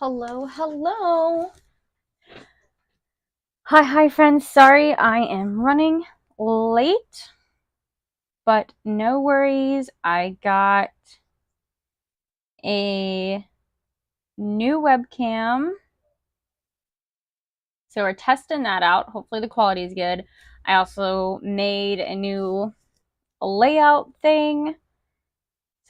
Hello, hello. Hi, friends. Sorry I am running late, but no worries. I got a new webcam. So we're testing that out. Hopefully, the quality is good. I also made a new layout thing.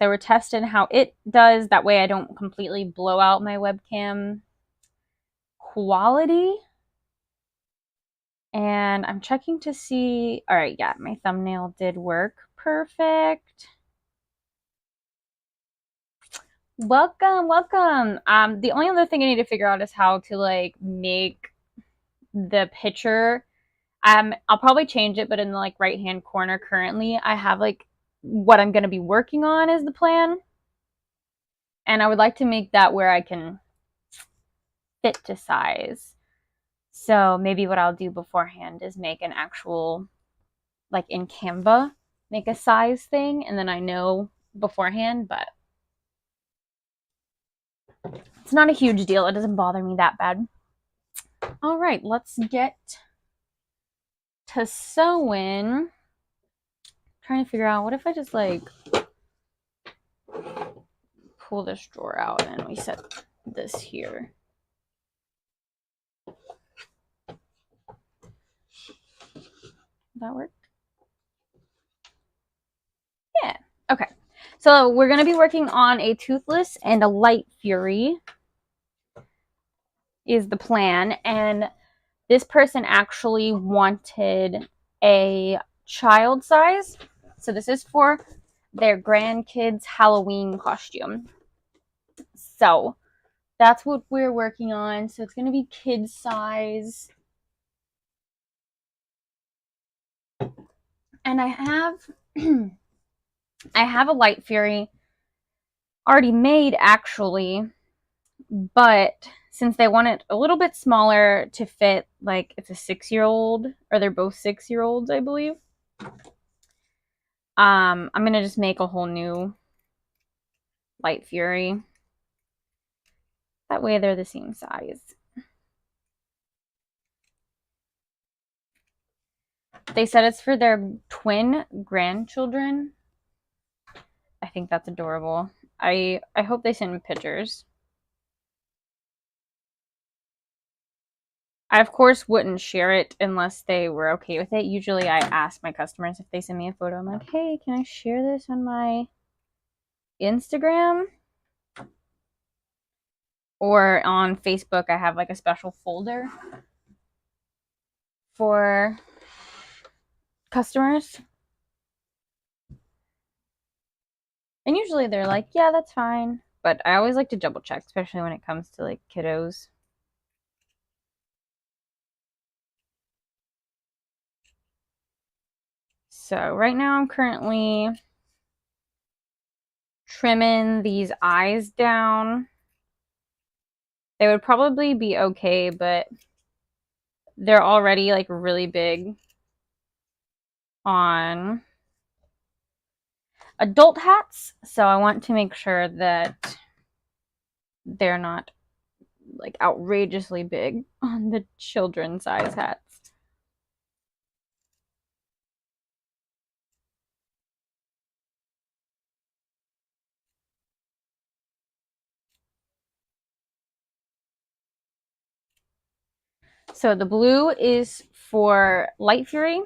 So we're testing how it does. That way, I don't completely blow out my webcam quality. And I'm checking to see. All right, yeah, my thumbnail did work. Perfect. Welcome. The only other thing I need to figure out is how to like make the picture. I'll probably change it, but in the like right hand corner currently, I have like what I'm gonna be working on as the plan. And I would like to make that where I can fit to size. So maybe what I'll do beforehand is make an actual like in Canva, make a size thing, and then I know beforehand, but it's not a huge deal. It doesn't bother me that bad. All right, let's get to sewing. Trying to figure out what if I just like pull this drawer out and we set this here. That work? Yeah. Okay. So we're going to be working on a Toothless and a Light Fury is the plan. And this person actually wanted a child size. So this is for their grandkids' Halloween costume. So that's what we're working on. So it's going to be kid size. And I have I have a Light Fury already made actually, but since they want it a little bit smaller to fit like it's a 6-year-old, or they're both 6-year-olds, I believe. I'm gonna just make a whole new Light Fury. That way they're the same size. They said it's for their twin grandchildren. I think that's adorable. I hope they send me pictures. I, of course, wouldn't share it unless they were okay with it. Usually I ask my customers if they send me a photo. I'm like, hey, can I share this on my Instagram? Or on Facebook, I have like a special folder for customers. And usually they're like, yeah, that's fine. But I always like to double check, especially when it comes to like kiddos. So right now I'm currently trimming these eyes down. They would probably be okay, but they're already like really big on adult hats. So I want to make sure that they're not like outrageously big on the children's size hats. So the blue is for Light Fury.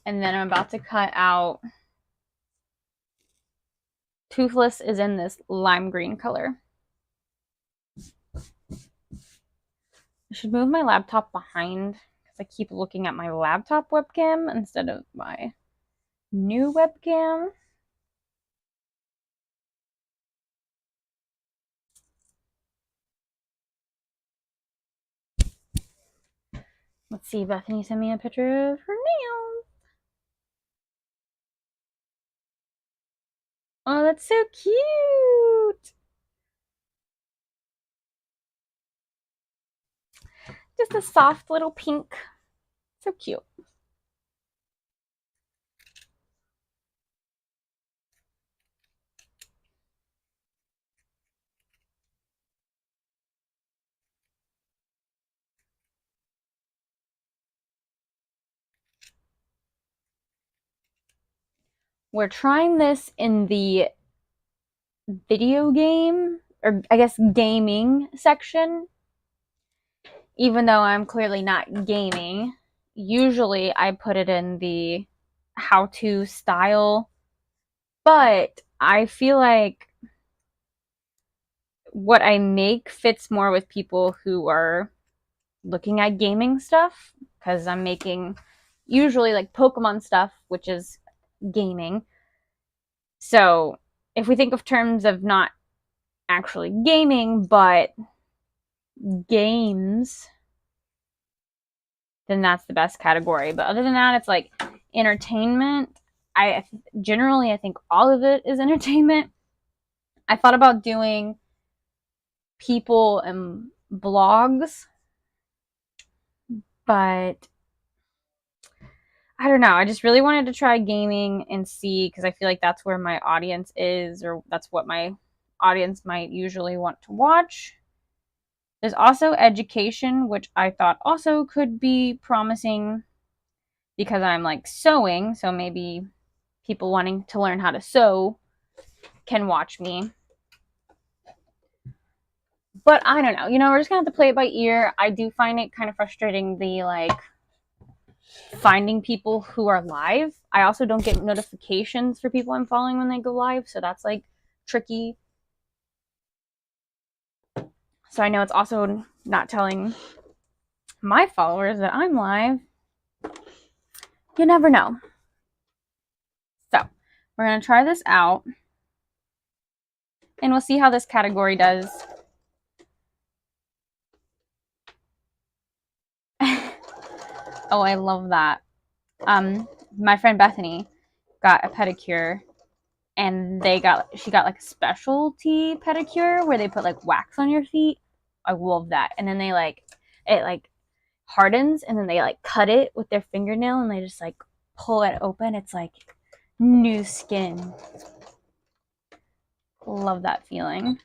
And then I'm about to cut out Toothless is in this lime green color. I should move my laptop behind because I keep looking at my laptop webcam instead of my new webcam. Let's see, Bethany sent me a picture of her nails. Oh, that's so cute. Just a soft little pink. So cute. we're trying this in the video game, or I guess gaming section, even though I'm clearly not gaming. Usually I put it in the how-to style, but I feel like what I make fits more with people who are looking at gaming stuff, because I'm making usually like Pokemon stuff, which is gaming. So if we think of terms of not actually gaming, but games, then that's the best category. But other than that, it's like entertainment. I generally, I think all of it is entertainment. I thought about doing people and blogs, but I don't know. I just really wanted to try gaming and see, because I feel like that's where my audience is, or that's what my audience might usually want to watch. There's also education, which I thought also could be promising because I'm like sewing, so maybe people wanting to learn how to sew can watch me. But I don't know. We're just gonna have to play it by ear. I do find it kind of frustrating, the like finding people who are live. I also don't get notifications for people I'm following when they go live, so that's like tricky. So I know it's also not telling my followers that I'm live. You never know. So we're gonna try this out, and we'll see how this category does. Oh, I love that. My friend Bethany got a pedicure, and she got like a specialty pedicure where they put like wax on your feet. I love that. And then it like hardens, and then they like cut it with their fingernail, and they just like pull it open. It's like new skin. Love that feeling.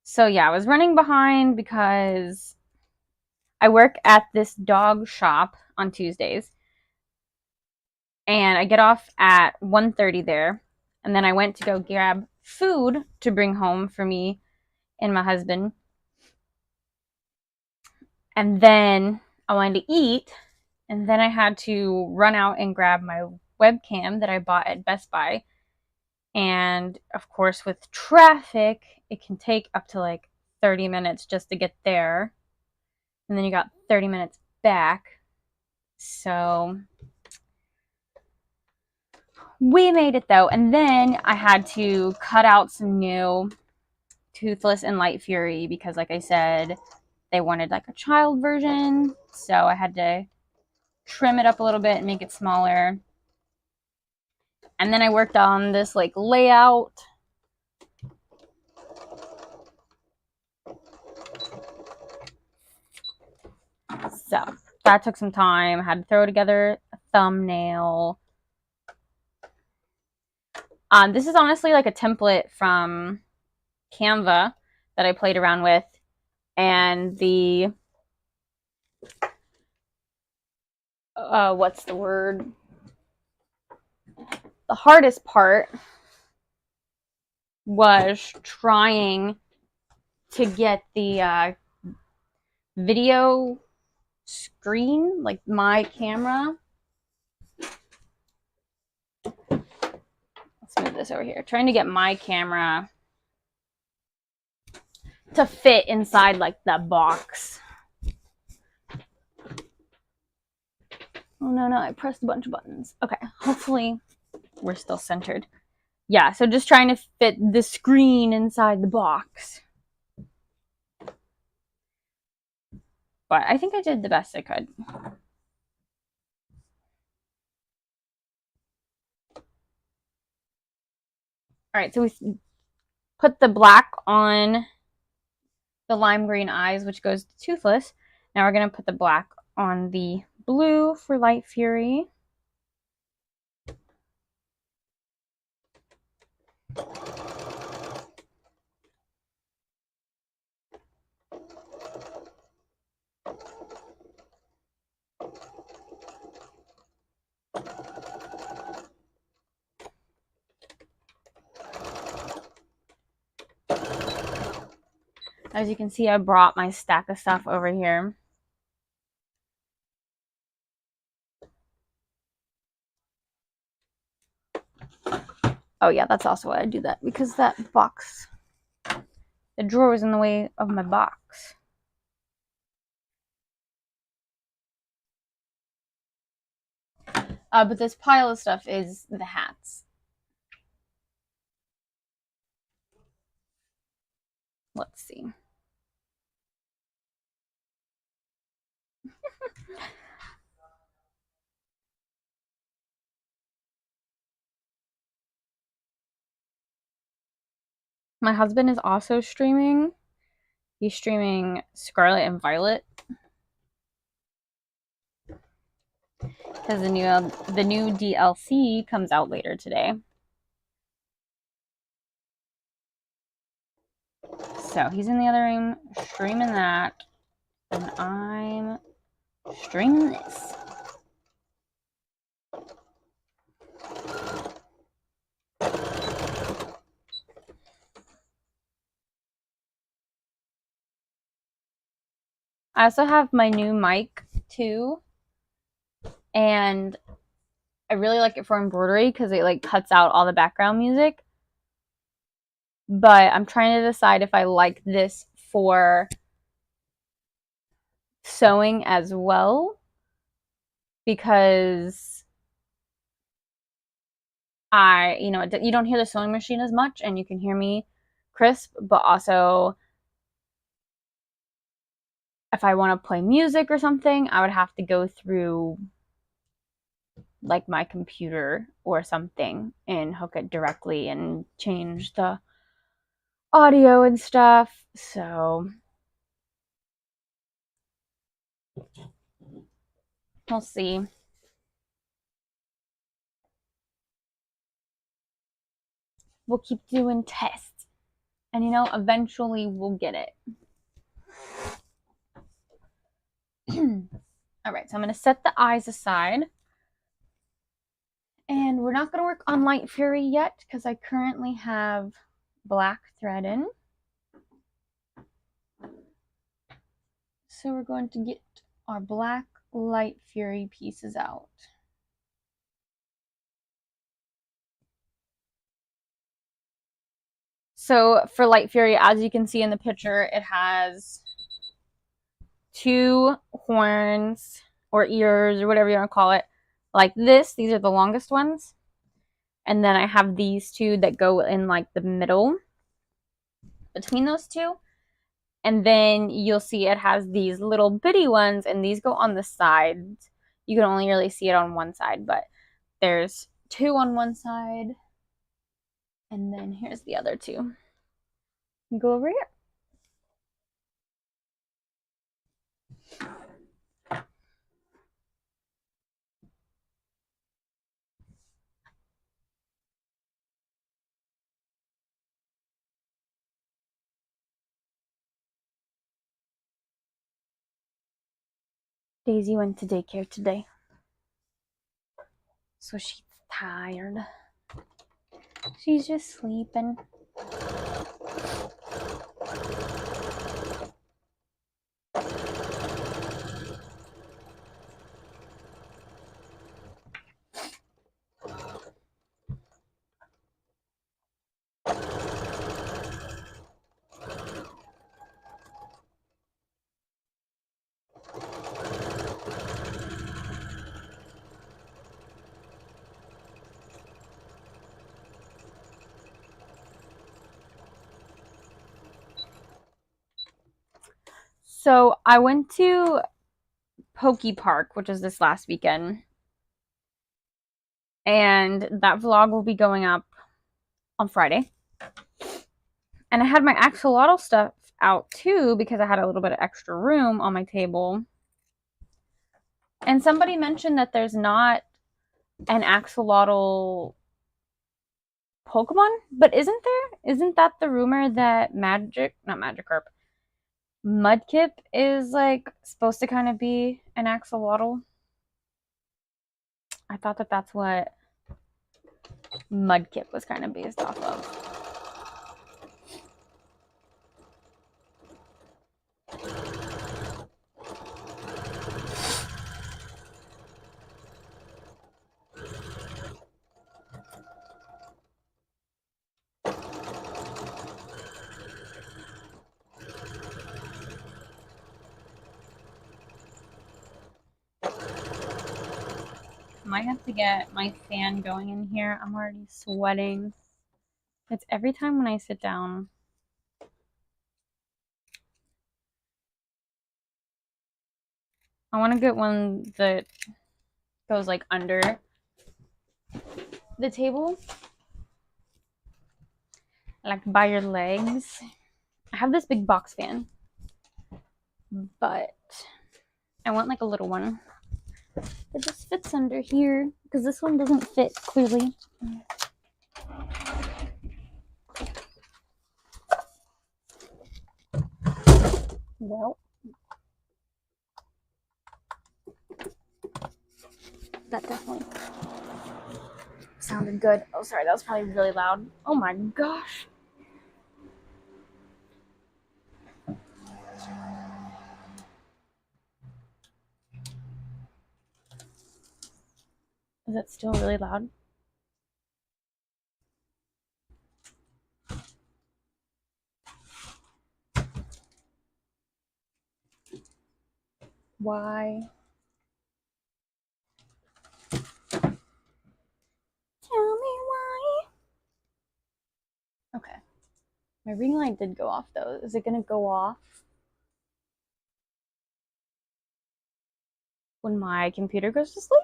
So yeah, I was running behind because I work at this dog shop on Tuesdays, and I get off at 1:30 there, and then I went to go grab food to bring home for me and my husband. And then I wanted to eat, and then I had to run out and grab my webcam that I bought at Best Buy. And of course, with traffic, it can take up to like 30 minutes just to get there. And then you got 30 minutes back. So we made it though. And then I had to cut out some new Toothless and Light Fury because, like I said, they wanted like a child version. So I had to trim it up a little bit and make it smaller. And then I worked on this like layout. So that took some time. I had to throw together a thumbnail. This is honestly like a template from Canva that I played around with. And the, what's the word? The hardest part was trying to get the video screen, like my camera. Let's move this over here. Trying to get my camera to fit inside like the box. Oh no, I pressed a bunch of buttons. Okay, hopefully we're still centered. Yeah, so just trying to fit the screen inside the box. But I think I did the best I could. All right, so we put the black on the lime green eyes, which goes to Toothless. Now we're going to put the black on the blue for Light Fury. As you can see, I brought my stack of stuff over here. Oh yeah, that's also why I do that, because that box, the drawer was in the way of my box. But this pile of stuff is the hats. Let's see. My husband is also streaming. He's streaming Scarlet and Violet. Because the new DLC comes out later today. So he's in the other room streaming that, and I'm streaming this. I also have my new mic too, and I really like it for embroidery because it like cuts out all the background music. But I'm trying to decide if I like this for sewing as well, because you don't hear the sewing machine as much and you can hear me crisp, but also if I want to play music or something, I would have to go through like my computer or something and hook it directly and change the audio and stuff. So we'll see. We'll keep doing tests, and eventually we'll get it. All right, so I'm going to set the eyes aside. And we're not going to work on Light Fury yet because I currently have black thread in. So we're going to get our black Light Fury pieces out. So for Light Fury, as you can see in the picture, it has 2 horns or ears or whatever you want to call it, like this. These are the longest ones. And then I have these 2 that go in like the middle between those 2. And then you'll see it has these little bitty ones, and these go on the sides. You can only really see it on one side, but there's 2 on one side. And then here's the other 2. Go over here. Daisy went to daycare today, so she's tired. She's just sleeping. So I went to Poke Park, which is this last weekend, and that vlog will be going up on Friday. And I had my axolotl stuff out too because I had a little bit of extra room on my table. And somebody mentioned that there's not an axolotl Pokemon, but isn't there? Isn't that the rumor that Mudkip is like supposed to kind of be an axolotl? I thought that that's what Mudkip was kind of based off of. Might have to get my fan going in here. I'm already sweating. It's every time when I sit down. I want to get one that goes like under the table, like by your legs. I have this big box fan, but I want like a little one that just fits under here because this one doesn't fit clearly. Well, that definitely sounded good. Oh, sorry, that was probably really loud. Oh my gosh. Is it still really loud? Why? Tell me why. Okay. My ring light did go off though. Is it gonna go off when my computer goes to sleep?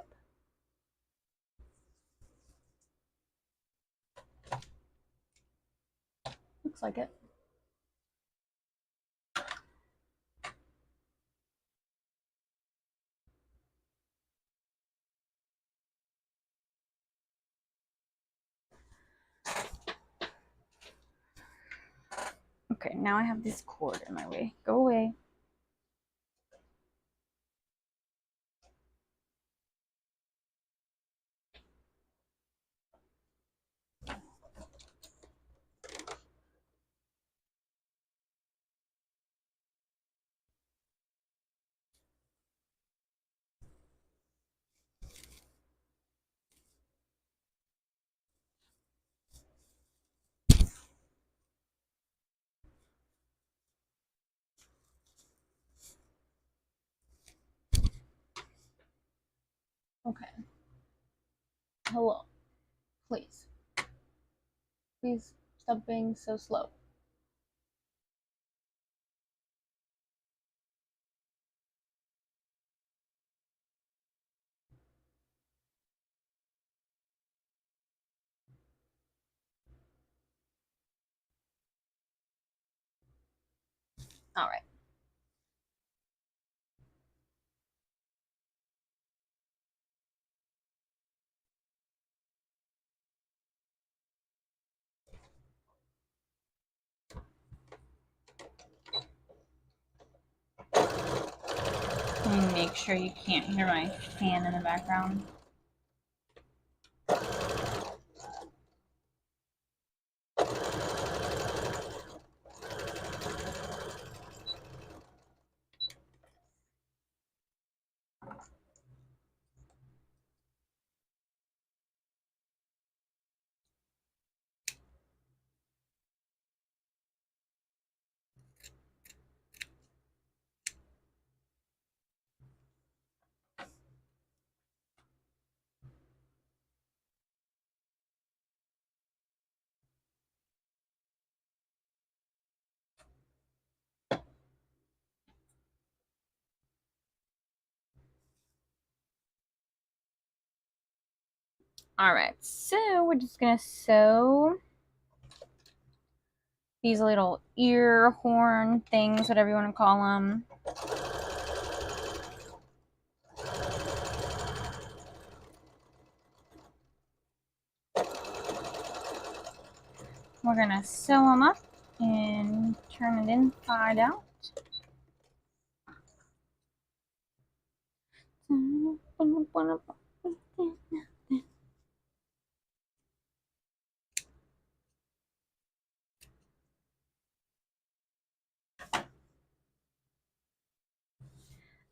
Looks like it. Okay, now I have this cord in my way. Go away. Okay. Hello. Please. Please stop being so slow. All right. Make sure you can't hear my fan in the background. All right, so we're just gonna sew these little ear horn things, whatever you want to call them. We're gonna sew them up and turn it inside out.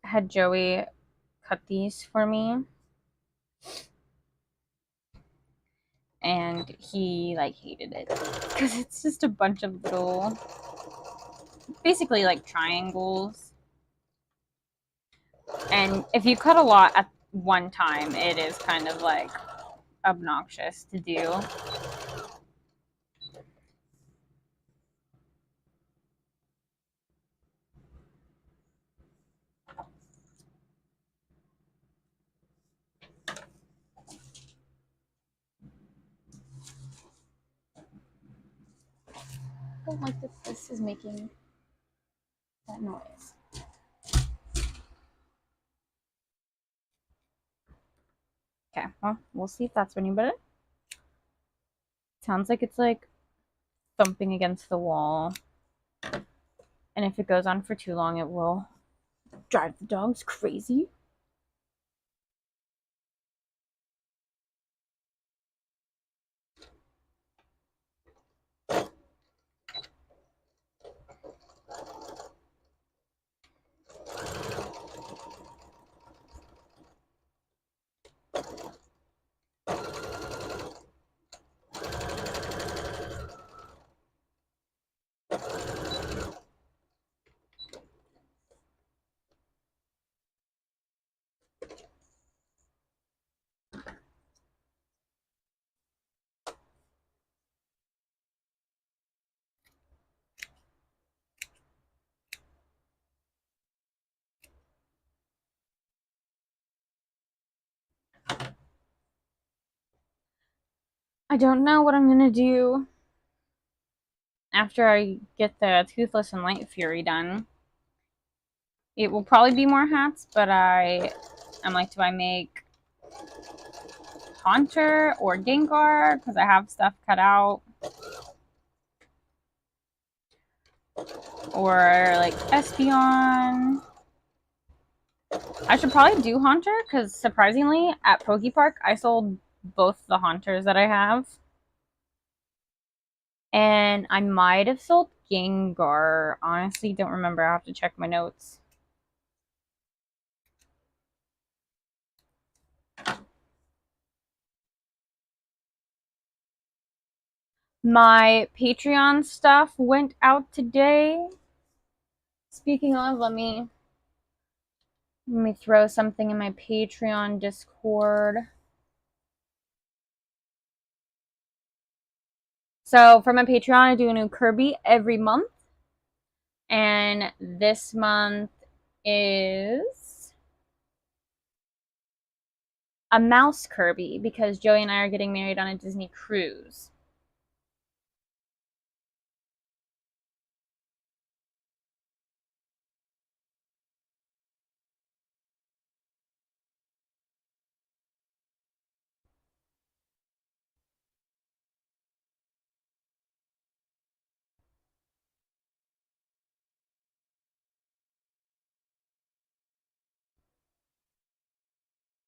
I had Joey cut these for me, and he like hated it because it's just a bunch of little, basically like triangles. And if you cut a lot at one time, it is kind of like obnoxious to do. I don't like that this is making that noise. Okay, well, we'll see if that's any better. Sounds like it's like thumping against the wall. And if it goes on for too long, it will drive the dogs crazy. I don't know what I'm gonna do after I get the Toothless and Light Fury done. It will probably be more hats, but I'm like, do I make Haunter or Gengar? Because I have stuff cut out. Or like Espeon. I should probably do Haunter because surprisingly at Pokepark I sold both the Haunters that I have. And I might have sold Gengar. Honestly, don't remember. I have to check my notes. My Patreon stuff went out today. Speaking of, let me throw something in my Patreon Discord. So for my Patreon, I do a new Kirby every month. And this month is a mouse Kirby because Joey and I are getting married on a Disney cruise.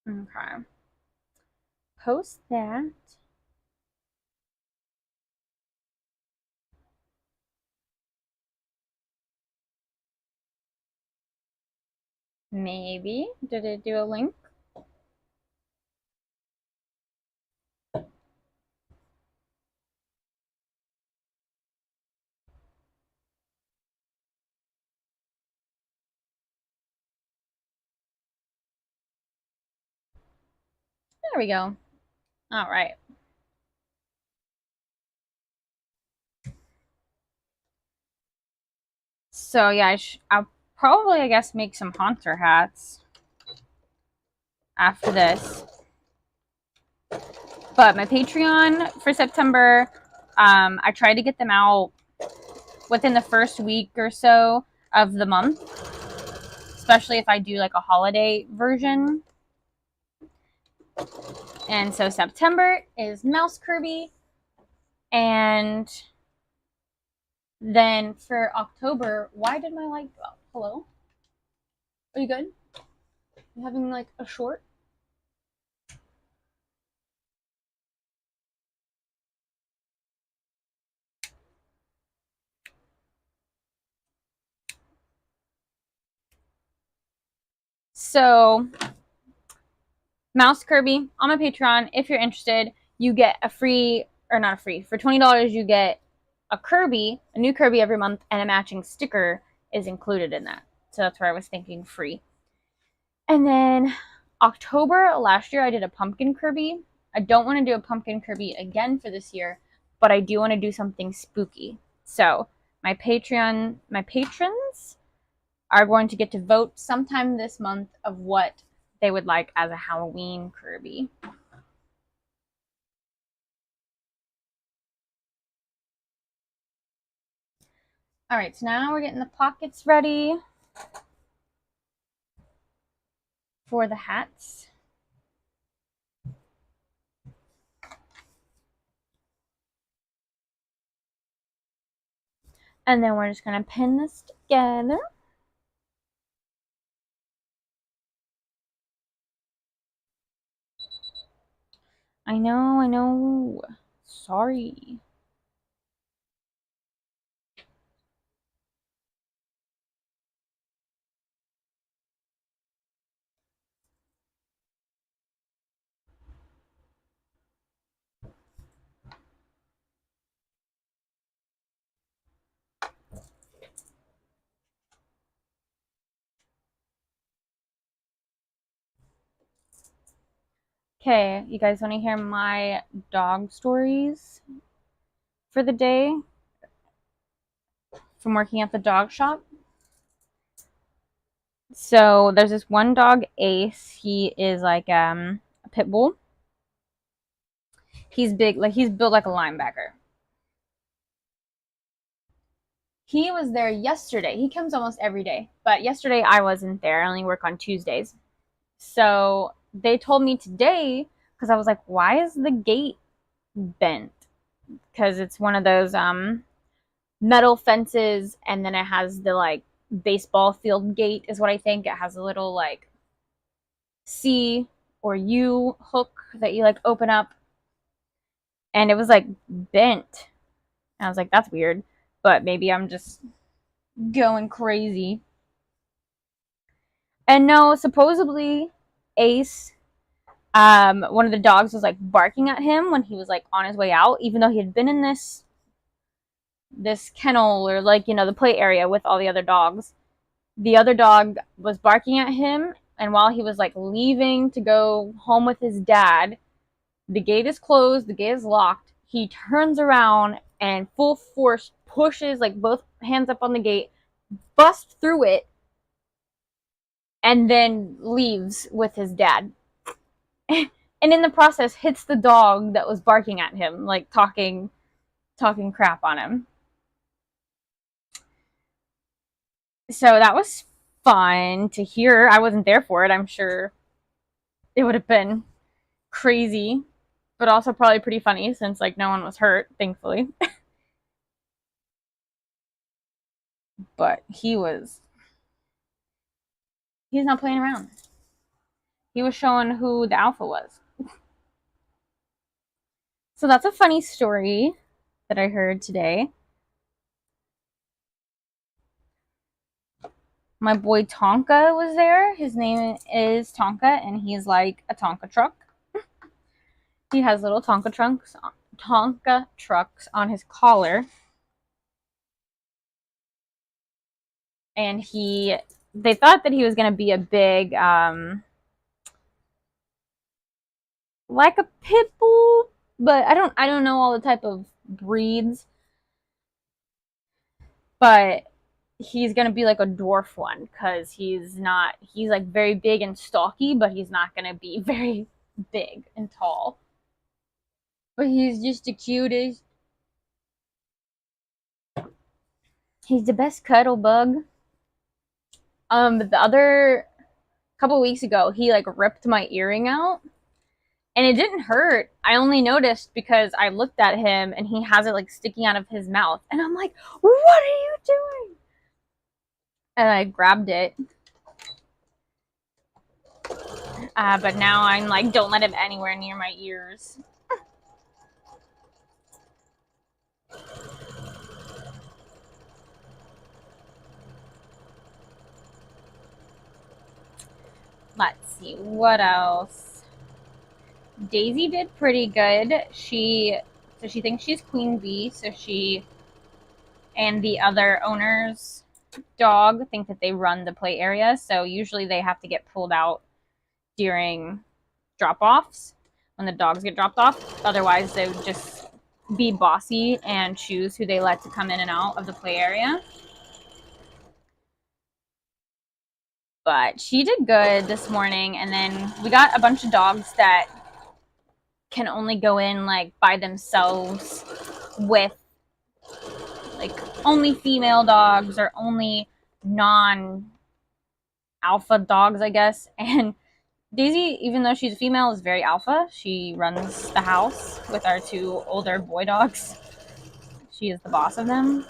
Okay. Post that. Maybe. Did it do a link? There we go. All right. So yeah, I'll probably, I guess, make some Haunter hats after this. But my Patreon for September, I tried to get them out within the first week or so of the month, especially if I do like a holiday version. And so September is Mouse Kirby. And then for October, why did my light go out? Hello? Are you good? You having like a short? So, Mouse Kirby on my Patreon, if you're interested, you get a free, or not a free, for $20 you get a Kirby, a new Kirby every month, and a matching sticker is included in that. So that's where I was thinking free. And then October last year, I did a pumpkin Kirby. I don't want to do a pumpkin Kirby again for this year, but I do want to do something spooky. So my patrons are going to get to vote sometime this month of what they would like as a Halloween Kirby. All right, so now we're getting the pockets ready for the hats. And then we're just going to pin this together. I know. Sorry. Okay, you guys want to hear my dog stories for the day from working at the dog shop? So there's this one dog, Ace. He is like a pit bull. He's big, like he's built like a linebacker. He was there yesterday. He comes almost every day, but yesterday I wasn't there. I only work on Tuesdays. So they told me today because I was like, why is the gate bent? Because it's one of those metal fences, and then it has the like baseball field gate is what I think. It has a little like C or U hook that you like open up, and it was like bent. And I was like, that's weird, but maybe I'm just going crazy. And no, supposedly Ace, one of the dogs was like barking at him when he was like on his way out, even though he had been in this kennel or like, you know, the play area with all the other dogs. The other dog was barking at him, and while he was like leaving to go home with his dad, the gate is closed, the gate is locked. He turns around and full force pushes like both hands up on the gate, busts through it, and then leaves with his dad. And in the process hits the dog that was barking at him, like talking crap on him. So that was fun to hear. I wasn't there for it. I'm sure it would have been crazy, but also probably pretty funny since like no one was hurt, thankfully. But he's not playing around. He was showing who the alpha was. So that's a funny story that I heard today. My boy Tonka was there. His name is Tonka, and he's like a Tonka truck. He has little Tonka trucks on his collar. And they thought that he was going to be a big, like a pit bull, but I don't know all the type of breeds, but he's going to be like a dwarf one because he's like very big and stocky, but he's not going to be very big and tall. But he's just the cutest. He's the best cuddle bug. The other couple weeks ago, he like ripped my earring out, and it didn't hurt. I only noticed because I looked at him and he has it like sticking out of his mouth, and I'm like, "What are you doing?" And I grabbed it. But now I'm like, don't let him anywhere near my ears. Let's see, what else? Daisy did pretty good. She thinks she's Queen Bee, so she and the other owner's dog think that they run the play area, so usually they have to get pulled out during drop-offs, when the dogs get dropped off. Otherwise, they would just be bossy and choose who they let to come in and out of the play area. But she did good this morning, and then we got a bunch of dogs that can only go in like by themselves with like only female dogs or only non-alpha dogs, I guess. And Daisy, even though she's a female, is very alpha. She runs the house with our 2 older boy dogs. She is the boss of them.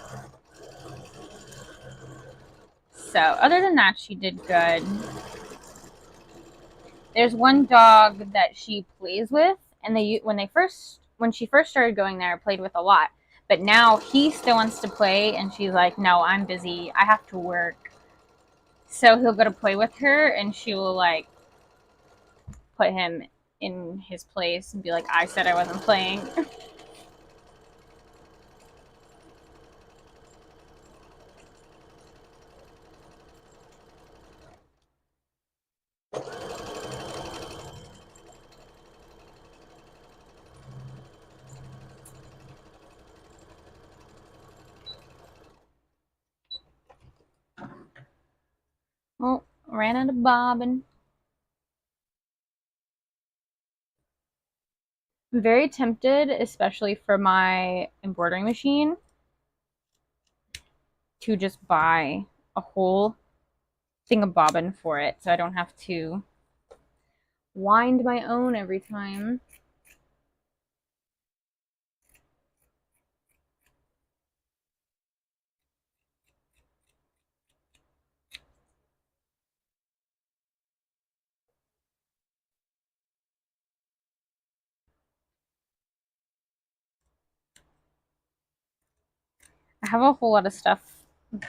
So other than that, she did good. There's one dog that she plays with, and when she first started going there, played with a lot. But now he still wants to play, and she's like, no, I'm busy. I have to work. So he'll go to play with her, and she will like put him in his place and be like, I said I wasn't playing. Oh, ran out of bobbin. I'm very tempted, especially for my embroidery machine, to just buy a whole thing of bobbin for it so I don't have to wind my own every time. I have a whole lot of stuff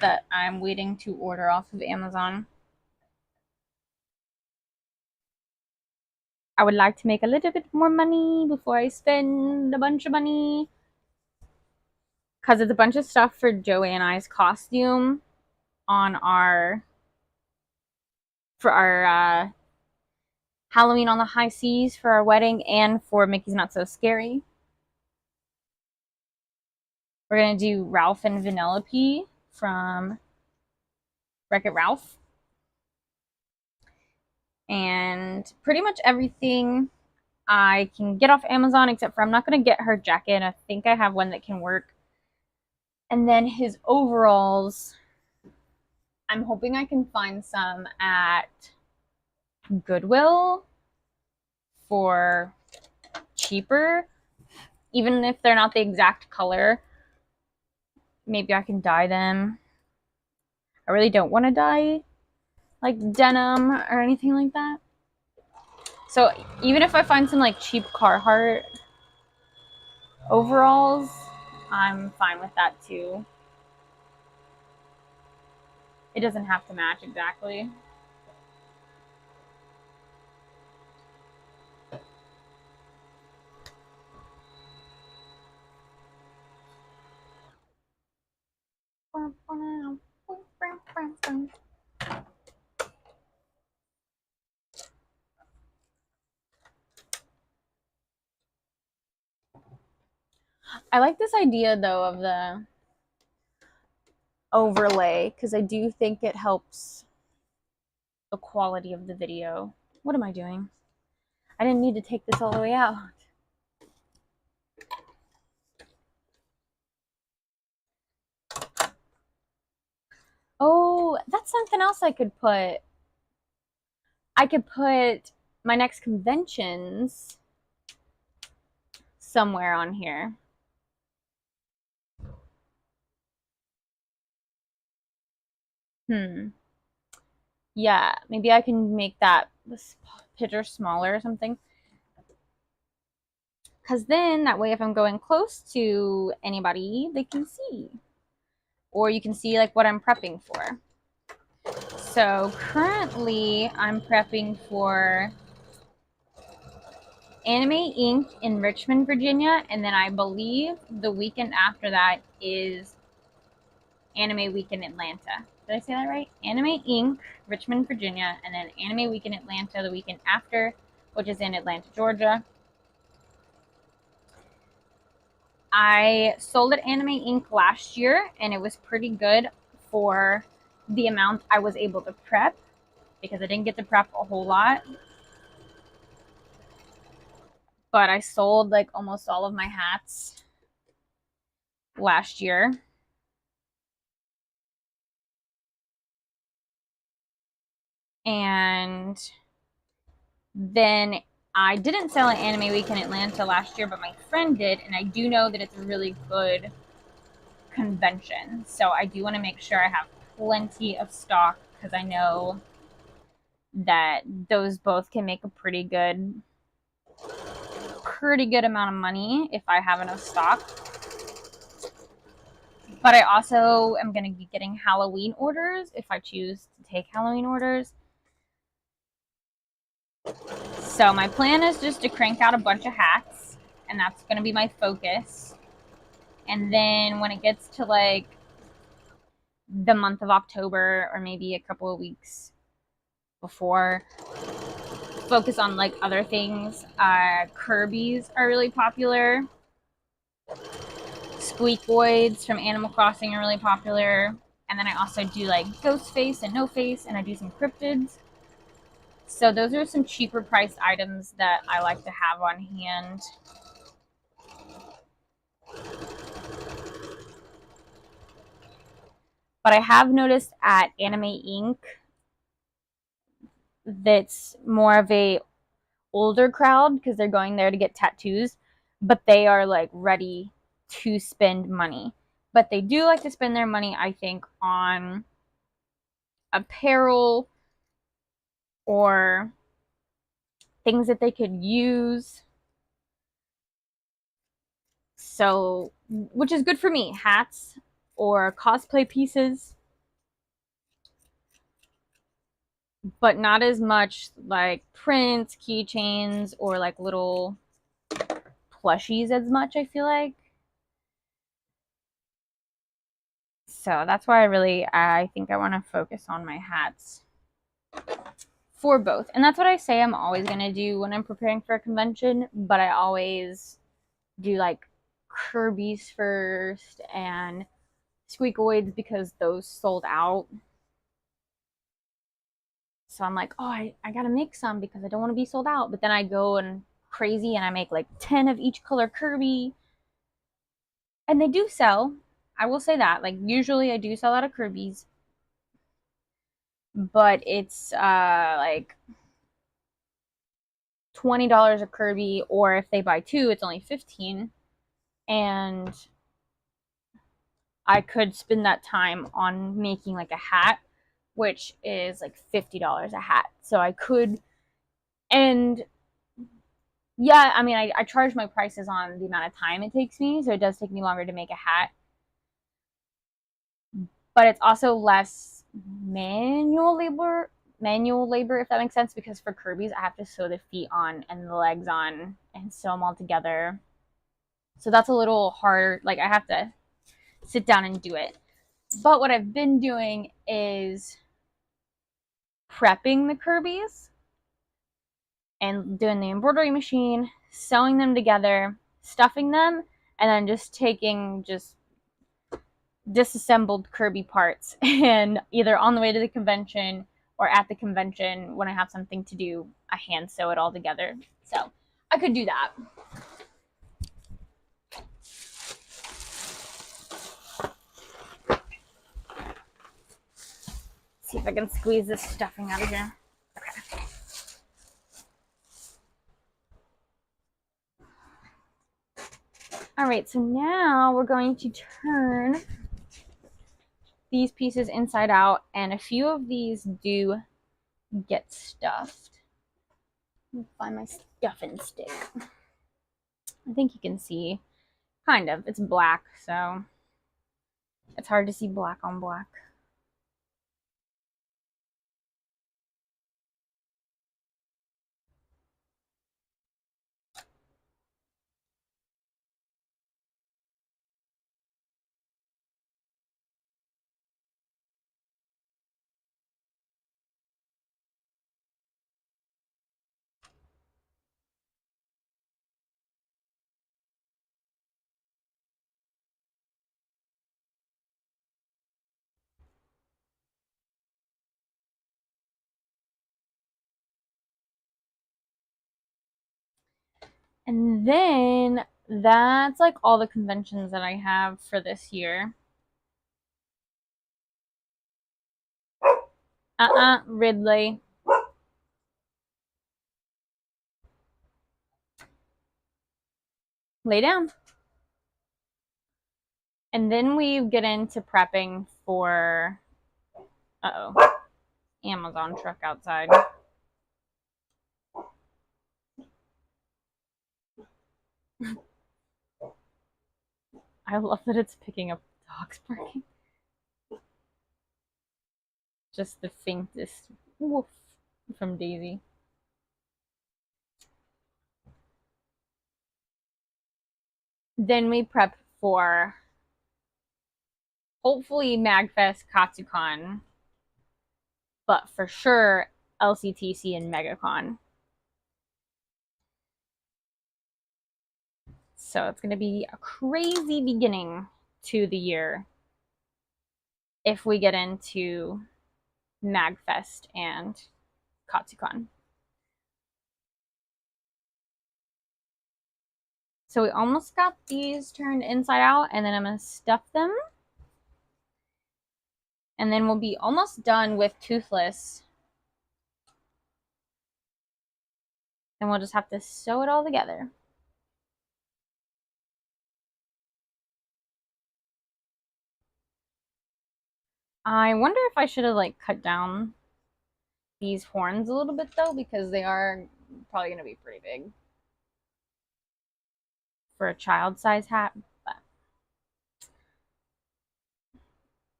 that I'm waiting to order off of Amazon. I would like to make a little bit more money before I spend a bunch of money. Because it's a bunch of stuff for Joey and I's costume on for our Halloween on the High Seas for our wedding and for Mickey's Not So Scary. We're going to do Ralph and Vanellope from Wreck-It Ralph. And pretty much everything I can get off Amazon, except for I'm not going to get her jacket. I think I have one that can work. And then his overalls, I'm hoping I can find some at Goodwill for cheaper. Even if they're not the exact color, maybe I can dye them. I really don't want to dye like denim or anything like that. So even if I find some like cheap Carhartt overalls, I'm fine with that too. It doesn't have to match exactly. I like this idea though of the overlay because I do think it helps the quality of the video. What am I doing? I didn't need to take this all the way out. Oh, that's something else I could put. I could put my next conventions somewhere on here. Yeah, maybe I can make this picture smaller or something. Because then that way if I'm going close to anybody, they can see. Or you can see like what I'm prepping for. So currently I'm prepping for Anime Inc. in Richmond, Virginia. And then I believe the weekend after that is Anime Week in Atlanta. Did I say that right? Anime Inc., Richmond, Virginia, and then Anime Week in Atlanta the weekend after, which is in Atlanta, Georgia. I sold at Anime Inc. last year, and it was pretty good for the amount I was able to prep, because I didn't get to prep a whole lot. But I sold like almost all of my hats last year. And then I didn't sell at Anime Week in Atlanta last year, but my friend did, and I do know that it's a really good convention. So I do want to make sure I have plenty of stock, because I know that those both can make a pretty good amount of money if I have enough stock. But I also am going to be getting Halloween orders if I choose to take Halloween orders. So my plan is just to crank out a bunch of hats, and that's going to be my focus. And then when it gets to like the month of October, or maybe a couple of weeks before, focus on like other things. Kirby's are really popular. Squeakoids from Animal Crossing are really popular. And then I also do like Ghostface and No Face, and I do some cryptids. So those are some cheaper priced items that I like to have on hand. But I have noticed at Anime Inc. that's more of a older crowd, because they're going there to get tattoos, but they are like ready to spend money. But they do like to spend their money, I think, on apparel or things that they could use. So, which is good for me, hats or cosplay pieces, but not as much like prints, keychains, or like little plushies as much, I feel like. So that's why I think I want to focus on my hats for both. And that's what I say I'm always going to do when I'm preparing for a convention, but I always do like Kirby's first and Squeakoids, because those sold out. So I'm like, oh, I gotta make some because I don't want to be sold out. But then I go and crazy and I make like 10 of each color Kirby. And they do sell. I will say that. Like, usually I do sell out of Kirby's. But it's like $20 a Kirby, or if they buy two, it's only 15. And I could spend that time on making like a hat, which is like $50 a hat. So I could, and yeah, I mean, I charge my prices on the amount of time it takes me, so it does take me longer to make a hat. But it's also less manual labor, if that makes sense, because for Kirby's, I have to sew the feet on and the legs on and sew them all together. So that's a little hard. Like, I have to sit down and do it. But what I've been doing is prepping the Kirby's and doing the embroidery machine, sewing them together, stuffing them, and then just taking disassembled Kirby parts and either on the way to the convention or at the convention when I have something to do, I hand sew it all together. So I could do that. See if I can squeeze this stuffing out of here. Okay. All right, so now we're going to turn these pieces inside out, and a few of these do get stuffed. Let me find my stuffing stick. I think you can see, kind of. It's black, so it's hard to see black on black. And then that's like all the conventions that I have for this year. Ridley. Lay down. And then we get into prepping for, uh-oh, Amazon truck outside. I love that it's picking up dogs barking. Just the faintest woof from Daisy. Then we prep for hopefully MagFest, Katsucon, but for sure LCTC and MegaCon. So it's going to be a crazy beginning to the year if we get into MagFest and Katsucon. So we almost got these turned inside out, and then I'm going to stuff them. And then we'll be almost done with Toothless. And we'll just have to sew it all together. I wonder if I should have like cut down these horns a little bit though, because they are probably going to be pretty big for a child size hat, but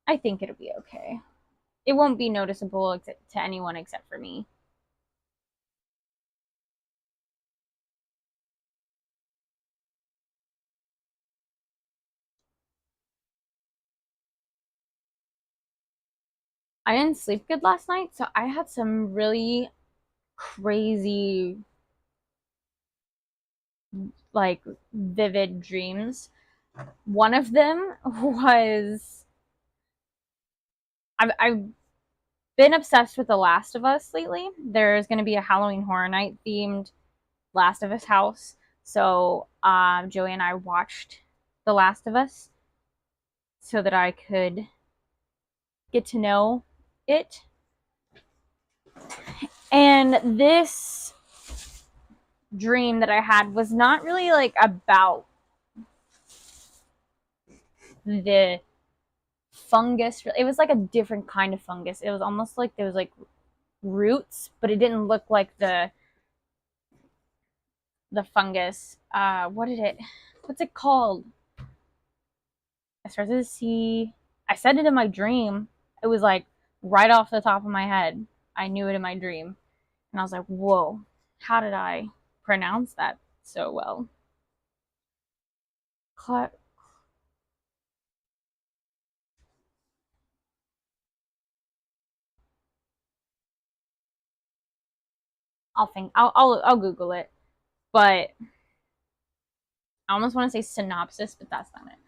I think it'll be okay. It won't be noticeable to anyone except for me. I didn't sleep good last night, so I had some really crazy, like, vivid dreams. One of them was I've been obsessed with The Last of Us lately. There's going to be a Halloween Horror Night themed Last of Us house. So Joey and I watched The Last of Us so that I could get to know it. And this dream that I had was not really like about the fungus. It was like a different kind of fungus. It was almost like there was like roots, but it didn't look like the fungus. What's it called? I started to see, I said it in my dream. It was like right off the top of my head. I knew it in my dream. And I was like, whoa, how did I pronounce that so well? I'll Google it. But I almost want to say synopsis, but that's not it.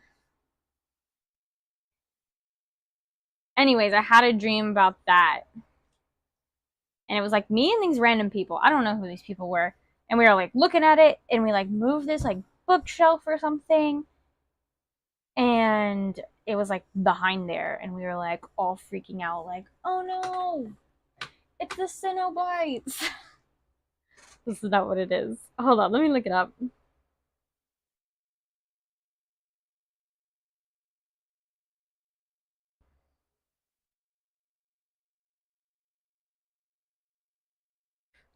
Anyways, I had a dream about that. And it was like me and these random people. I don't know who these people were. And we were like looking at it, and we like moved this like bookshelf or something. And it was like behind there, and we were like all freaking out, like, oh no, it's the Cenobites. This is not what it is. Hold on, let me look it up.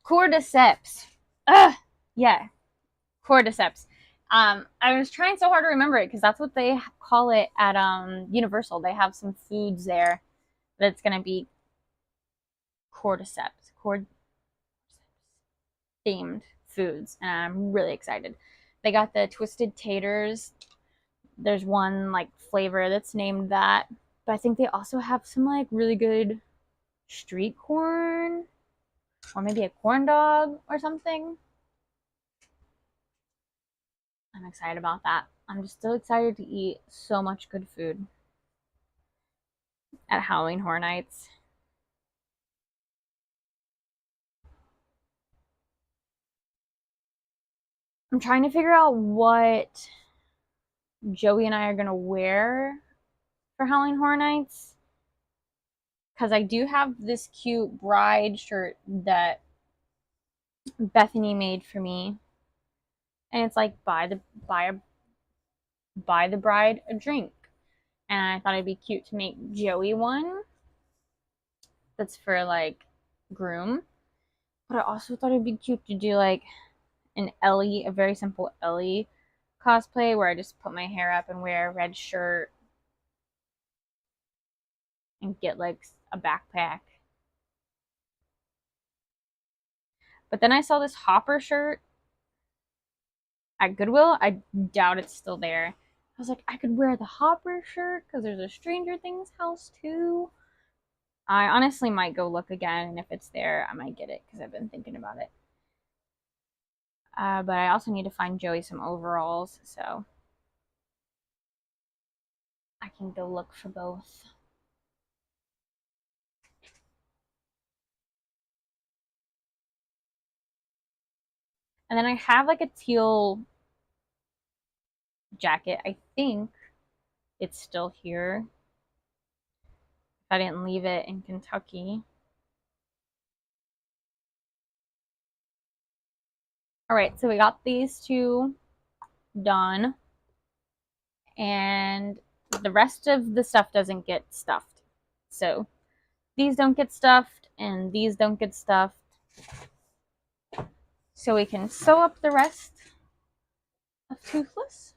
Cordyceps. Ugh, yeah, Cordyceps. I was trying so hard to remember it because that's what they call it at Universal. They have some foods there that's gonna be cordyceps themed foods, and I'm really excited. They got the twisted taters. There's one like flavor that's named that, but I think they also have some like really good street corn or maybe a corn dog or something. I'm excited about that. I'm just still excited to eat so much good food at Halloween Horror Nights. I'm trying to figure out what Joey and I are gonna wear for Halloween Horror Nights, because I do have this cute bride shirt that Bethany made for me, and it's like buy the bride a drink, and I thought it'd be cute to make Joey one that's for like groom, but I also thought it'd be cute to do like an Ellie, a very simple Ellie cosplay where I just put my hair up and wear a red shirt and get like a backpack. But then I saw this Hopper shirt at Goodwill. I doubt it's still there. I was like, I could wear the Hopper shirt because there's a Stranger Things house too. I honestly might go look again, and if it's there, I might get it because I've been thinking about it. But I also need to find Joey some overalls, so I can go look for both. And then I have like a teal jacket. I think it's still here. If I didn't leave it in Kentucky. All right, so we got these two done. And the rest of the stuff doesn't get stuffed. So these don't get stuffed and these don't get stuffed. So we can sew up the rest of Toothless.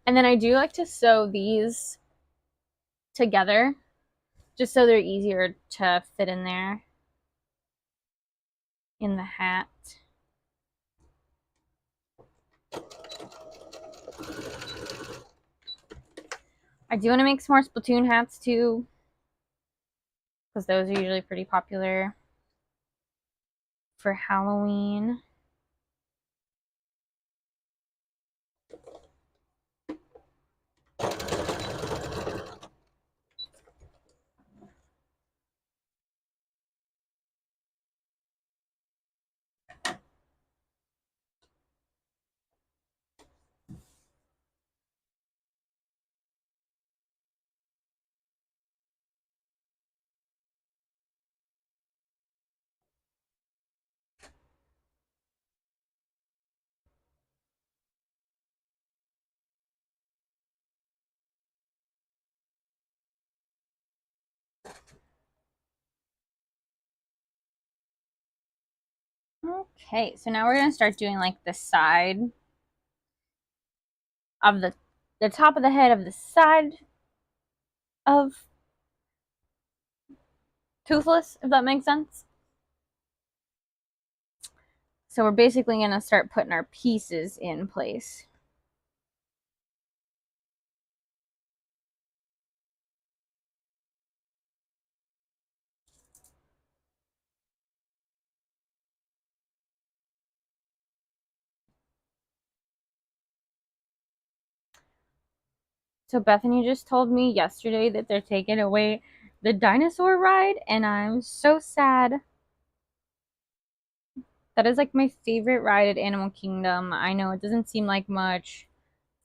And then I do like to sew these together just so they're easier to fit in there in the hat. I do want to make some more Splatoon hats too, because those are usually pretty popular for Halloween. Okay, so now we're gonna start doing like the side of the top of the head of the side of Toothless, if that makes sense. So we're basically gonna start putting our pieces in place. So Bethany just told me yesterday that they're taking away the dinosaur ride, and I'm so sad. That is like my favorite ride at Animal Kingdom. I know it doesn't seem like much,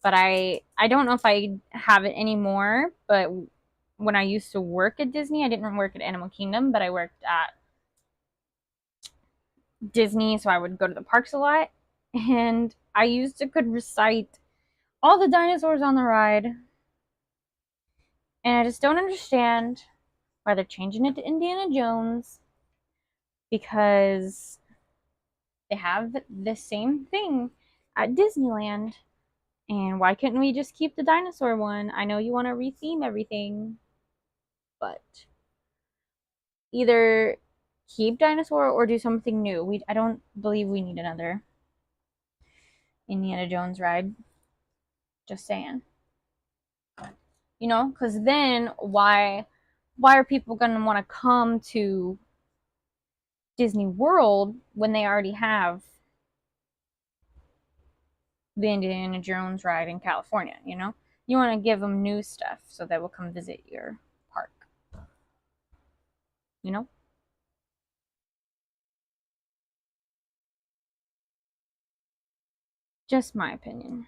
but I don't know if I have it anymore, but when I used to work at Disney, I didn't work at Animal Kingdom, but I worked at Disney, so I would go to the parks a lot, and I used to could recite all the dinosaurs on the ride, and I just don't understand why they're changing it to Indiana Jones, because they have the same thing at Disneyland. And why couldn't we just keep the dinosaur one? I know you want to retheme everything, but either keep dinosaur or do something new. I don't believe we need another Indiana Jones ride. Just saying. You know, because then why are people gonna want to come to Disney World when they already have the Indiana Jones ride in California? You know, you want to give them new stuff so they will come visit your park. you know? Just my opinion.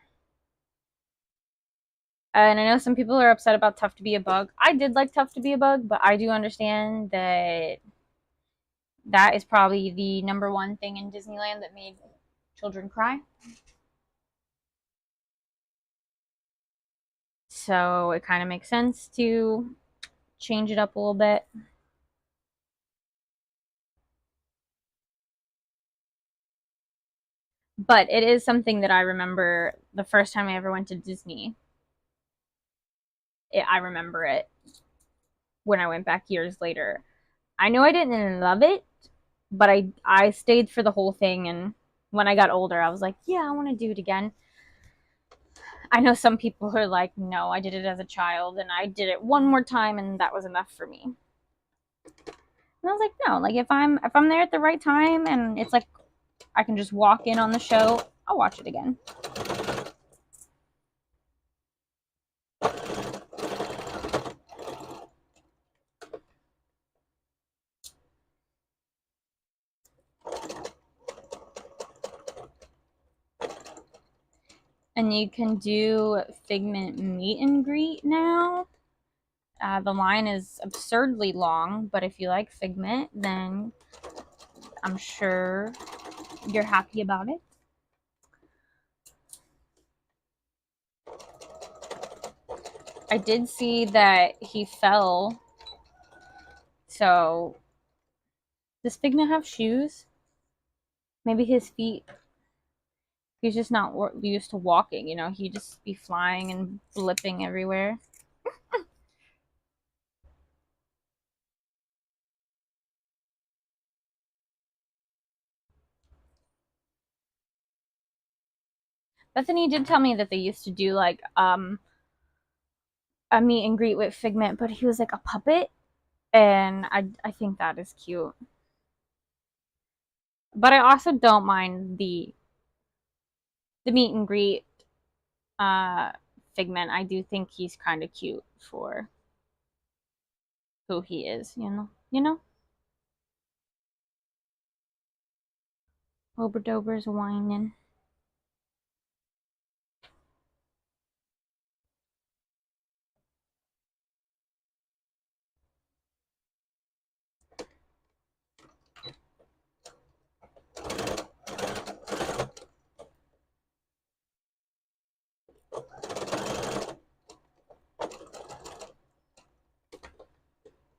And I know some people are upset about Tough to Be a Bug. I did like Tough to Be a Bug, but I do understand that that is probably the number one thing in Disneyland that made children cry. So it kind of makes sense to change it up a little bit. But it is something that I remember the first time I ever went to Disney. I remember it when I went back years later. I know I didn't love it, but I stayed for the whole thing, and when I got older, I was like, yeah, I want to do it again. I know some people are like, no, I did it as a child, and I did it one more time, and that was enough for me. And I was like, no, like if I'm there at the right time, and it's like I can just walk in on the show, I'll watch it again. And you can do Figment meet and greet now. The line is absurdly long, but if you like Figment, then I'm sure you're happy about it. I did see that he fell. So, does Figment have shoes? Maybe his feet. He's just not used to walking, you know? He'd just be flying and flipping everywhere. Bethany did tell me that they used to do like a meet and greet with Figment, but he was like a puppet, and I think that is cute. But I also don't mind the meet and greet uh Figment. I do think he's kind of cute for who he is, you know. You know? Oberdober's whining.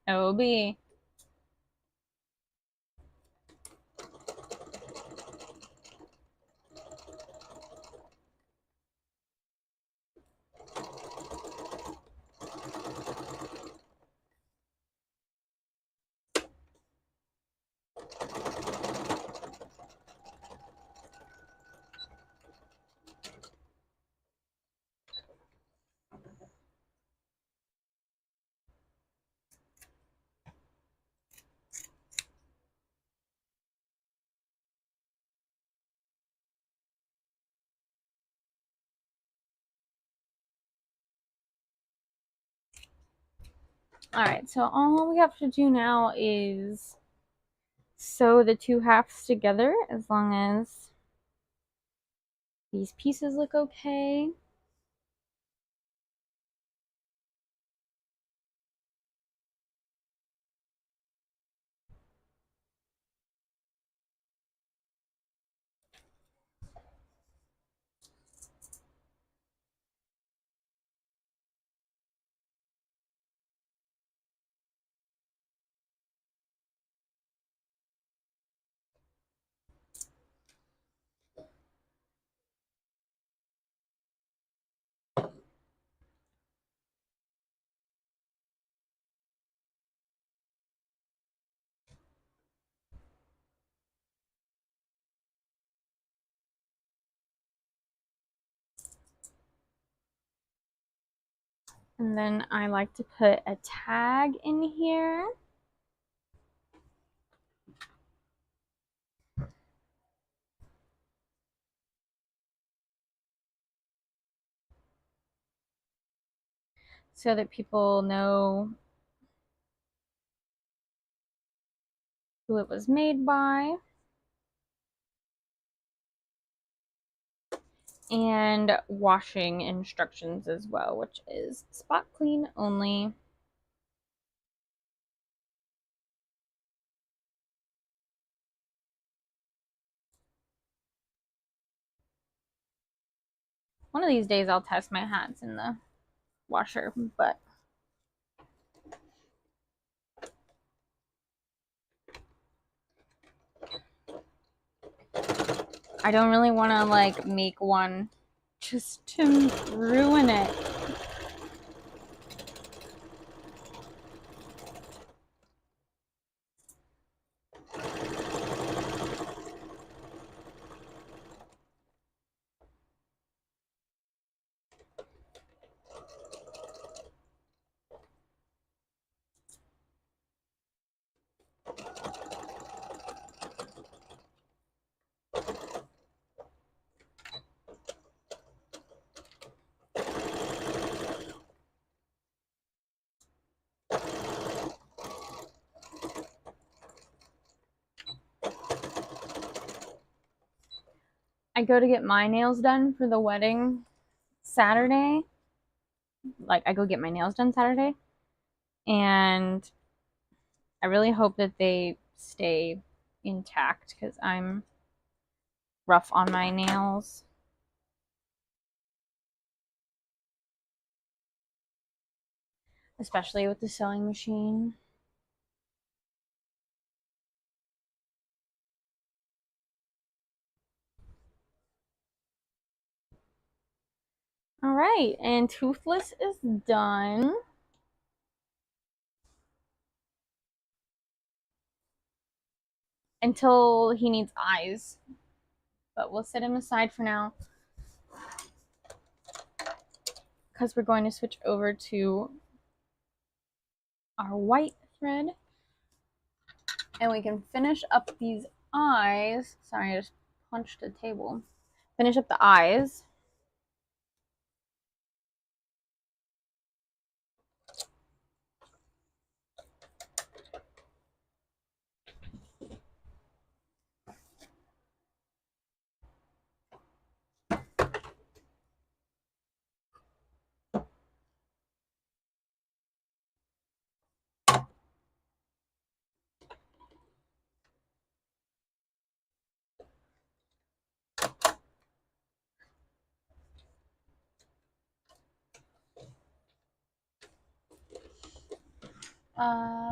OB. All right, so all we have to do now is sew the two halves together as long as these pieces look okay. And then I like to put a tag in here. So that people know who it was made by, and washing instructions as well, which is spot clean only. One of these days I'll test my hats in the washer, but I don't really want to like make one just to ruin it. I go to get my nails done for the wedding Saturday. Like, I go get my nails done Saturday, and I really hope that they stay intact because I'm rough on my nails. Especially with the sewing machine. All right, and Toothless is done. Until he needs eyes. But we'll set him aside for now. Because we're going to switch over to our white thread. And we can finish up these eyes. Sorry, I just punched the table. Finish up the eyes.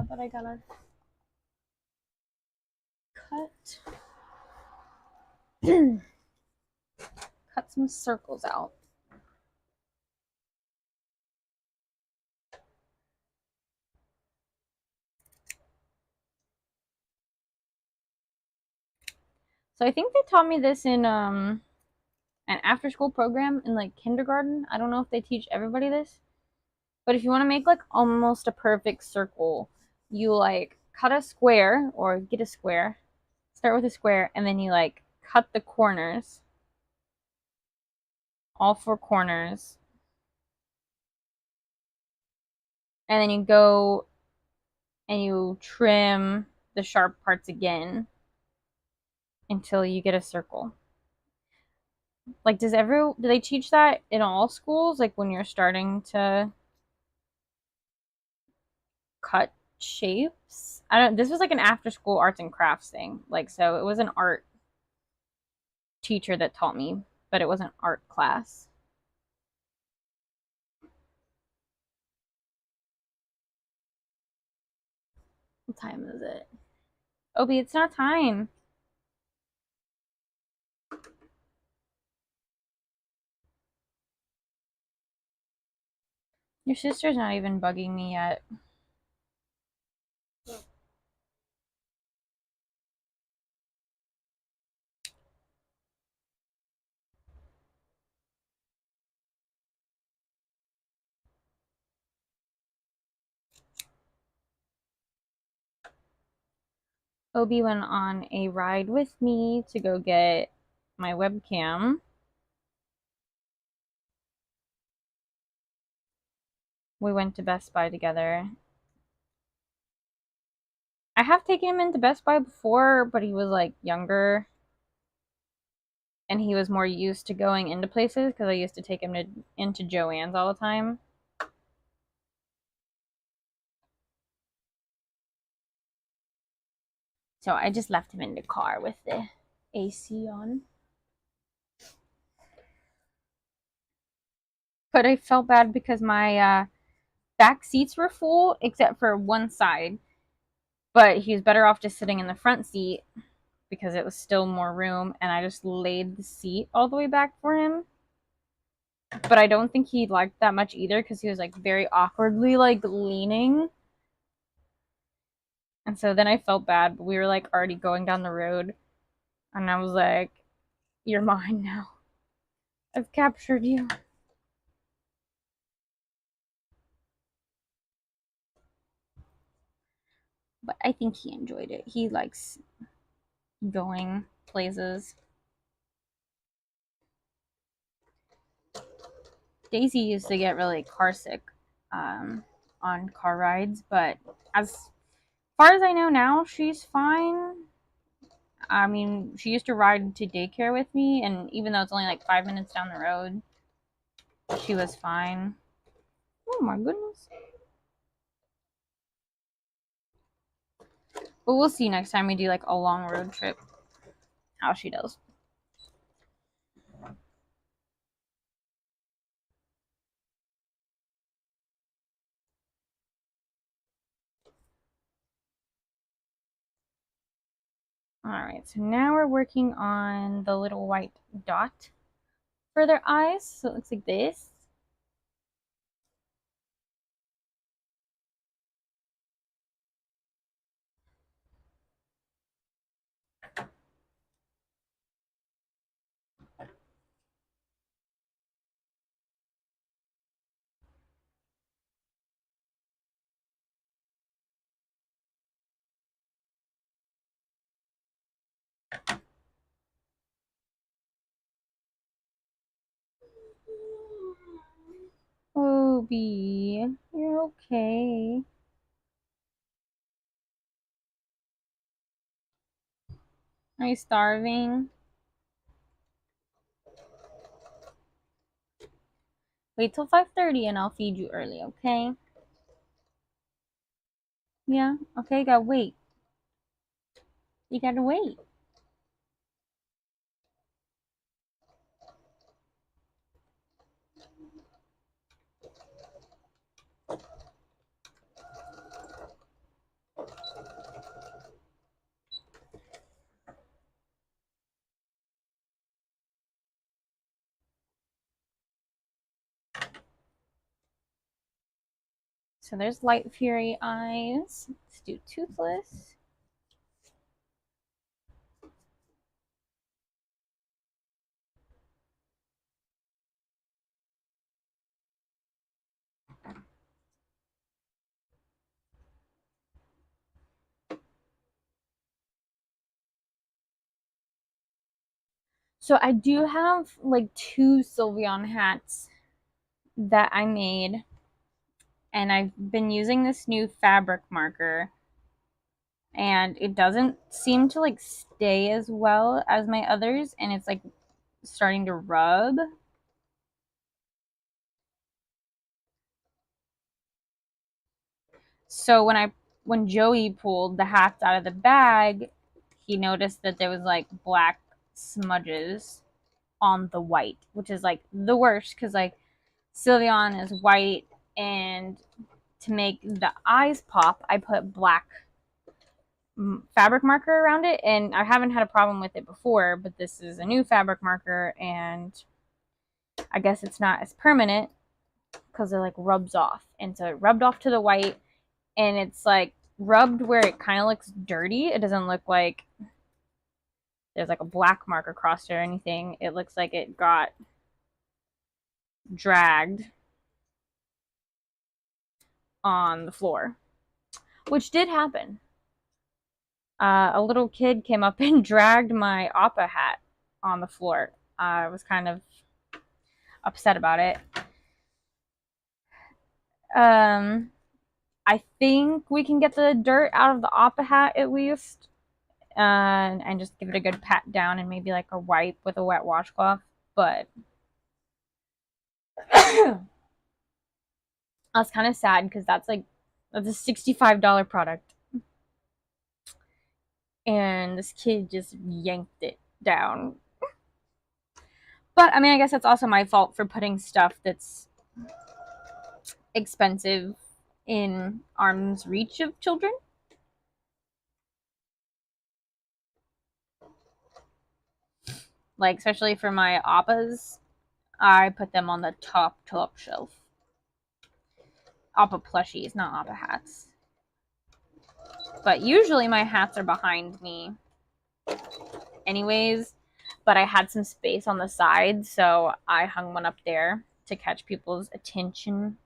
But I gotta cut cut some circles out. So I think they taught me this in an after school program in like kindergarten. I don't know if they teach everybody this. But if you want to make like almost a perfect circle, you like cut a square or get a square. Start with a square and then you like cut the corners. All four corners. And then you go and you trim the sharp parts again until you get a circle. Like do they teach that in all schools like when you're starting to cut shapes? I don't this was like an after school arts and crafts thing. Like so it was an art teacher that taught me, but it wasn't art class. What time is it? Obi, it's not time. Your sister's not even bugging me yet. Obi went on a ride with me to go get my webcam. We went to Best Buy together. I have taken him into Best Buy before, but he was like younger and he was more used to going into places because I used to take him into Joann's all the time. So I just left him in the car with the AC on. But I felt bad because my back seats were full except for one side. But he was better off just sitting in the front seat because it was still more room, and I just laid the seat all the way back for him. But I don't think he liked that much either because he was like very awkwardly like leaning. And so then I felt bad, but we were like already going down the road, and I was like, "You're mine now. I've captured you." But I think he enjoyed it. He likes going places. Daisy used to get really car sick on car rides, but as far as I know now, she's fine. I mean, she used to ride to daycare with me, and even though it's only like 5 minutes down the road, she was fine. Oh my goodness. But we'll see next time we do like a long road trip how she does. All right, so now we're working on the little white dot for their eyes. So it looks like this. Obi, you're okay. Are you starving? Wait till 5:30 and I'll feed you early, okay? Yeah, okay, gotta wait. You gotta wait. So there's Light Fury eyes. Let's do Toothless. So I do have like two Sylveon hats that I made, and I've been using this new fabric marker, and it doesn't seem to like stay as well as my others, and it's like starting to rub. So when Joey pulled the hats out of the bag, he noticed that there was like black smudges on the white, which is like the worst because like Sylveon is white, and to make the eyes pop, I put black fabric marker around it, and I haven't had a problem with it before, but this is a new fabric marker, and I guess it's not as permanent because it like rubs off, and so it rubbed off to the white, and it's like rubbed where it kind of looks dirty. It doesn't look like there's like a black mark across it or anything. It looks like it got dragged on the floor, which did happen. A little kid came up and dragged my Appa hat on the floor. I was kind of upset about it. I I think we can get the dirt out of the Appa hat at least, and just give it a good pat down and maybe like a wipe with a wet washcloth. But I was kind of sad because that's a $65 product, and this kid just yanked it down. But I mean, I guess that's also my fault for putting stuff that's expensive in arm's reach of children. Like, especially for my Appas, I put them on the top shelf. Appa plushies, not Appa hats. But usually my hats are behind me anyways, but I had some space on the side, so I hung one up there to catch people's attention.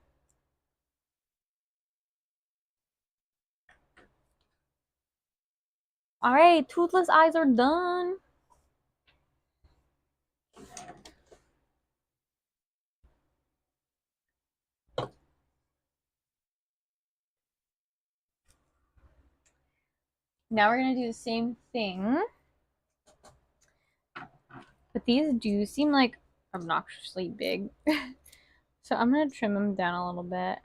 All right, toothless eyes are done. Now we're gonna do the same thing, but these do seem like obnoxiously big. So I'm gonna trim them down a little bit.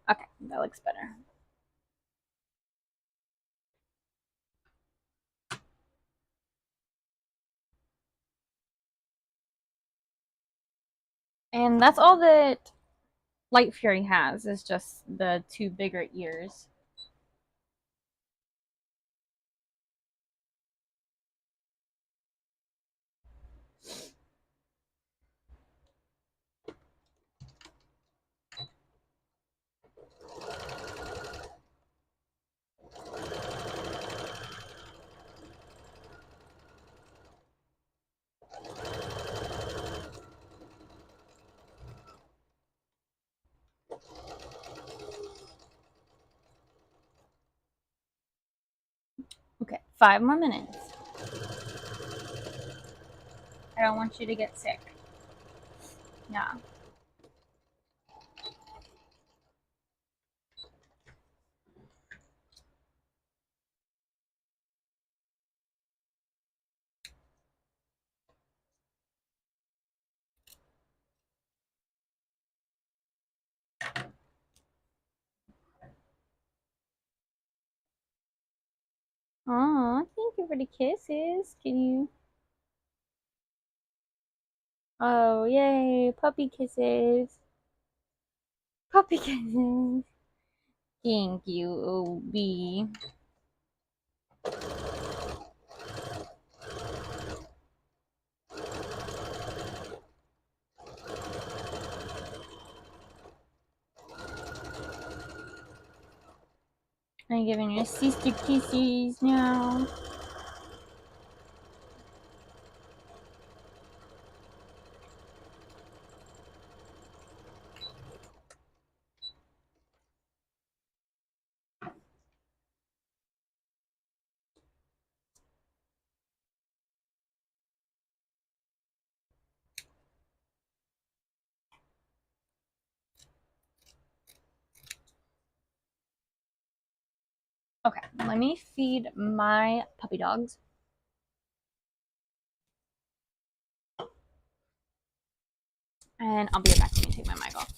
Okay, that looks better. And that's all that Light Fury has, is just the two bigger ears. Okay, 5 more minutes. I don't want you to get sick. Yeah. Oh, thank you for the kisses. Can you? Oh, yay, puppy kisses. Puppy kisses. Thank you, OB. I'm giving you sister kisses now. Okay, let me feed my puppy dogs. And I'll be right back. Let me take my mic off.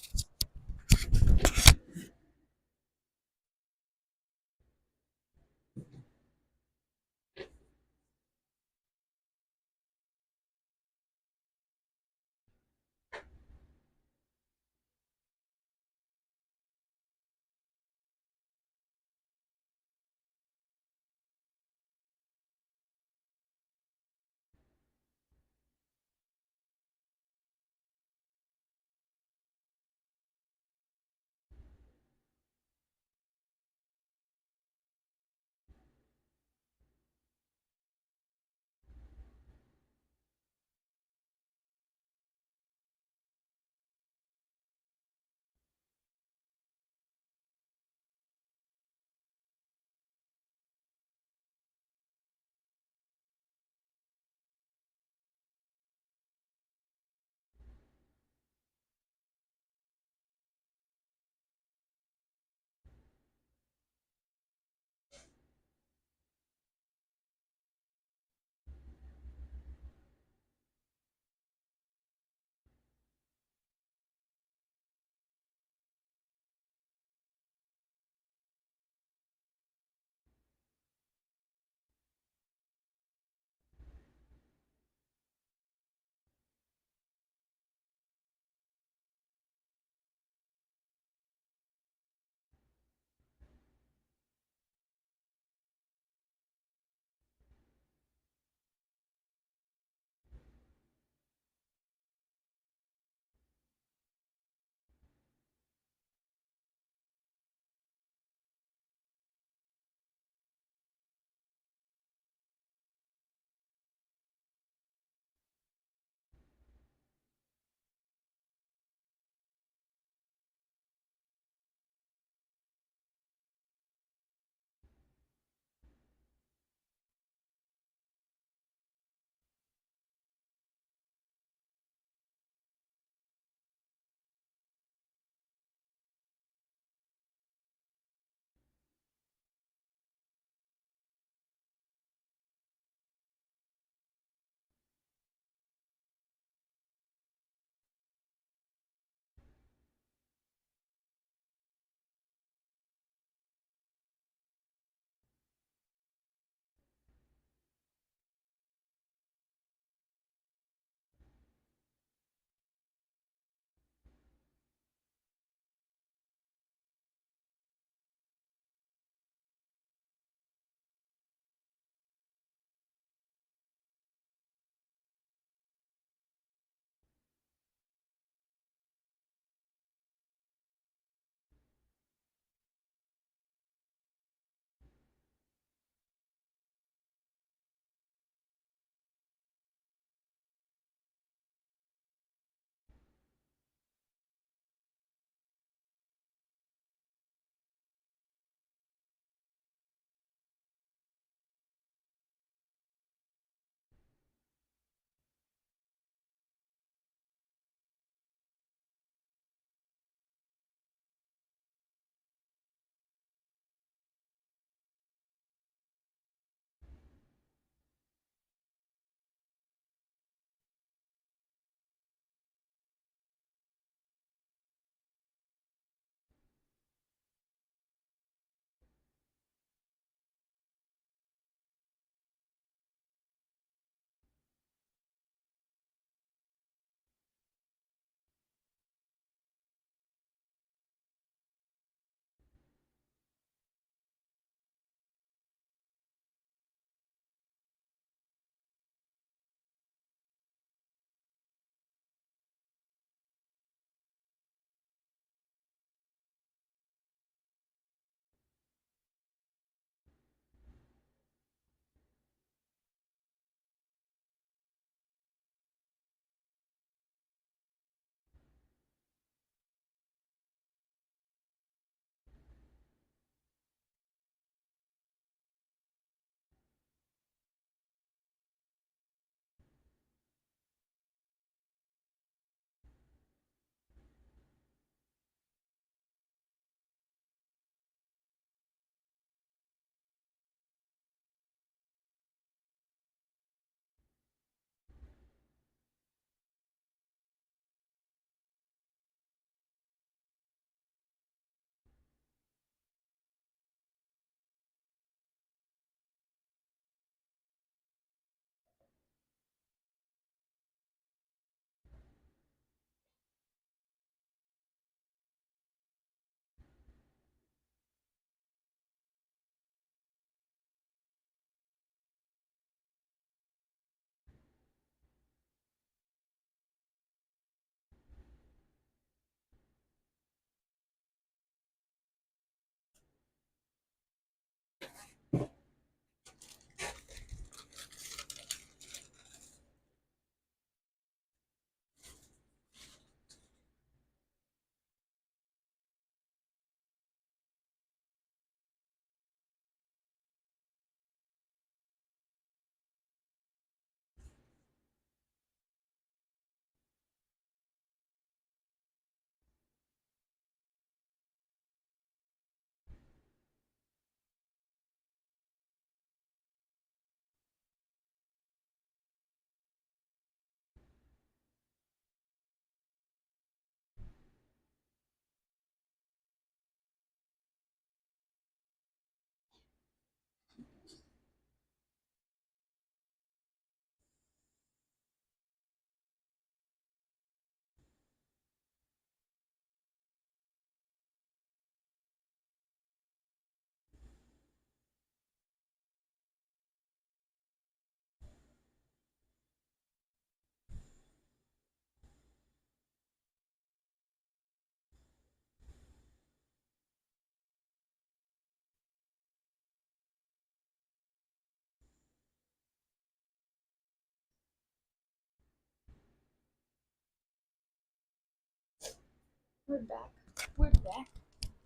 We're back. We're back.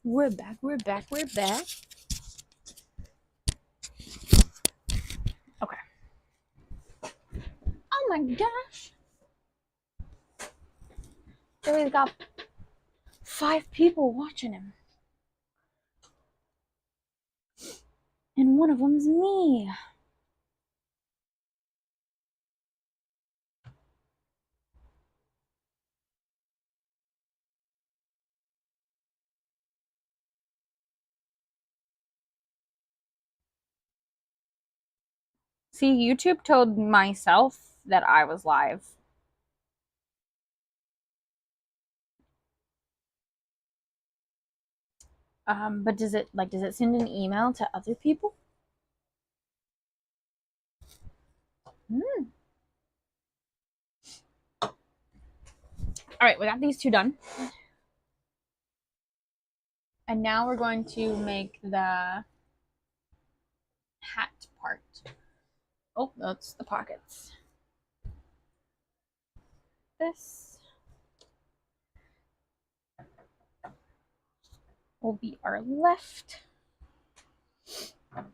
We're back. We're back. We're back. Okay. Oh my gosh. Joey's got 5 people watching him. And one of them's me. See, YouTube told myself that I was live. But does it send an email to other people? All right, we got these 2 done. And now we're going to make the hat part. Oh, that's the pockets. This will be our left. And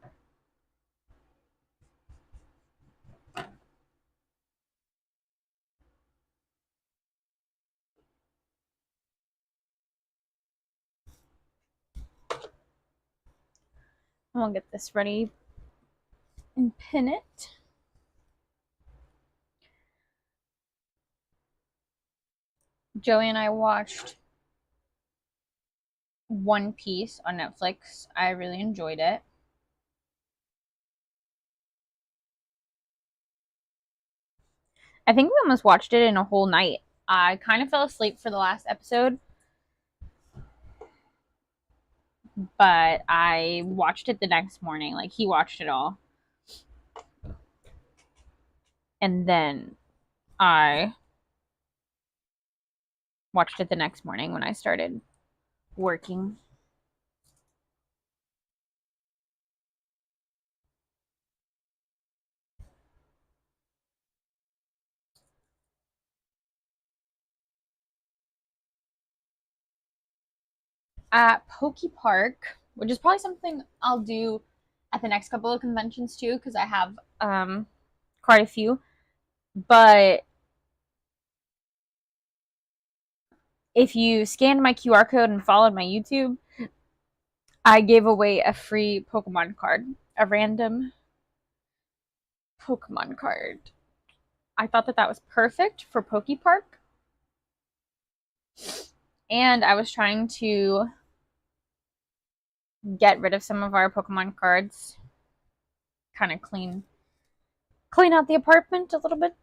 we'll get this ready and pin it. Joey and I watched One Piece on Netflix. I really enjoyed it. I think we almost watched it in a whole night. I kind of fell asleep for the last episode, but I watched it the next morning. Like, he watched it all. And then I watched it the next morning when I started working. At Pokey Park, which is probably something I'll do at the next couple of conventions too, because I have quite a few. But if you scanned my QR code and followed my YouTube, I gave away a free Pokemon card, a random Pokemon card. I thought that was perfect for Pokey Park. And I was trying to get rid of some of our Pokemon cards, kind of clean out the apartment a little bit.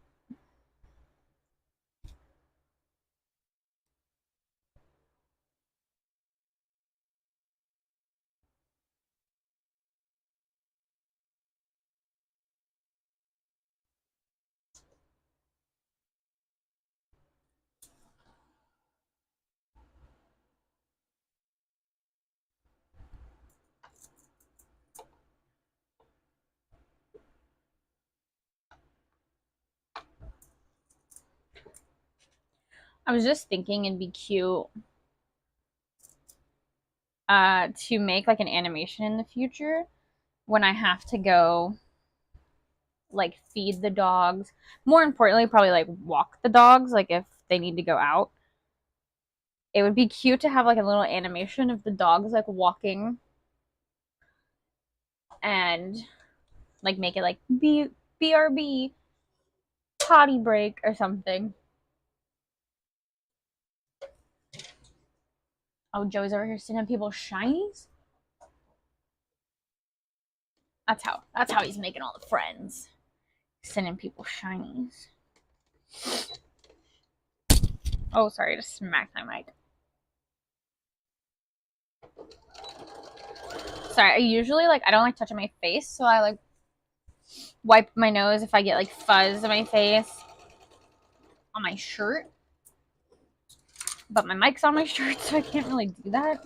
I was just thinking it'd be cute to make like an animation in the future when I have to go like feed the dogs. More importantly, probably like walk the dogs, like if they need to go out. It would be cute to have like a little animation of the dogs like walking and like make it like BRB potty break or something. Oh, Joey's over here sending people shinies. That's how he's making all the friends. Sending people shinies. Oh, sorry, I just smacked my mic. Sorry, I usually like I don't like touching my face, so I like wipe my nose if I get like fuzz on my face on my shirt. But my mic's on my shirt, so I can't really do that.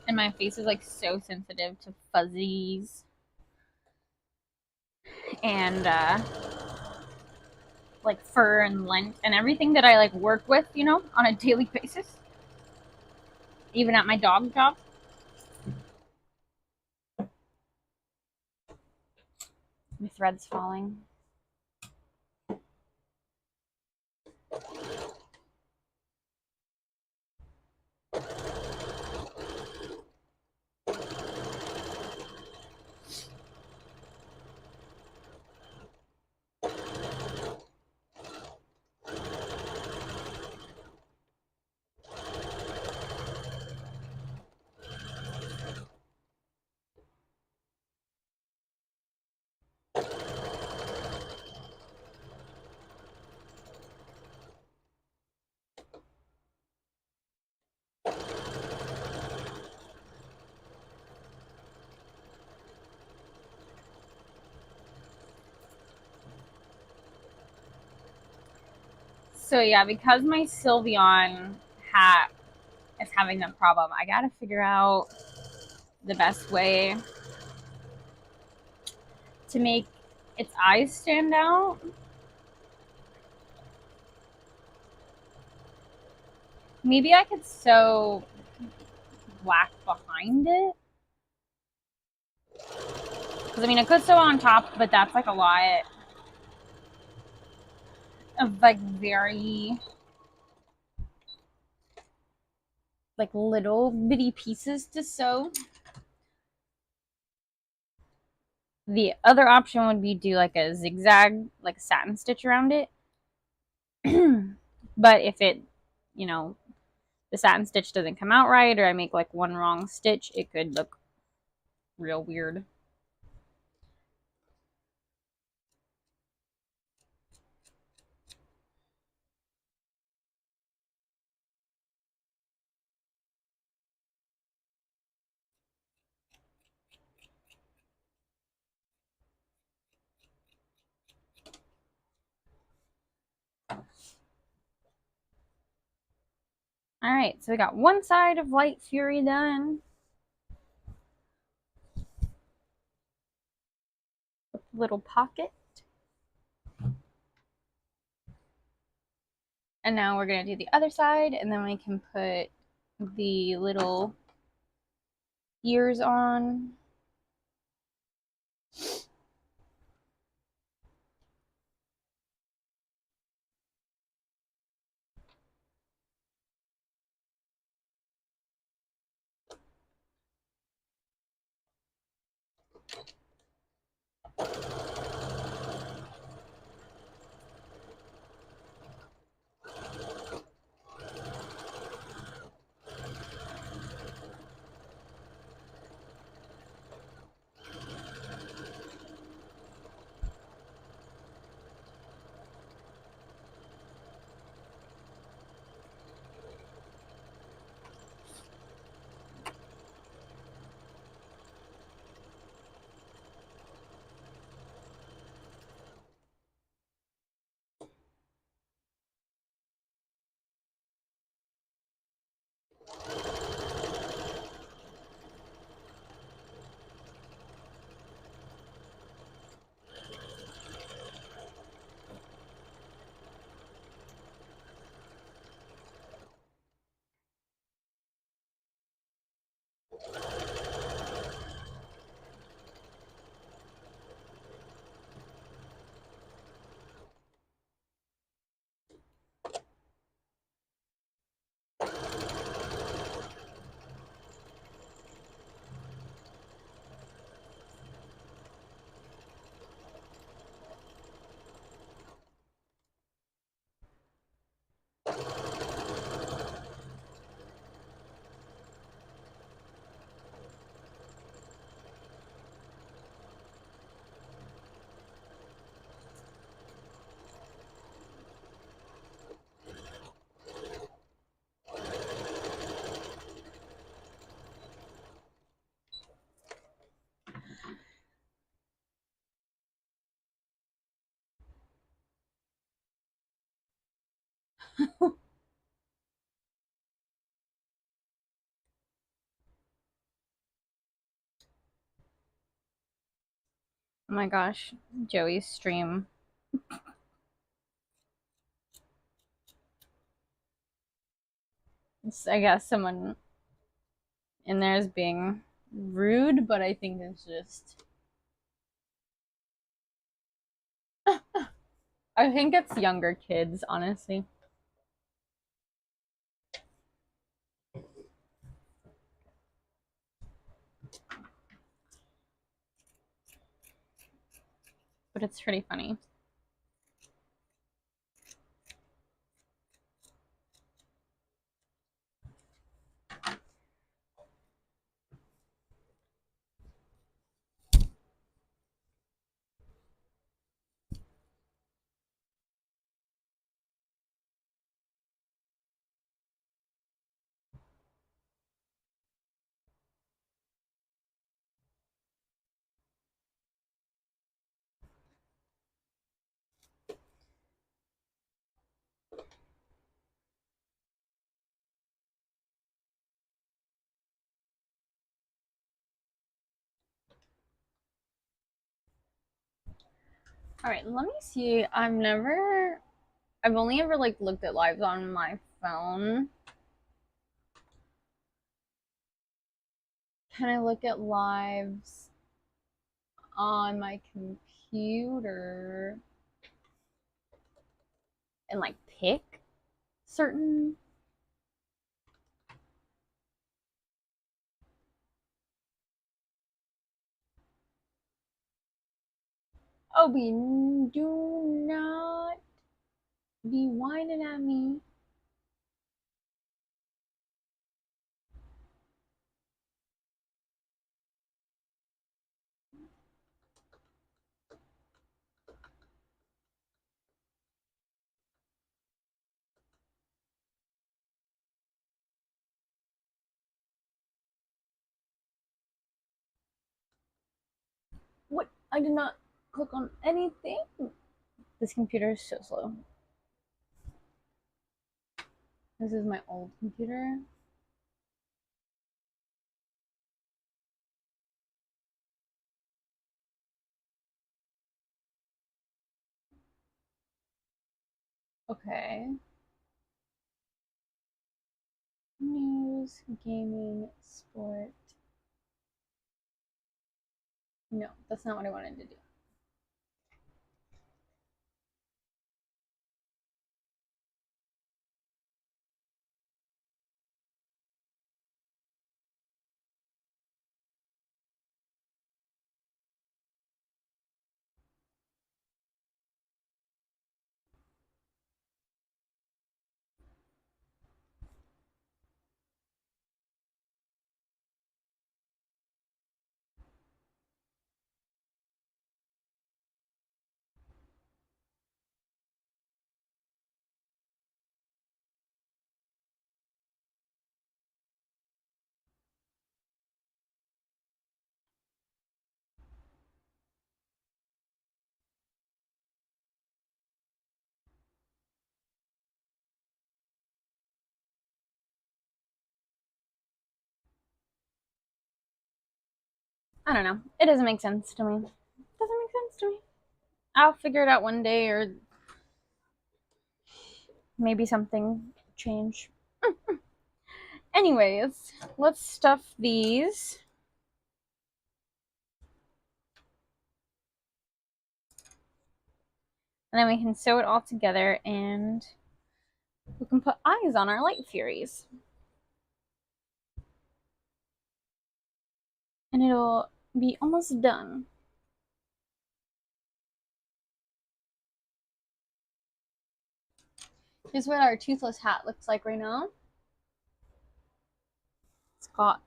And my face is like so sensitive to fuzzies. And like fur and lint and everything that I like work with, you know, on a daily basis. Even at my dog job. My thread's falling. So yeah, because my Sylveon hat is having that problem, I gotta figure out the best way to make its eyes stand out. Maybe I could sew black behind it. Because I mean, I could sew on top, but that's like a lot of like very like little bitty pieces to sew. The other option would be do like a zigzag, like a satin stitch around it. But if it, you know, the satin stitch doesn't come out right, or I make like one wrong stitch, it could look real weird. All right, so we got one side of Light Fury done. Little pocket. And now we're going to do the other side, and then we can put the little ears on. Oh my gosh, Joey's stream I guess someone in there is being rude, but I think it's just. I think it's younger kids, honestly. But it's pretty funny. All right, let me see. I've only ever like looked at lives on my phone. Can I look at lives on my computer and like pick certain? Oh, do not be whining at me. What? I did not click on anything. This computer is so slow. This is my old computer. Okay. News, gaming, sport. No, that's not what I wanted to do. I don't know. It doesn't make sense to me. It doesn't make sense to me. I'll figure it out one day, or maybe something change. Anyways, let's stuff these. And then we can sew it all together and we can put eyes on our light furies. And it'll be almost done. Here's what our toothless hat looks like right now. It's got,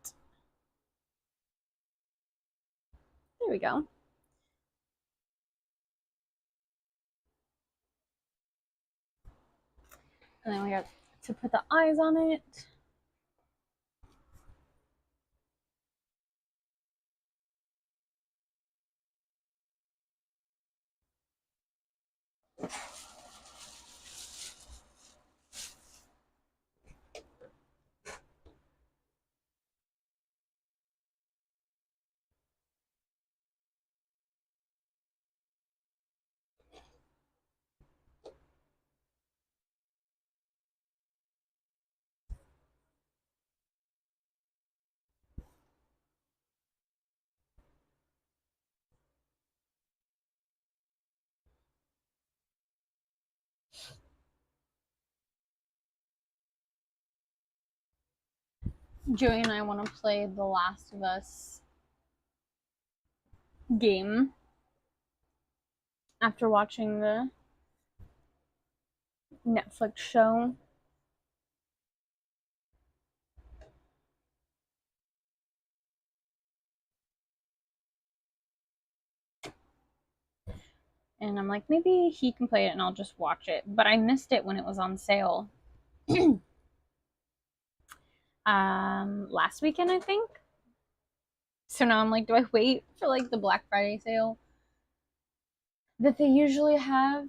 there we go. And then we have to put the eyes on it. Joey and I want to play The Last of Us game after watching the Netflix show. And I'm like, maybe he can play it and I'll just watch it. But I missed it when it was on sale. Last weekend, I think. So now I'm like, do I wait for like the Black Friday sale that they usually have?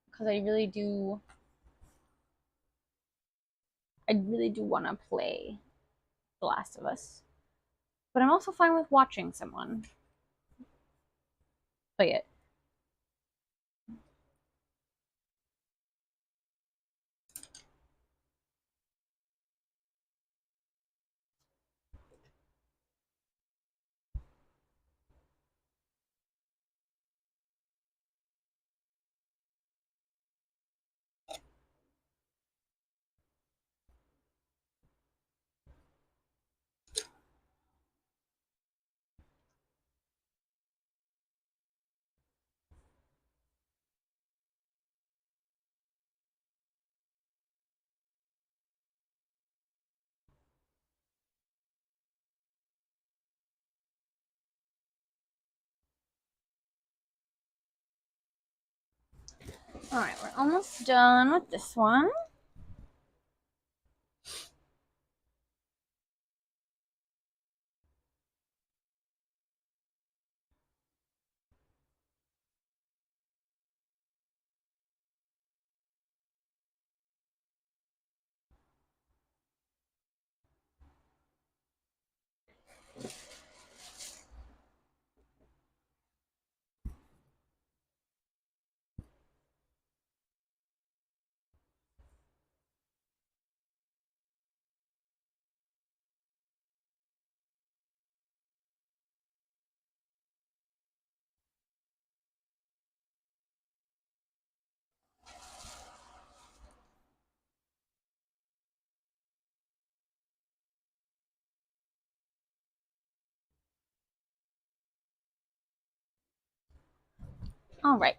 Because I really do want to play The Last of Us. But I'm also fine with watching someone play it. Alright, we're almost done with this one. Alright.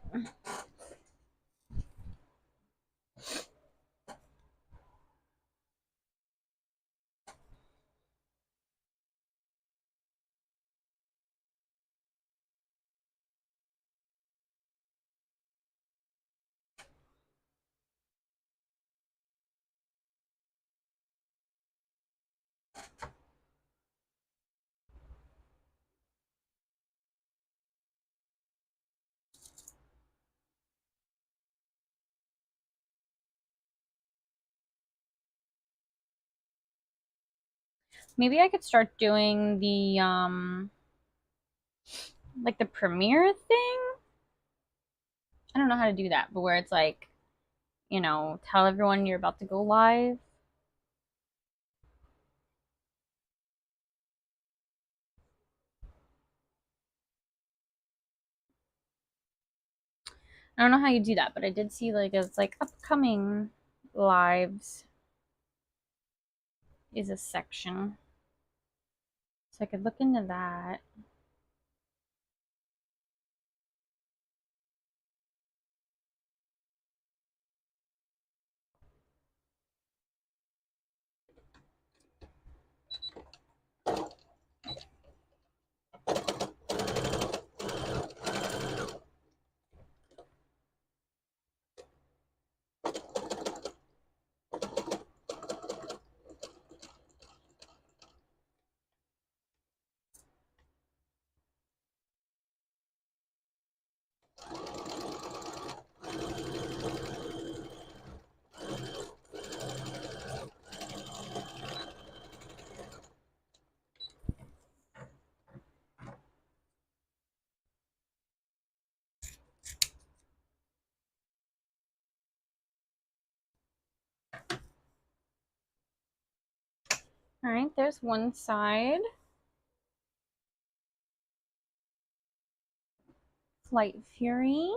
Maybe I could start doing the like the premiere thing. I don't know how to do that, but where it's like, tell everyone you're about to go live. I don't know how you do that, but I did see like it's like upcoming lives is a section. So I could look into that. All right, there's one side. Flight Fury.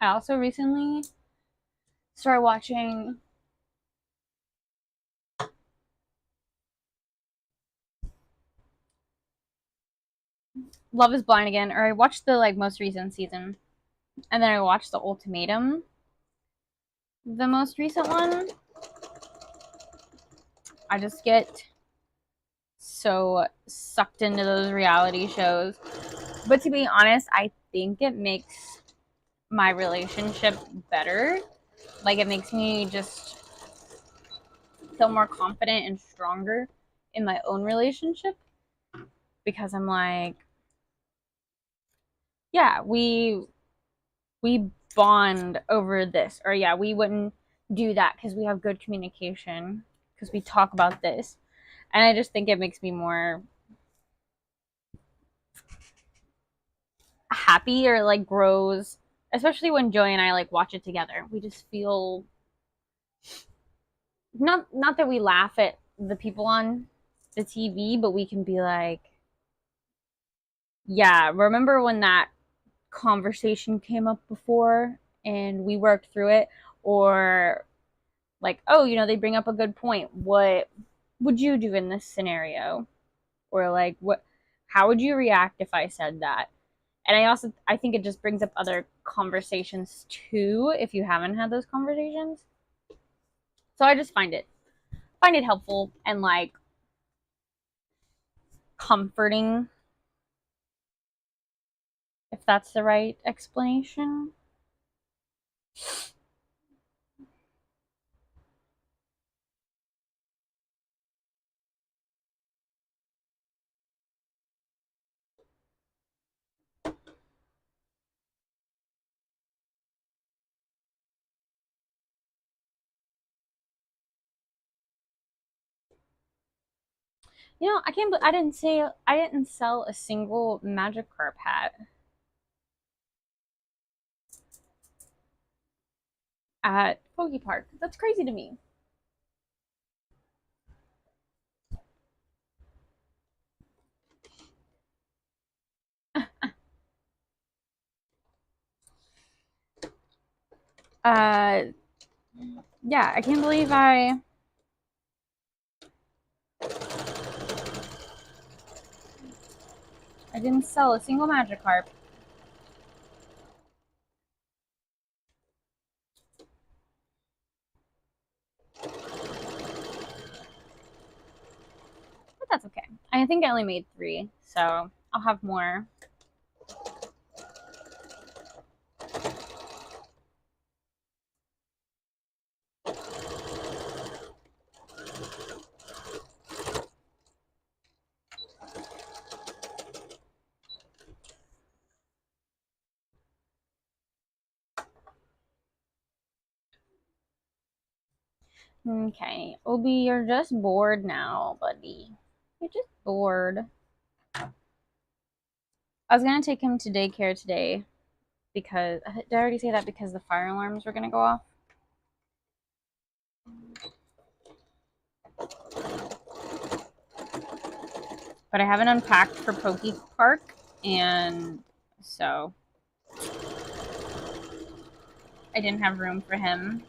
I also recently started watching Love is Blind again, or I watched the like most recent season, and then I watched The Ultimatum, the most recent one. I just get so sucked into those reality shows. But to be honest, I think it makes my relationship better. Like, it makes me just feel more confident and stronger in my own relationship because I'm like, yeah, we bond over this, or yeah, we wouldn't do that because we have good communication because we talk about this. And I just think it makes me more happy, or like grows, especially when Joey and I like watch it together. We just feel not that we laugh at the people on the TV, but we can be like, yeah, remember when that conversation came up before and we worked through it? Or like, oh, they bring up a good point. What would you do in this scenario? Or like, how would you react if I said that? And I think it just brings up other conversations too if you haven't had those conversations. So I just find it helpful and like comforting, if that's the right explanation. I can't. I didn't sell a single Magikarp hat at Poke Park. That's crazy to me. Uh, yeah, I can't believe I didn't sell a single Magikarp. But that's okay. I think I only made 3, so I'll have more. Okay, Obi, you're just bored now, buddy. You're just bored. I was gonna take him to daycare today because did I already say that because the fire alarms were gonna go off? But I haven't unpacked for Poke Park, and so I didn't have room for him.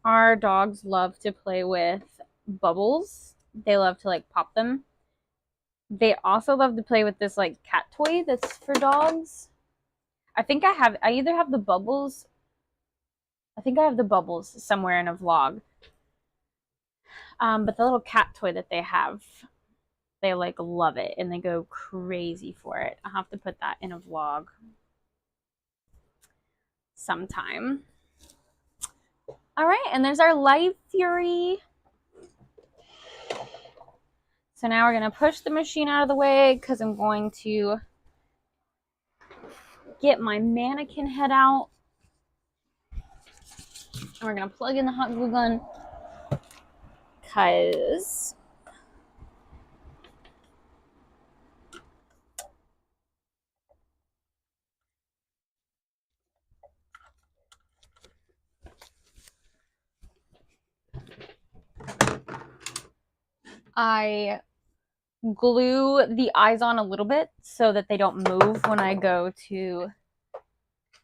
Our dogs love to play with bubbles. They love to like pop them. They also love to play with this like cat toy that's for dogs. I either have the bubbles. I think I have the bubbles somewhere in a vlog. But the little cat toy that they have, they like love it and they go crazy for it. I'll have to put that in a vlog sometime. All right, and there's our Life Fury. So now we're gonna push the machine out of the way because I'm going to get my mannequin head out. And we're gonna plug in the hot glue gun because I glue the eyes on a little bit so that they don't move when I go to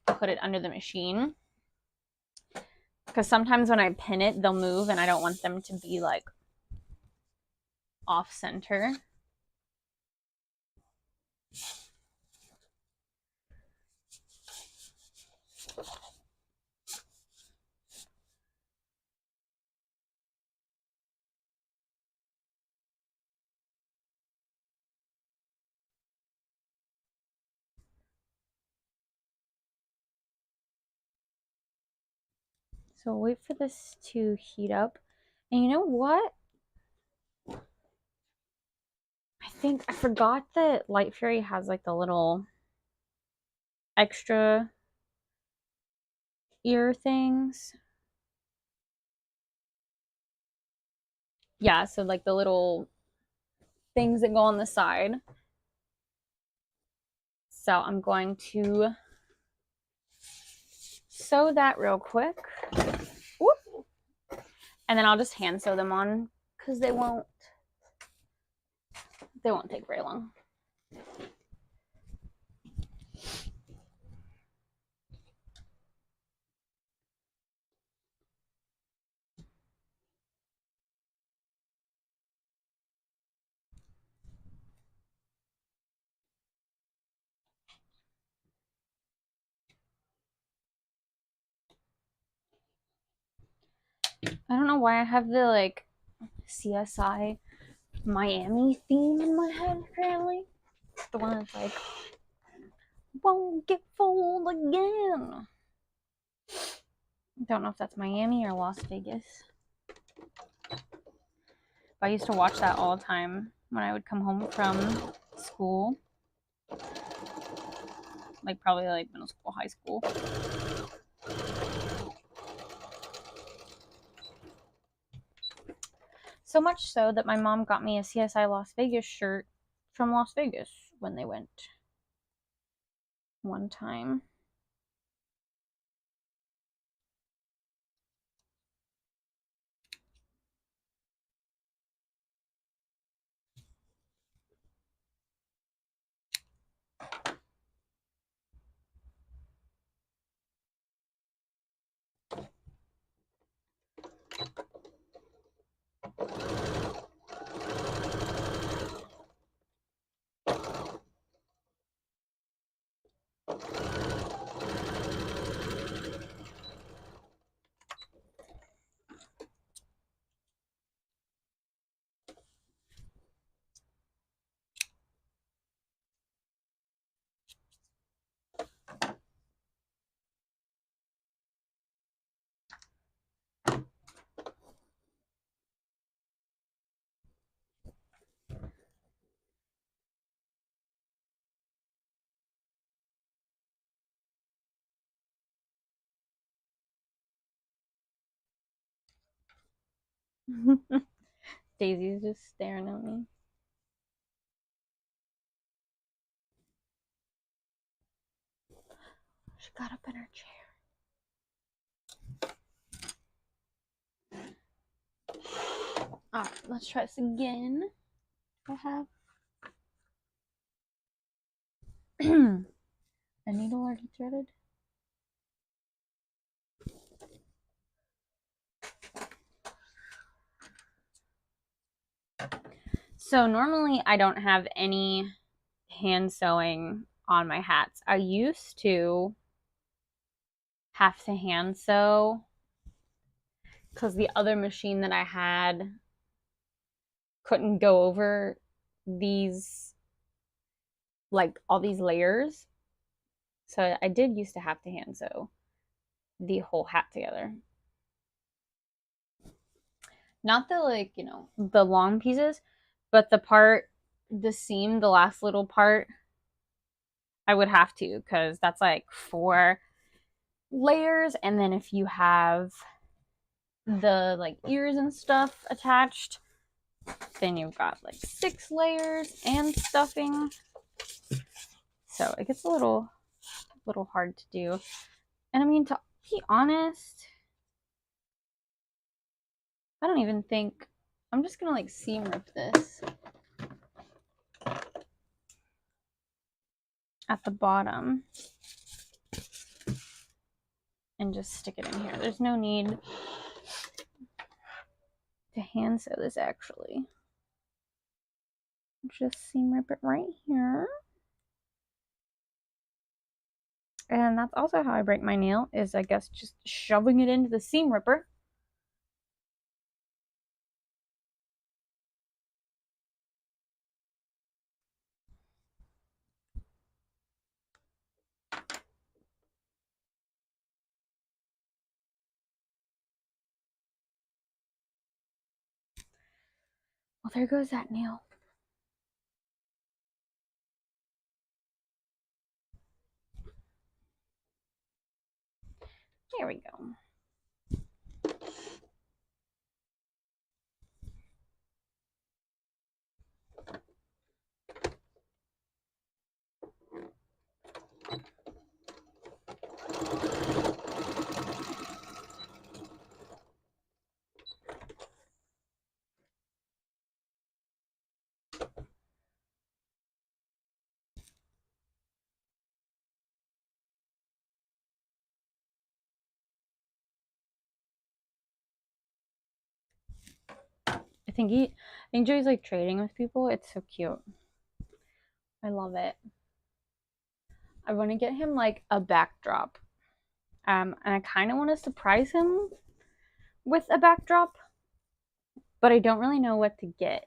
put it under the machine. Because sometimes when I pin it, they'll move and I don't want them to be like off center. So wait for this to heat up. And you know what? I think I forgot that Light Fury has like the little extra ear things. Yeah, so like the little things that go on the side. So I'm going to sew that real quick. Whoop. And then I'll just hand sew them on because they won't take very long. I don't know why I have the like CSI Miami theme in my head currently. The one that's like, won't get fooled again. Don't know if that's Miami or Las Vegas. But I used to watch that all the time when I would come home from school. Like probably like middle school, high school. So much so that my mom got me a CSI Las Vegas shirt from Las Vegas when they went one time. Daisy's just staring at me. She got up in her chair. Alright, let's try this again. I have a needle already threaded. So normally I don't have any hand sewing on my hats. I used to have to hand sew because the other machine that I had couldn't go over these, like all these layers. So I did used to have to hand sew the whole hat together. Not the like, you know, the long pieces, but the seam, the last little part, I would have to because that's like 4 layers. And then if you have the like ears and stuff attached, then you've got like 6 layers and stuffing. So it gets a little hard to do. And I mean, to be honest, I don't even think I'm just gonna like seam rip this at the bottom and just stick it in here. There's no need to hand sew this actually. Just seam rip it right here. And that's also how I break my nail, is I guess just shoving it into the seam ripper. Well, there goes that nail. There we go. I think Joey's like trading with people. It's so cute. I love it. I want to get him like a backdrop. And I kind of want to surprise him with a backdrop, but I don't really know what to get.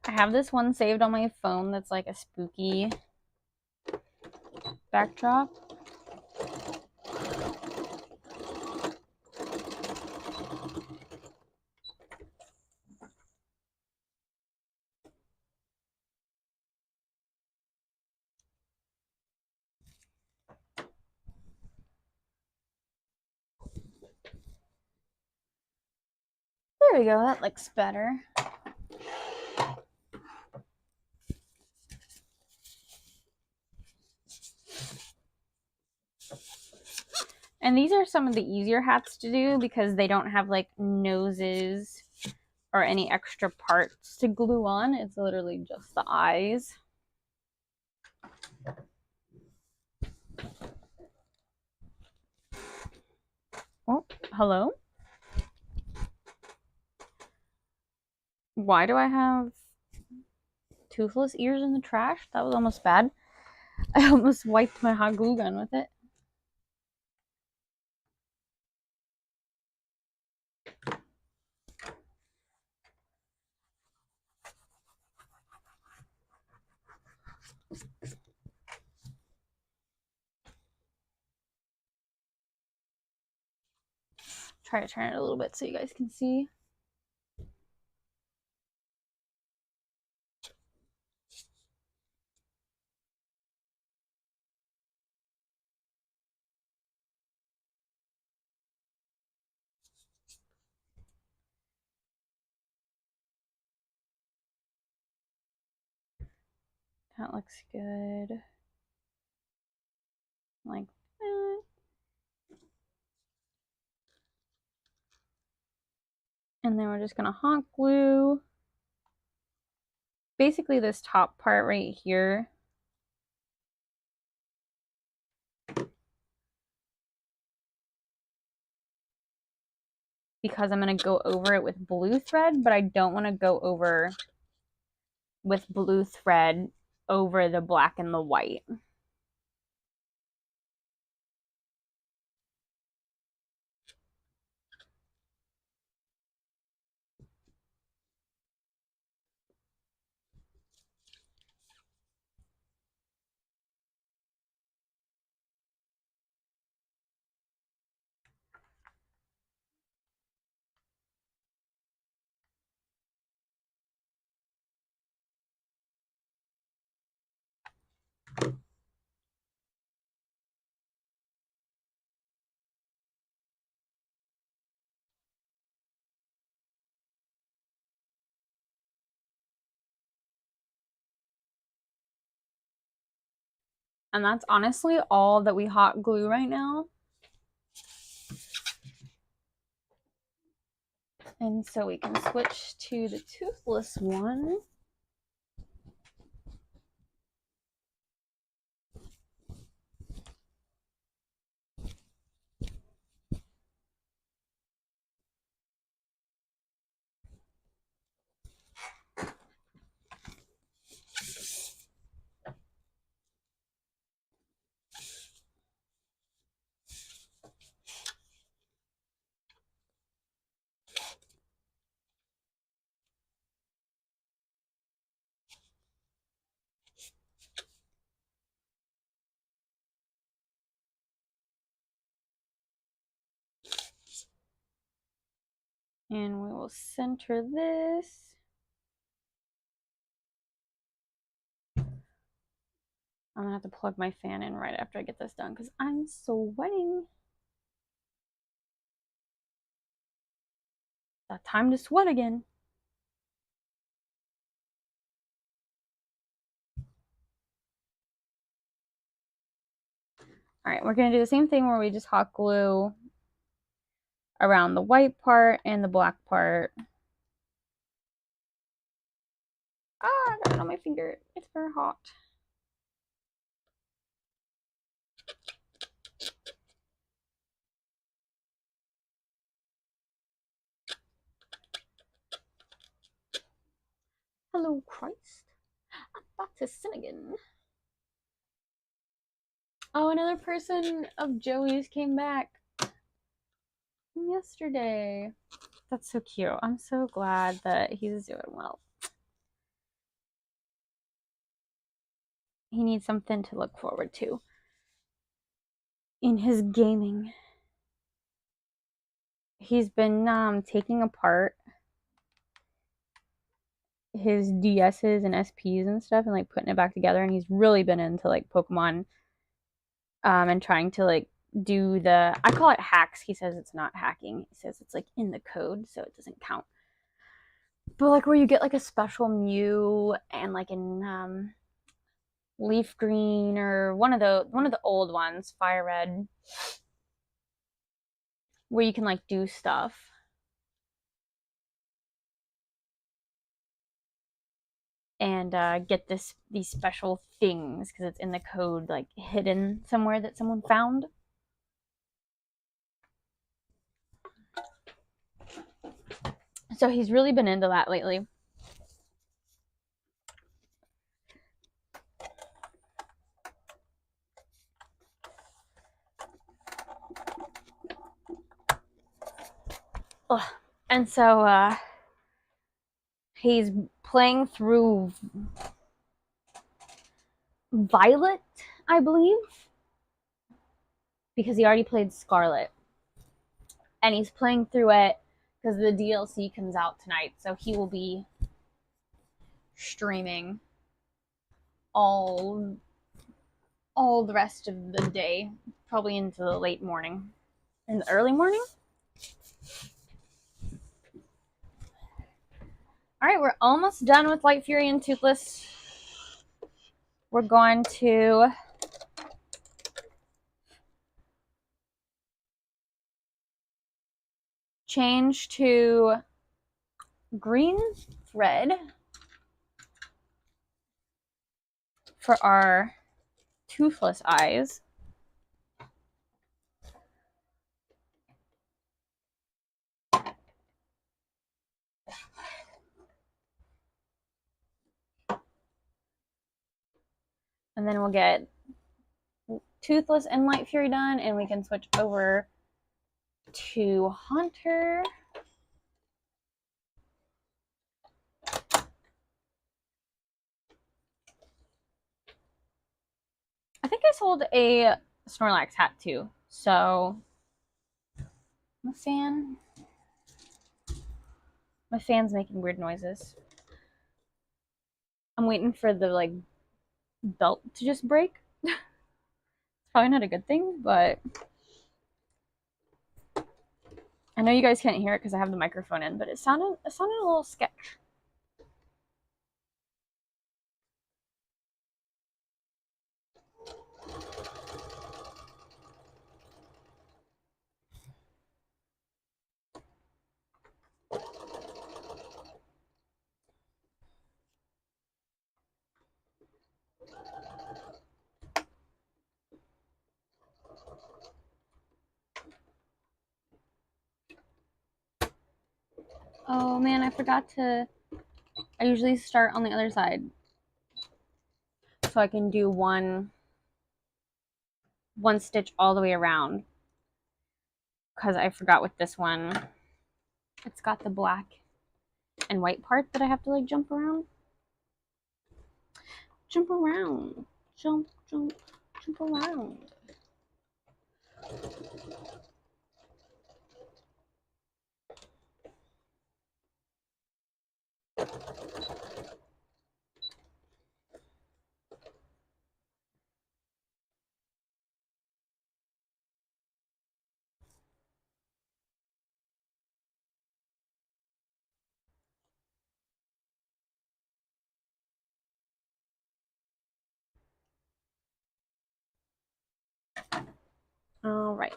I have this one saved on my phone that's like a spooky backdrop. There we go, that looks better. And these are some of the easier hats to do because they don't have like noses or any extra parts to glue on. It's literally just the eyes. Oh, hello? Why do I have toothless ears in the trash? That was almost bad. I almost wiped my hot glue gun with it. Try to turn it a little bit so you guys can see. That looks good. Like that. And then we're just gonna hot glue basically this top part right here. Because I'm gonna go over it with blue thread, but I don't want to go over with blue thread over the black and the white. And that's honestly all that we hot glue right now. And so we can switch to the toothless one. And we will center this. I'm gonna have to plug my fan in right after I get this done because I'm sweating. That time to sweat again. All right, we're gonna do the same thing where we just hot glue around the white part and the black part. Ah, I got it on my finger. It's very hot. Hello, Christ. I'm back to sin again. Oh, another person of Joey's came back yesterday. That's so cute. I'm so glad that he's doing well. He needs something to look forward to in his gaming. He's been taking apart his DSs and SPs and stuff and like putting it back together, and he's really been into like Pokemon and trying to like do the, I call it hacks. He says it's not hacking. He says it's like in the code, so it doesn't count. But like where you get like a special Mew and like in Leaf Green or one of the old ones, Fire Red, where you can like do stuff. And get these special things because it's in the code, like hidden somewhere that someone found. So he's really been into that lately. Ugh. And so he's playing through Violet, I believe, because he already played Scarlet. And he's playing through it because the DLC comes out tonight. So he will be streaming all the rest of the day, probably into the late morning. In the early morning? Alright, we're almost done with Light Fury and Toothless. We're going to change to green thread for our toothless eyes. And then we'll get Toothless and Light Fury done, and we can switch over to Haunter. I think I sold a Snorlax hat too, so my fan's making weird noises. I'm waiting for the like belt to just break. It's probably not a good thing, but I know you guys can't hear it because I have the microphone in, but it sounded a little sketch. Oh man, I forgot to. I usually start on the other side. So I can do one stitch all the way around. Because I forgot with this one. It's got the black and white part that I have to like jump around. Jump around. Jump, jump, jump around. All right.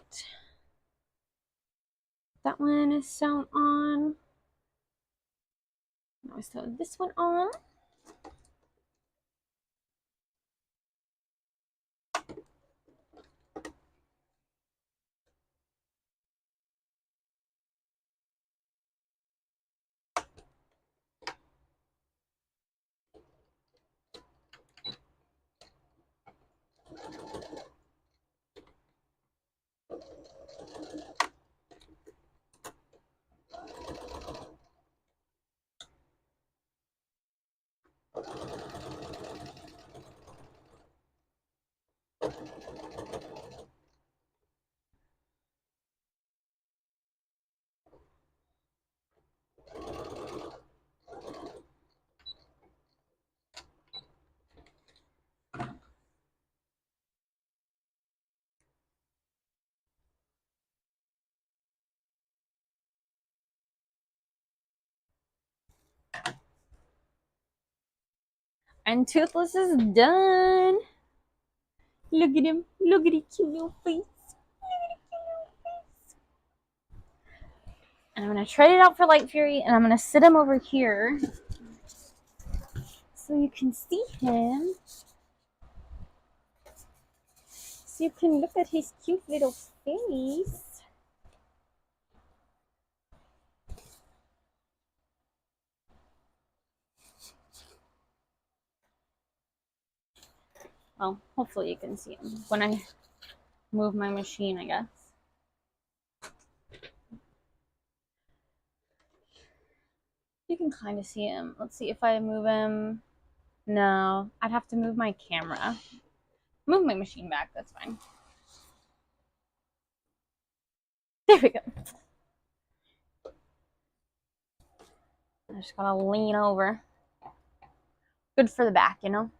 That one is sewn on. Now I sew this one on. And Toothless is done. Look at him. Look at his cute little face. And I'm going to trade it out for Light Fury, and I'm going to sit him over here so you can see him. So you can look at his cute little face. Well, hopefully you can see him when I move my machine, I guess. You can kind of see him. Let's see if I move him. No, I'd have to move my camera. Move my machine back, that's fine. There we go. I just gotta lean over. Good for the back, you know?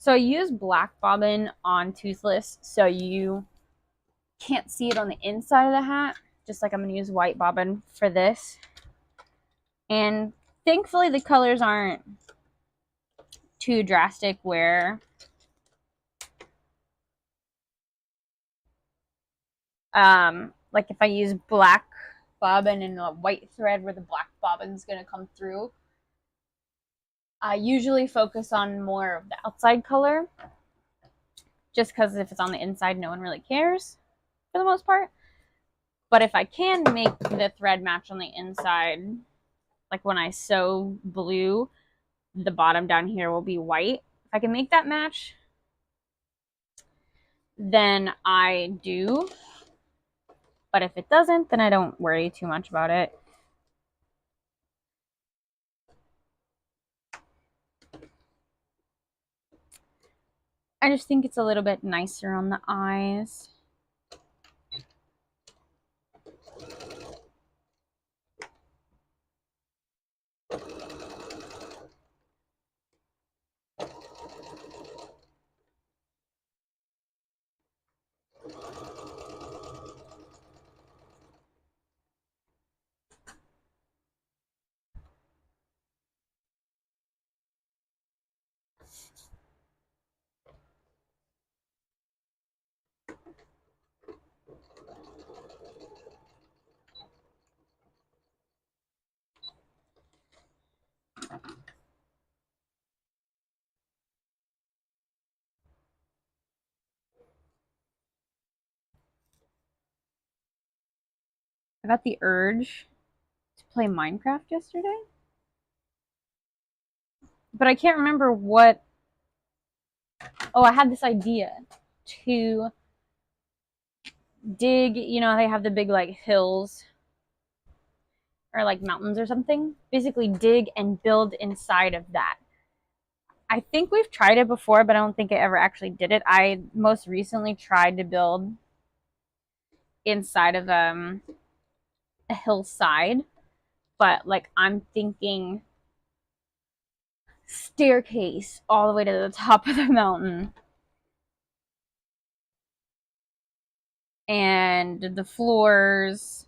So I use black bobbin on Toothless so you can't see it on the inside of the hat, just like I'm going to use white bobbin for this. And thankfully the colors aren't too drastic where like if I use black bobbin and a white thread where the black bobbin's going to come through, I usually focus on more of the outside color just because if it's on the inside no one really cares for the most part. But if I can make the thread match on the inside, like when I sew blue, the bottom down here will be white. If I can make that match, then I do. But if it doesn't, then I don't worry too much about it. I just think it's a little bit nicer on the eyes. got the urge to play Minecraft yesterday, but I can't remember what. Oh, I had this idea to dig. You know, they have the big like hills or like mountains or something. Basically, dig and build inside of that. I think we've tried it before, but I don't think I ever actually did it. I most recently tried to build inside of a hillside, but like I'm thinking staircase all the way to the top of the mountain. And the floors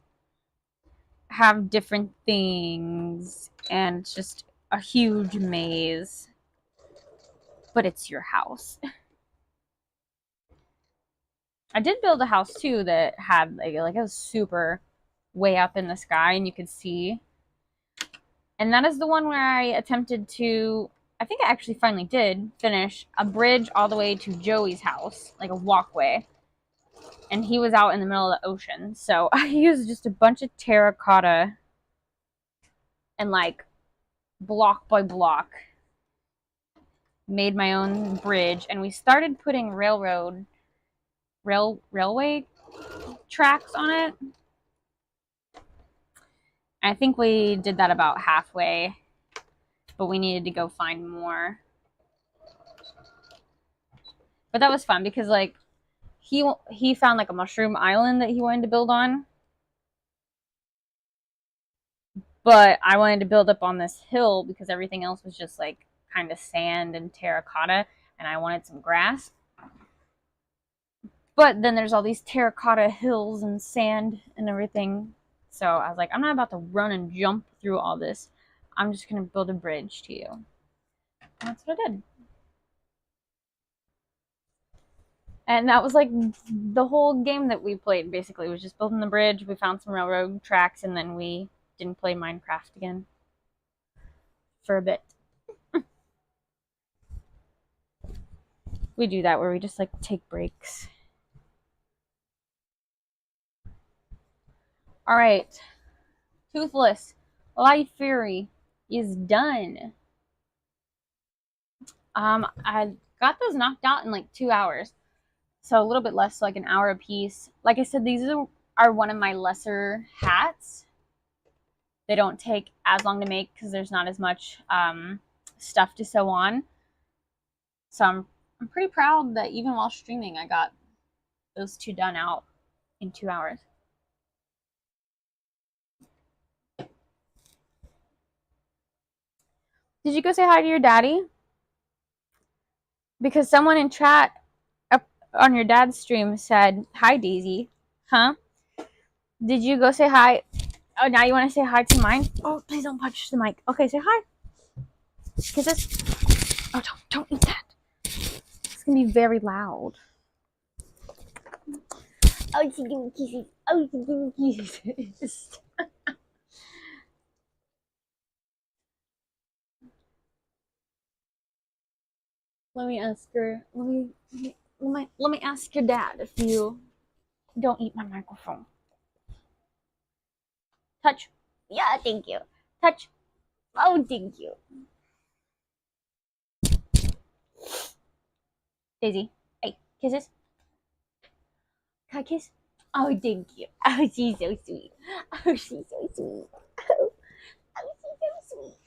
have different things, and it's just a huge maze. But it's your house. I did build a house too that had like it was super way up in the sky and you could see. And that is the one where I attempted to, I think I actually finally did finish a bridge all the way to Joey's house, like a walkway. And he was out in the middle of the ocean. So I used just a bunch of terracotta and like block by block made my own bridge, and we started putting railway tracks on it. I think we did that about halfway, but we needed to go find more. But that was fun because like he found like a mushroom island that he wanted to build on. But I wanted to build up on this hill because everything else was just like kind of sand and terracotta, and I wanted some grass. But then there's all these terracotta hills and sand and everything. So I was like, I'm not about to run and jump through all this. I'm just going to build a bridge to you. And that's what I did. And that was like the whole game that we played, basically. It was just building the bridge. We found some railroad tracks, and then we didn't play Minecraft again for a bit. We do that where we just like take breaks. All right. Toothless Life Fury is done. I got those knocked out in like 2 hours. So a little bit less, like an hour a piece. Like I said, these are one of my lesser hats. They don't take as long to make because there's not as much stuff to sew on. So I'm pretty proud that even while streaming, I got those two done out in 2 hours. Did you go say hi to your daddy? Because someone in chat up on your dad's stream said, "Hi, Daisy." Huh? Did you go say hi? Oh, now you want to say hi to mine? Oh, please don't punch the mic. Okay, say hi. Kisses. Oh, don't eat that. It's gonna be very loud. Oh, she's giving me kisses. Oh, she's giving me kisses. Let me ask her. Let me ask your dad if you don't eat my microphone. Touch. Yeah, thank you. Touch. Oh, thank you. Daisy. Hey, kisses. Can I kiss? Oh, thank you. Oh, she's so sweet. Oh, she's so sweet. Oh, she's so sweet.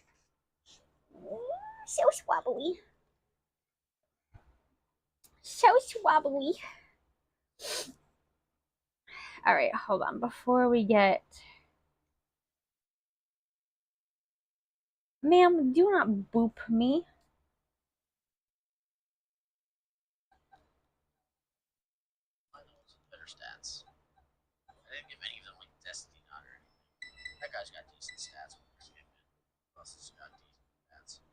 So swabbly. So swabbly. All right, hold on. Before we get... Ma'am, do not boop me. Better stats. I didn't give any of them like Destiny Not or anything. That guy's got decent stats. Plus, he's got decent stats.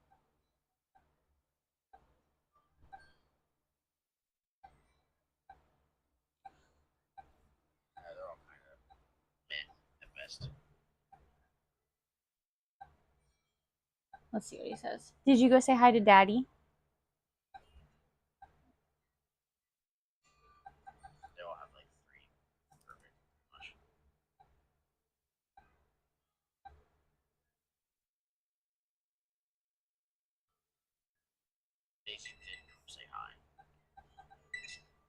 Yeah, they're all kind of meh at best. Let's see what he says. Did you go say hi to Daddy? They all have like 3 perfect much. Making did come say hi.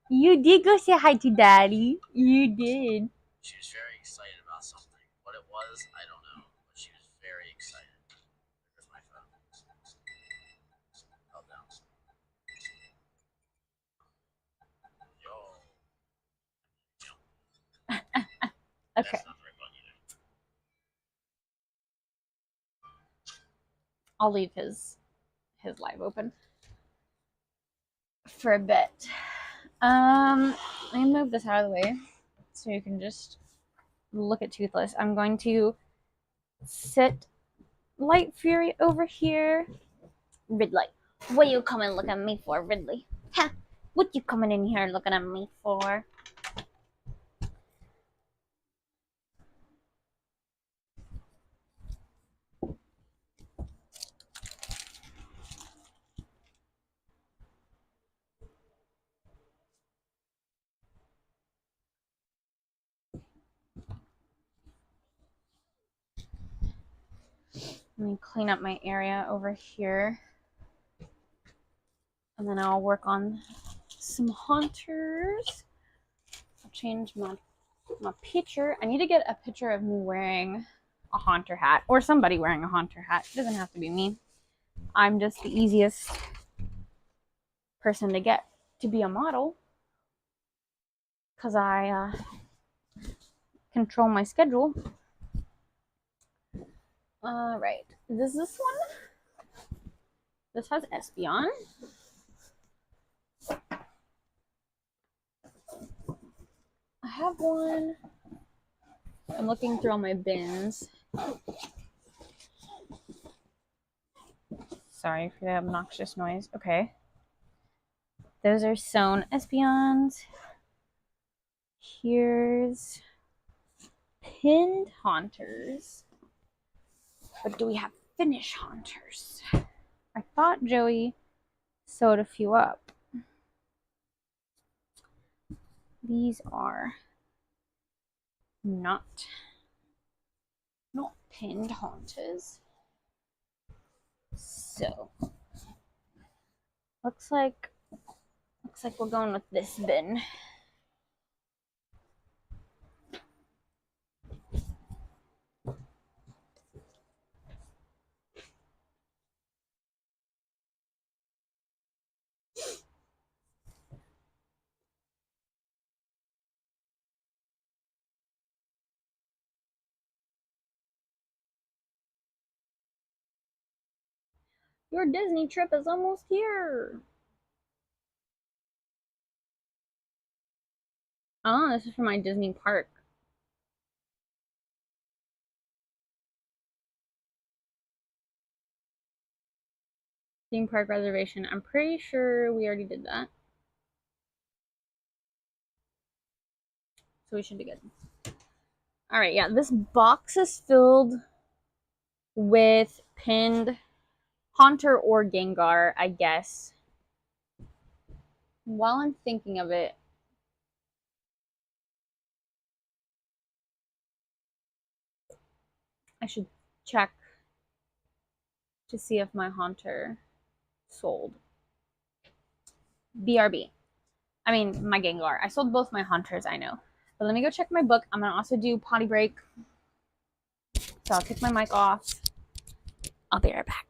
You did go say hi to Daddy. You did. She was very excited about something. What it was, I don't know, but she was very excited. There's my phone. Oh no. Yo. Okay. That's not the right button either. I'll leave his live open for a bit. Let me move this out of the way so you can just look at Toothless. I'm going to sit Light Fury over here. Ridley, what you coming looking at me for, Ridley? Huh? What you coming in here looking at me for? Let me clean up my area over here. And then I'll work on some haunters. I'll change my picture. I need to get a picture of me wearing a haunter hat or somebody wearing a haunter hat. It doesn't have to be me. I'm just the easiest person to get to be a model because I control my schedule. All right, this one. This has Espeon. I have one. I'm looking through all my bins. Sorry for the obnoxious noise. Okay. Those are sewn Espeons. Here's pinned haunters. But do we have finish haunters? I thought Joey sewed a few up. These are not pinned haunters. So looks like we're going with this bin. Your Disney trip is almost here. Oh, this is for my Disney park. Theme park reservation. I'm pretty sure we already did that. So we should be good. All right, yeah, this box is filled with pinned Haunter or Gengar, I guess. While I'm thinking of it, I should check to see if my Haunter sold. BRB. I mean, my Gengar. I sold both my Haunters, I know. But let me go check my book. I'm going to also do potty break. So I'll take my mic off. I'll be right back.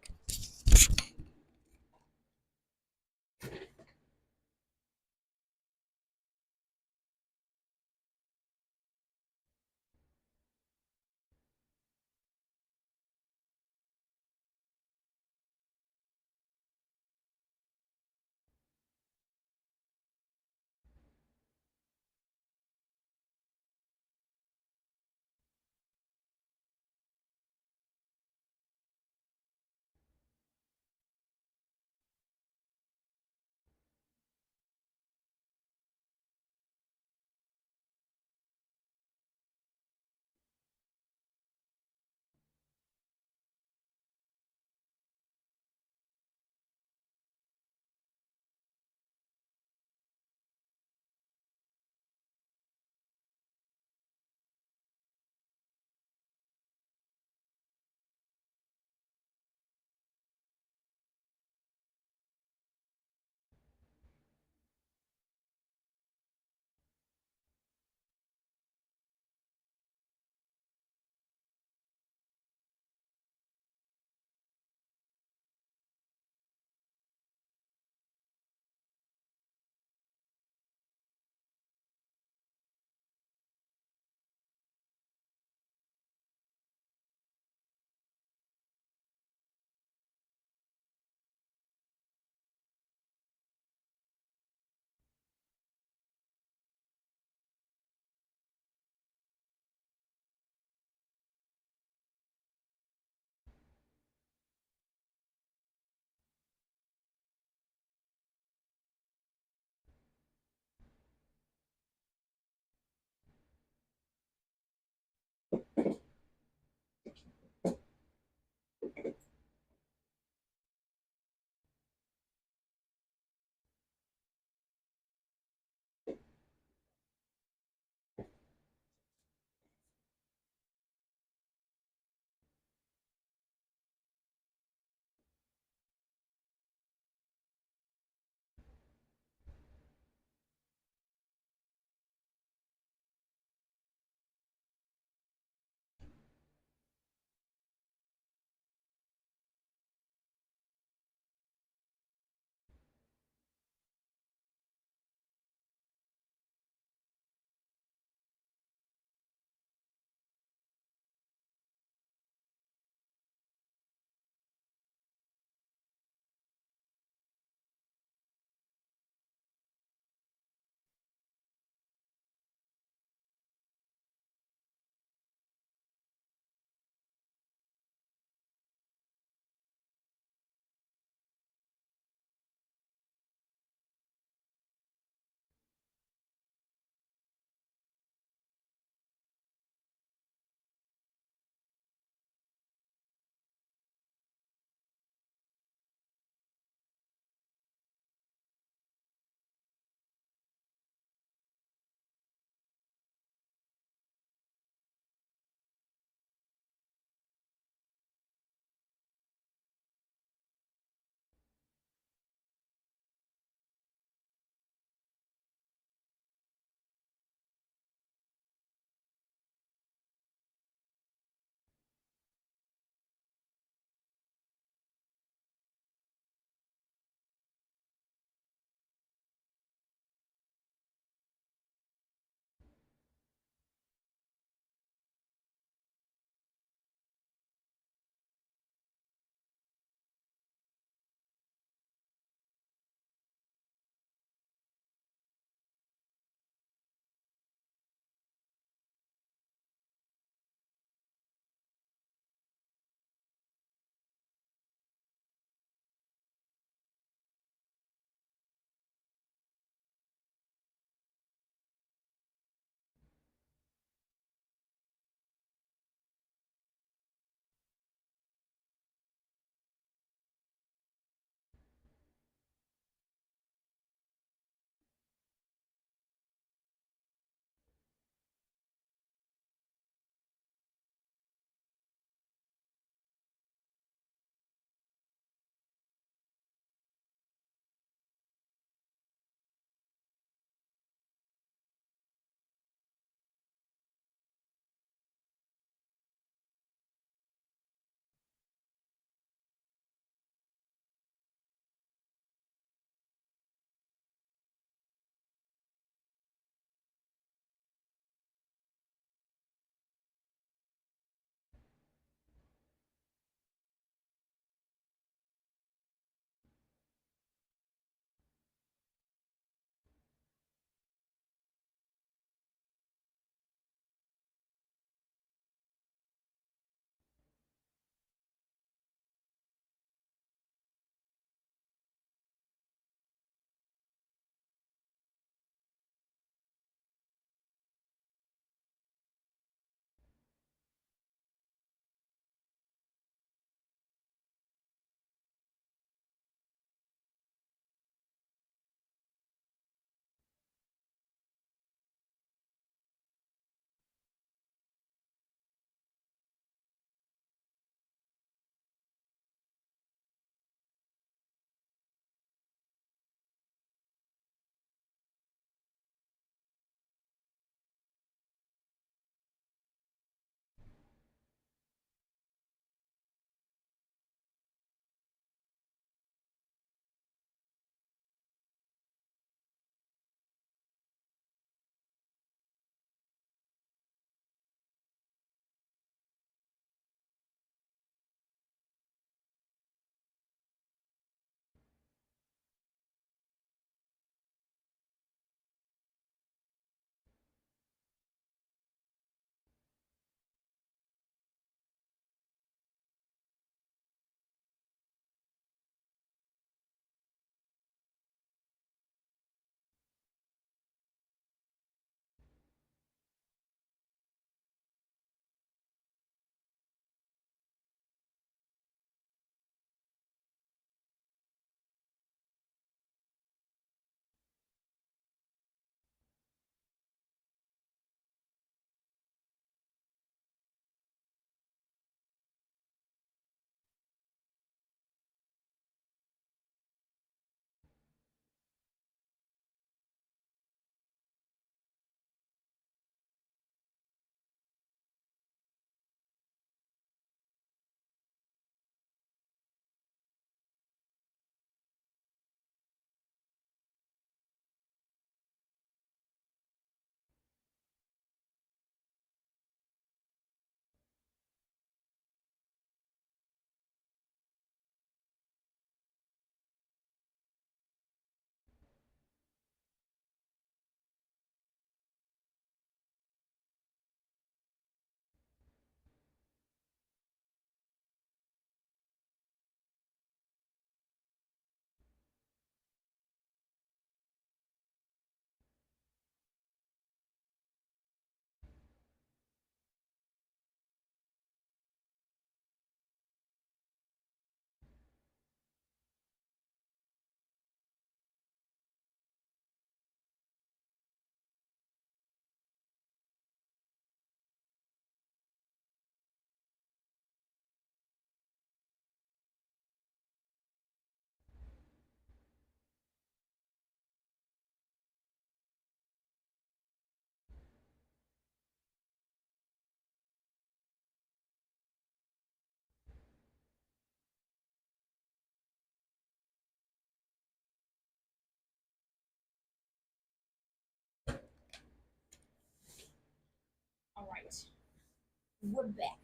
We're back.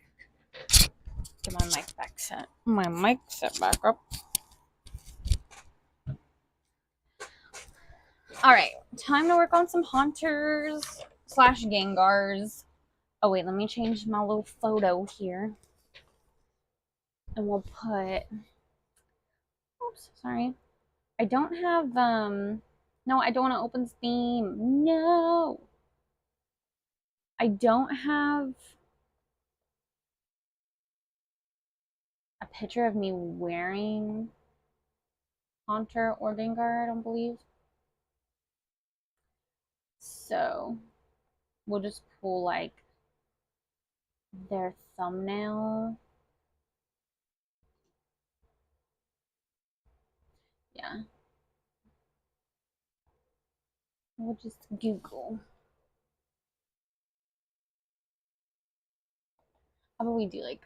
Get my mic back set. My mic set back up. Alright, time to work on some Haunters / Gengars. Oh wait, let me change my little photo here. And we'll put... Oops, sorry. I don't have, no, I don't want to open Steam. No! I don't have a picture of me wearing Haunter or Gengar, I don't believe. So, we'll just pull, like, their thumbnail. Yeah. We'll just Google. How about we do, like,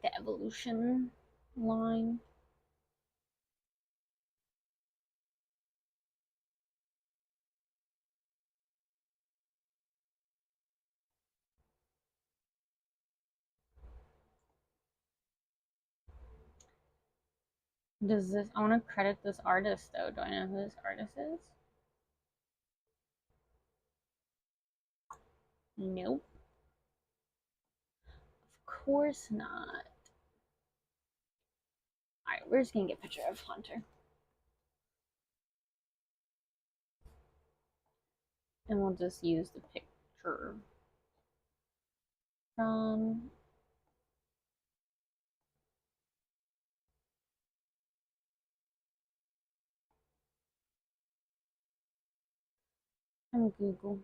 the evolution line? Does this, I want to credit this artist though. Do I know who this artist is? Nope. Of course not. Alright, we're just gonna get a picture of Haunter. And we'll just use the picture from Google.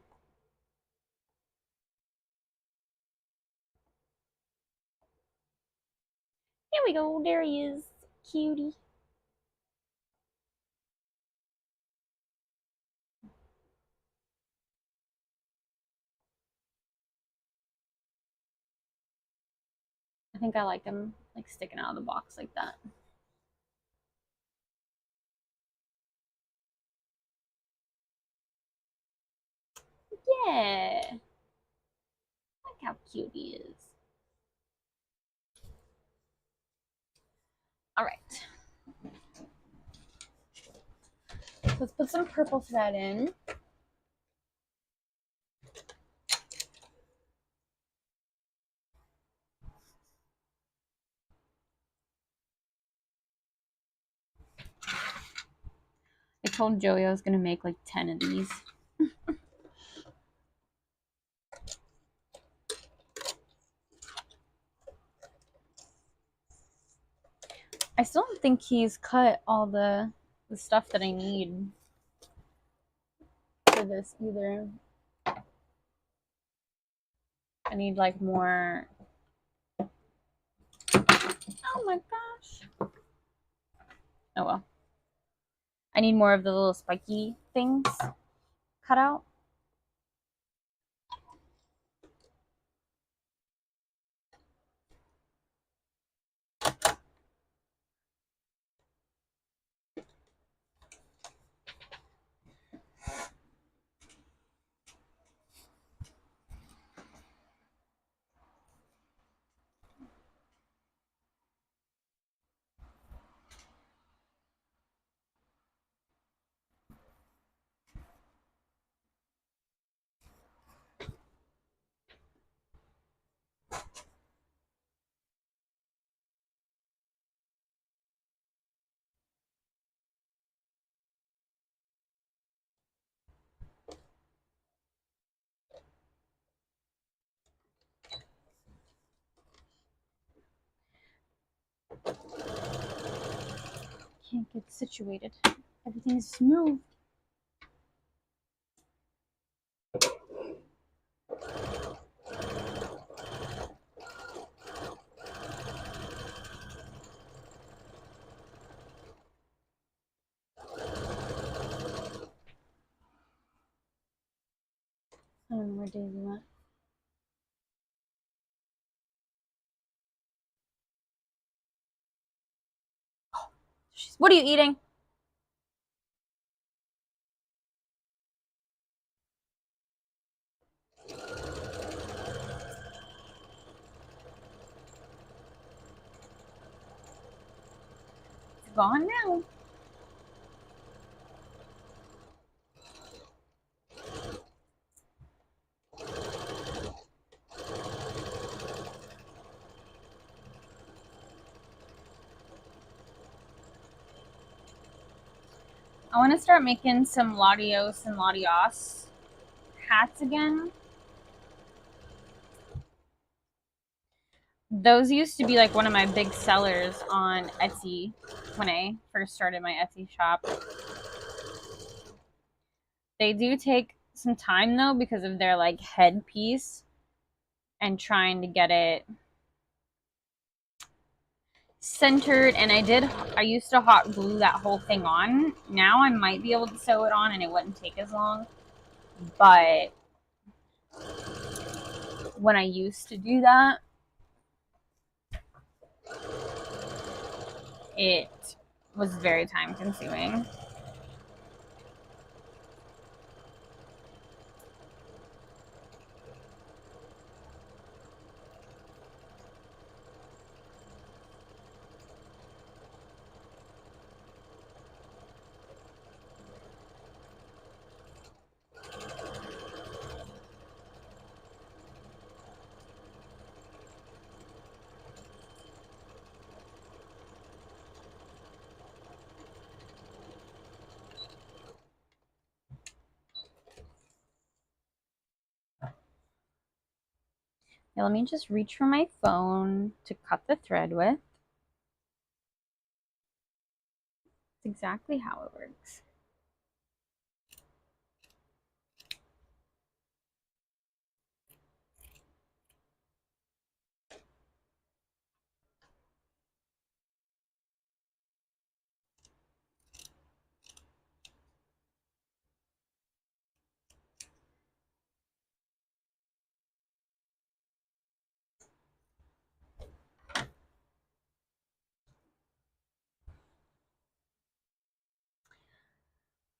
Here we go. There he is. Cutie. I think I like him like sticking out of the box like that. Yeah. Look how cute he is. Alright. Let's put some purple thread in. I told Joey I was gonna make like 10 of these. I still don't think he's cut all the stuff that I need for this either. I need like more. Oh my gosh. Oh well. I need more of the little spiky things cut out. Can't get situated. Everything's smooth. I don't know where Daisy went. What are you eating? gone now. I want to start making some Latios and Latios hats again. Those used to be like one of my big sellers on Etsy when I first started my Etsy shop. They do take some time though because of their like headpiece and trying to get it centered. And I used to hot glue that whole thing on. Now I might be able to sew it on and it wouldn't take as long. But when I used to do that, it was very time consuming. Now let me just reach for my phone to cut the thread with. That's exactly how it works.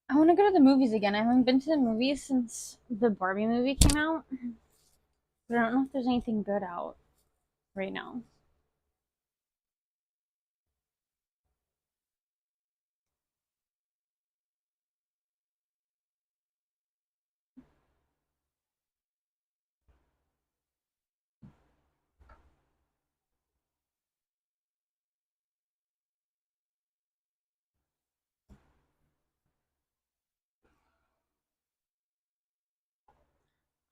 I want to go to the movies again. I haven't been to the movies since the Barbie movie came out. But I don't know if there's anything good out right now.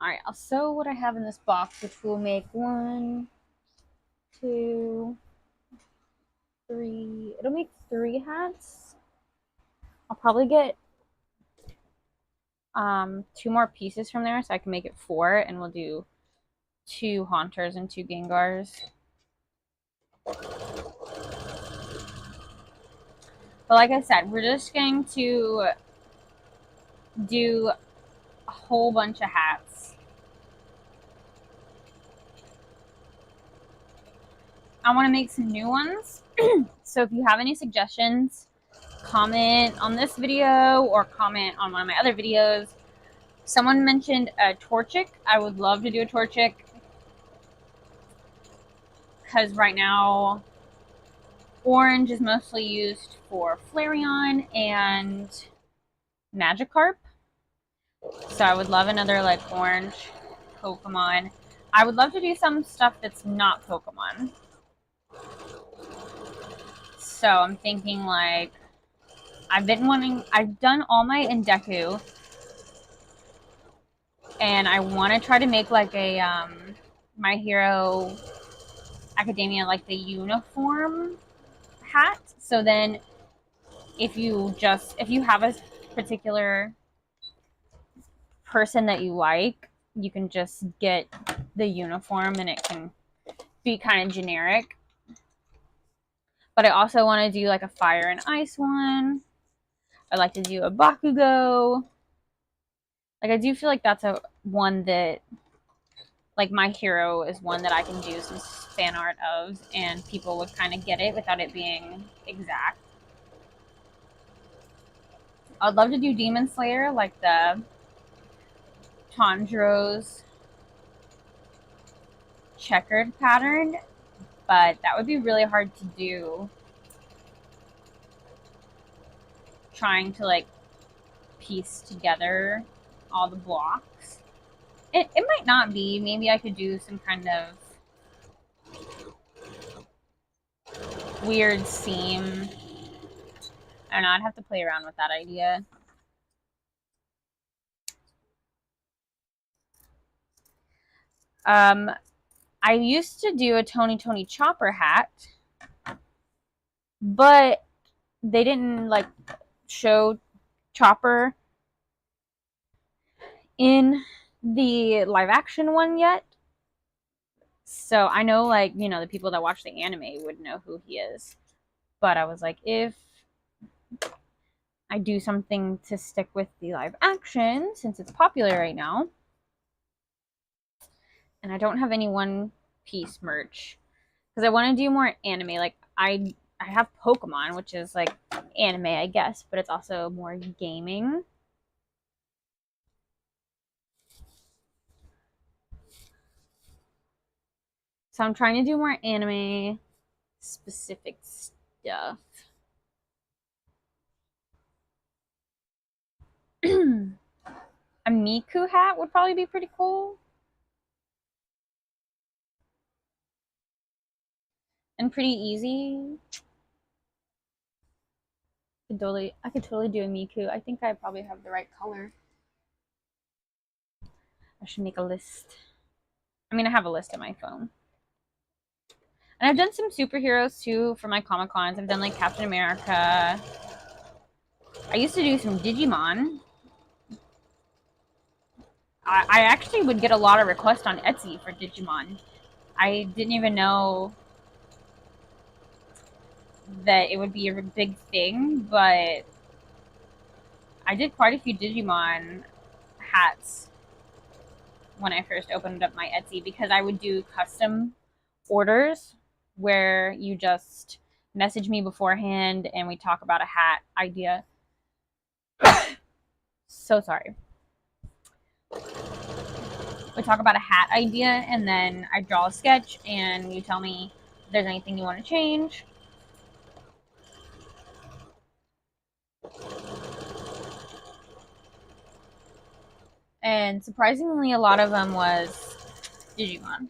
Alright, I'll sew what I have in this box, which will make 1, 2, 3. It'll make 3 hats. I'll probably get 2 more pieces from there so I can make it 4, and we'll do 2 Haunters and 2 Gengars. But like I said, we're just going to do a whole bunch of hats. I want to make some new ones. So if you have any suggestions, comment on this video or comment on one of my other videos. Someone mentioned a Torchic. I would love to do a Torchic because right now orange is mostly used for Flareon and Magikarp. So I would love another like orange Pokemon. I would love to do some stuff that's not Pokemon. So I'm thinking like I've done all my Endeku, and I want to try to make like a My Hero Academia, like the uniform hat. So then if you have a particular person that you like, you can just get the uniform and it can be kind of generic. But I also want to do like a fire and ice one. I'd like to do a Bakugo. Like I do feel like that's a one that like My Hero is one that I can do some fan art of and people would kind of get it without it being exact. I'd love to do Demon Slayer, like the Tanjiro's checkered pattern, but that would be really hard to do trying to like piece together all the blocks. It might not be. Maybe I could do some kind of weird seam. I don't know. I'd have to play around with that idea. I used to do a Tony Chopper hat, but they didn't like show Chopper in the live action one yet. So I know, like, you know, the people that watch the anime would know who he is. But I was like, if I do something to stick with the live action, since it's popular right now, and I don't have any One Piece merch, because I want to do more anime. Like, I have Pokemon, which is like anime, I guess, but it's also more gaming. So I'm trying to do more anime specific stuff. A Miku hat would probably be pretty cool. And pretty easy. I could totally do a Miku. I think I probably have the right color. I should make a list. I mean, I have a list on my phone. And I've done some superheroes too for my Comic Cons. I've done like Captain America. I used to do some Digimon. I actually would get a lot of requests on Etsy for Digimon. I didn't even know that it would be a big thing, but I did quite a few Digimon hats when I first opened up my Etsy, because I would do custom orders where you just message me beforehand and we talk about a hat idea. So sorry. We talk about a hat idea, and then I draw a sketch and you tell me if there's anything you want to change. And surprisingly, a lot of them was Digimon.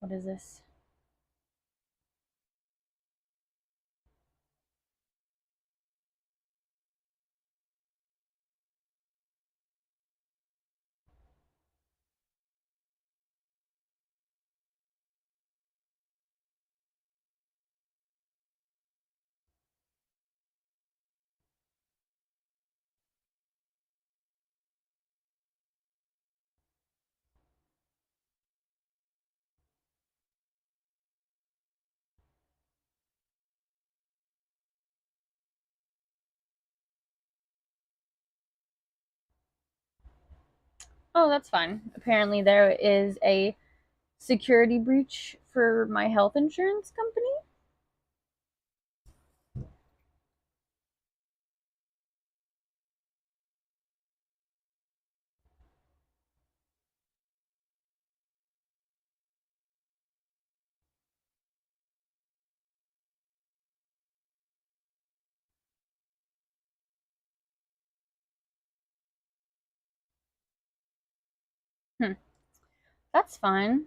What is this? Oh, that's fine. Apparently, there is a security breach for my health insurance company. That's fine.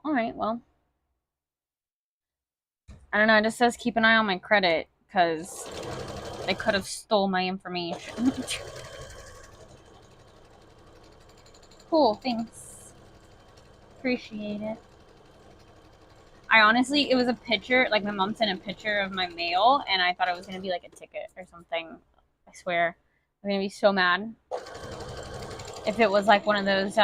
All right, well, I don't know. It just says keep an eye on my credit because they could have stole my information. Cool, thanks. Appreciate it. I honestly, it was a picture, like my mom sent a picture of my mail, and I thought it was gonna be like a ticket or something. I swear, I'm gonna be so mad if it was like one of those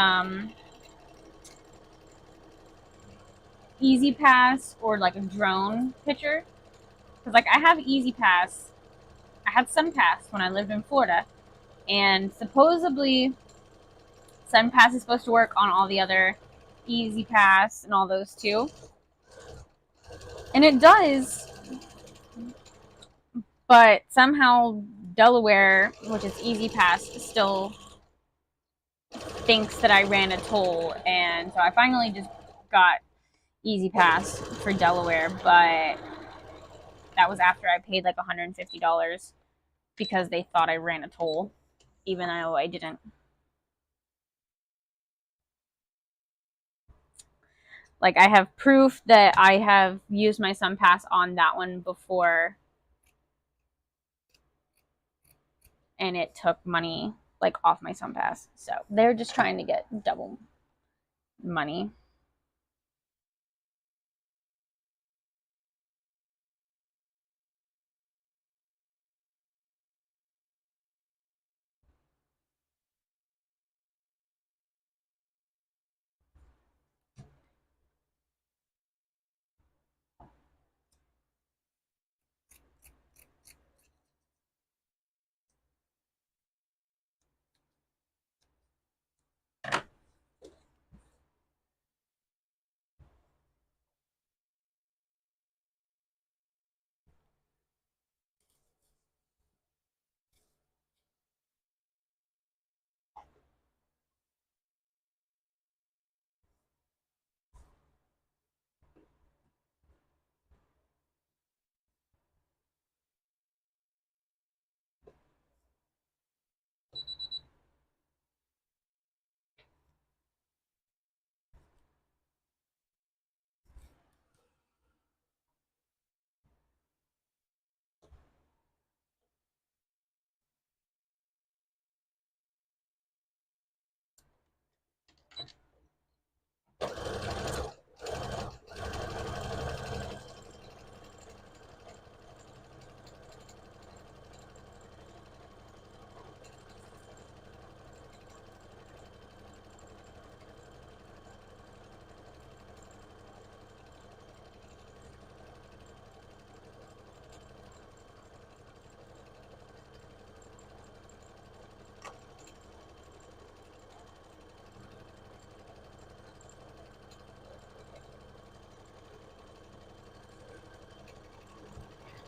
Easy Pass or like a drone picture. Because like I have Easy Pass, I had Sun Pass when I lived in Florida, and supposedly Sun Pass is supposed to work on all the other Easy Pass and all those too. And it does, but somehow Delaware, which is Easy Pass, still thinks that I ran a toll. And so I finally just got Easy Pass for Delaware, but that was after I paid like $150 because they thought I ran a toll, even though I didn't. Like, I have proof that I have used my SunPass on that one before, and it took money like off my SunPass. So they're just trying to get double money.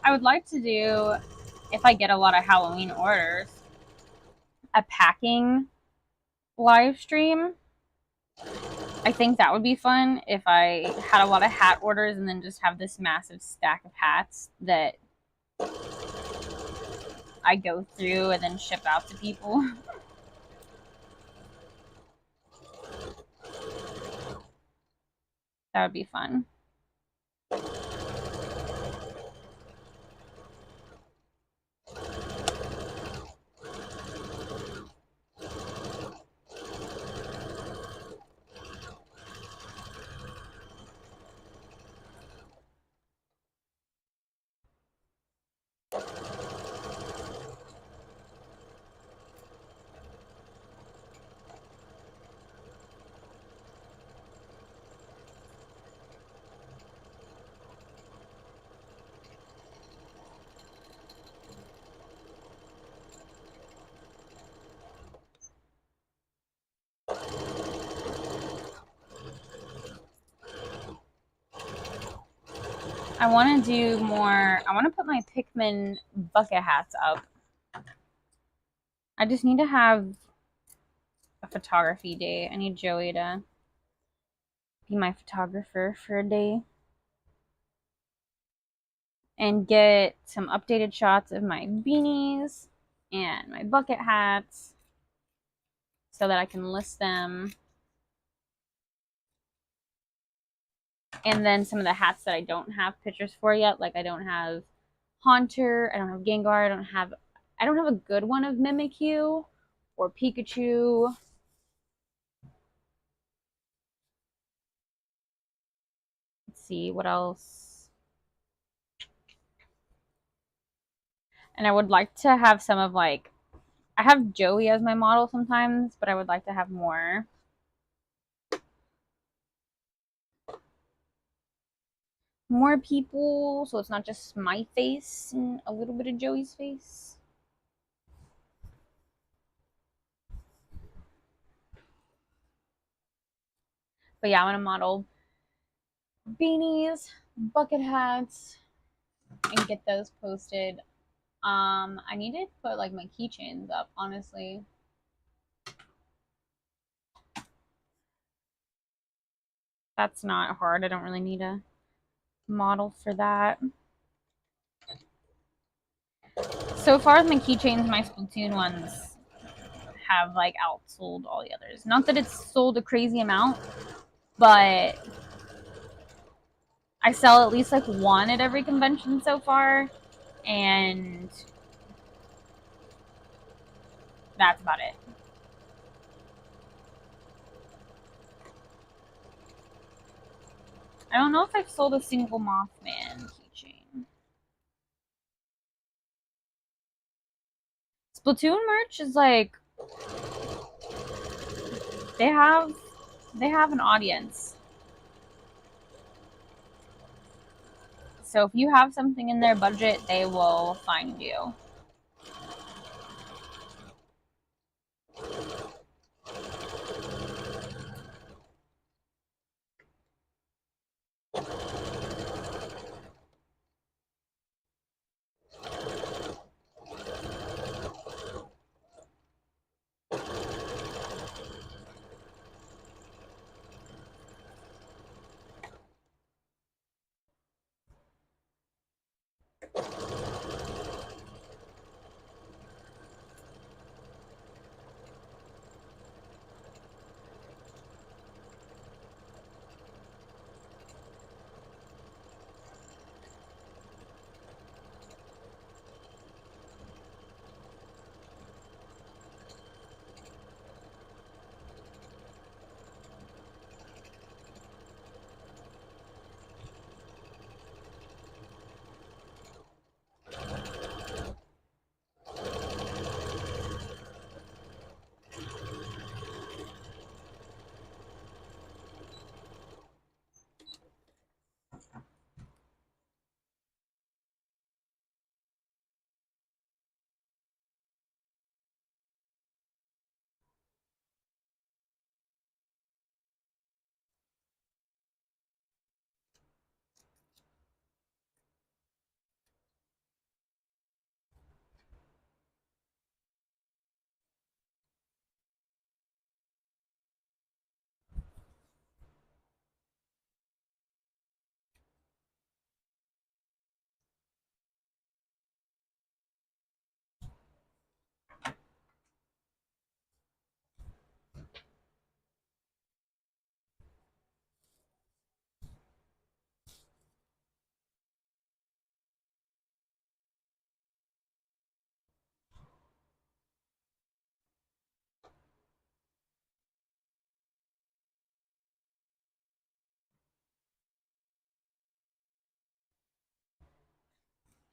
I would like to do, if I get a lot of Halloween orders, a packing live stream. I think that would be fun if I had a lot of hat orders and then just have this massive stack of hats that I go through and then ship out to people. That would be fun. I want to do more. I want to put my Pikmin bucket hats up. I just need to have a photography day. I need Joey to be my photographer for a day and get some updated shots of my beanies and my bucket hats so that I can list them. And then some of the hats that I don't have pictures for yet, like I don't have Haunter, I don't have Gengar, I don't have a good one of Mimikyu or Pikachu. Let's see what else. And I would like to have some of like, I have Joey as my model sometimes, but I would like to have more people, so it's not just my face and a little bit of Joey's face. But yeah, I want to model beanies, bucket hats and get those posted. I need to put like my keychains up, honestly. That's not hard. I don't really need a model for that. So far, my keychains, my Splatoon ones, have like outsold all the others. Not that it's sold a crazy amount, but I sell at least like one at every convention so far, and that's about it. I don't know if I've sold a single Mothman keychain. Splatoon merch is like they have an audience. So if you have something in their budget, they will find you.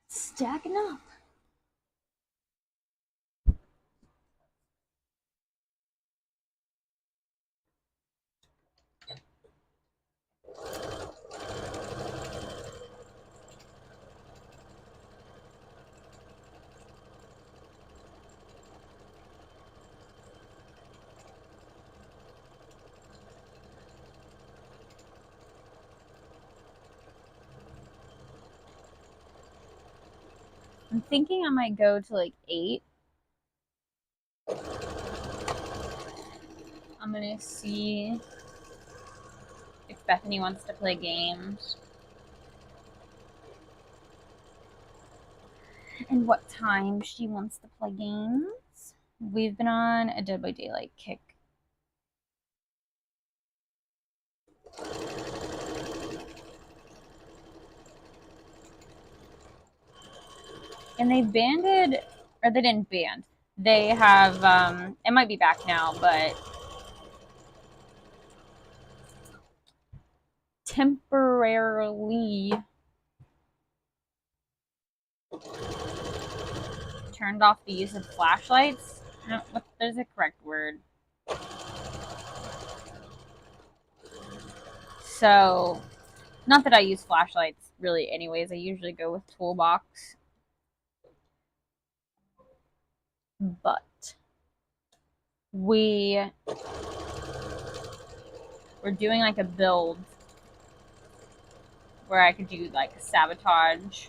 Stacking up. I'm thinking I might go to like 8. I'm gonna see if Bethany wants to play games. And what time she wants to play games. We've been on a Dead by Daylight kick. And they banded, or they didn't band. They have, it might be back now, but temporarily turned off the use of flashlights. No, there's a correct word. So, not that I use flashlights really anyways. I usually go with toolbox. But we're doing like a build where I could do like sabotage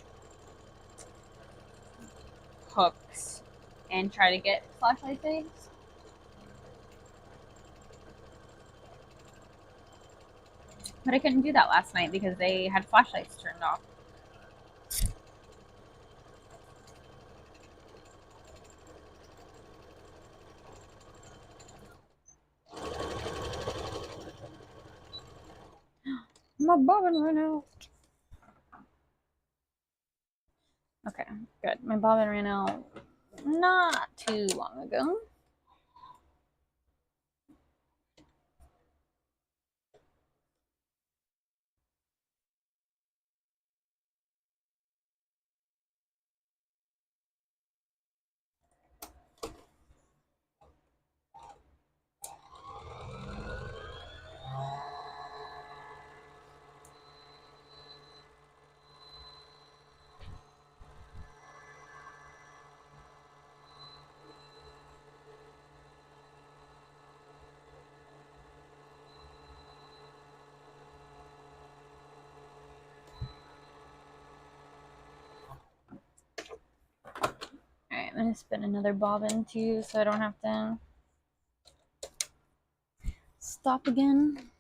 hooks and try to get flashlight things. But I couldn't do that last night because they had flashlights turned off. My bobbin ran out. Okay, good. My bobbin ran out not too long ago. Alright, I'm gonna spin another bobbin too so I don't have to stop again.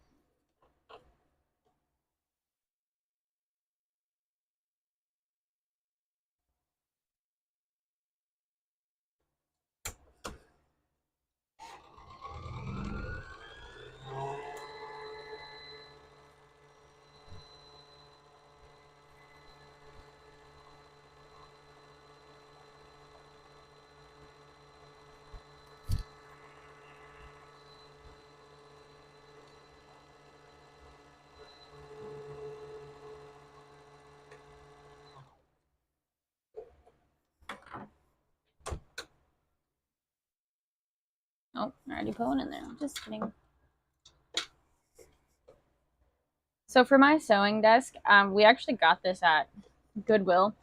Oh, I already put one in there. Just kidding. So for my sewing desk, we actually got this at Goodwill.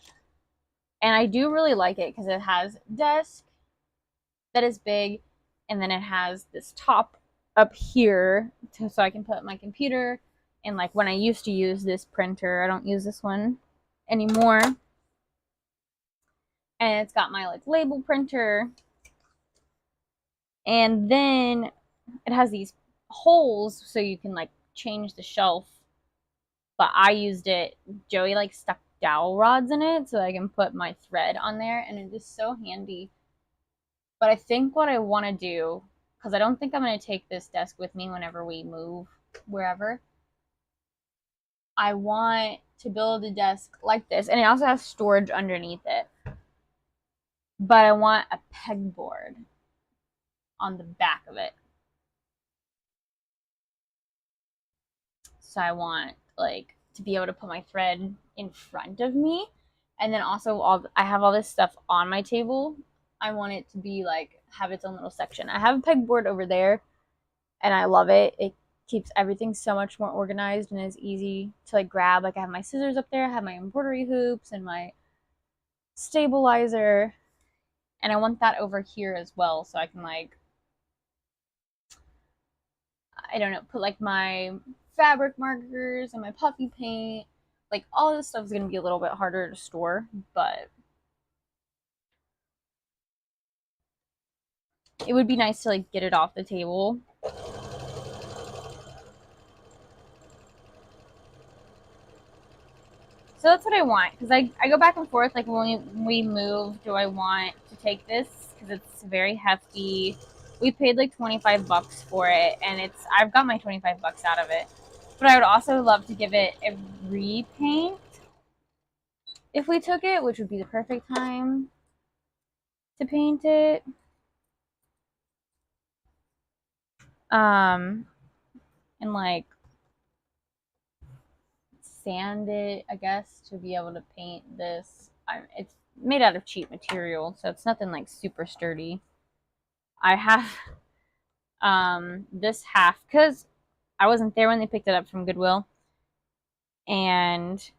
And I do really like it because it has desk that is big, and then it has this top up here so I can put my computer. And like when I used to use this printer, I don't use this one anymore. And it's got my like label printer. And then it has these holes so you can like change the shelf. But I used it, Joey like stuck dowel rods in it so I can put my thread on there, and it is so handy. But I think what I want to do, because I don't think I'm going to take this desk with me whenever we move wherever, I want to build a desk like this. And it also has storage underneath it. But I want a pegboard on the back of it. So I want like to be able to put my thread in front of me. And then also I have all this stuff on my table. I want it to be like have its own little section. I have a pegboard over there and I love it. It keeps everything so much more organized and is easy to like grab. Like I have my scissors up there, I have my embroidery hoops and my stabilizer. And I want that over here as well so I can like, I don't know, put like my fabric markers and my puffy paint. Like all this stuff is going to be a little bit harder to store, but it would be nice to like get it off the table. So that's what I want, because I go back and forth, like when we move, do I want to take this, because it's very hefty. We paid like 25 bucks for it, and I've got my 25 bucks out of it. But I would also love to give it a repaint if we took it, which would be the perfect time to paint it. And like sand it, I guess, to be able to paint this. It's made out of cheap material, so it's nothing like super sturdy. I have this half because I wasn't there when they picked it up from Goodwill, and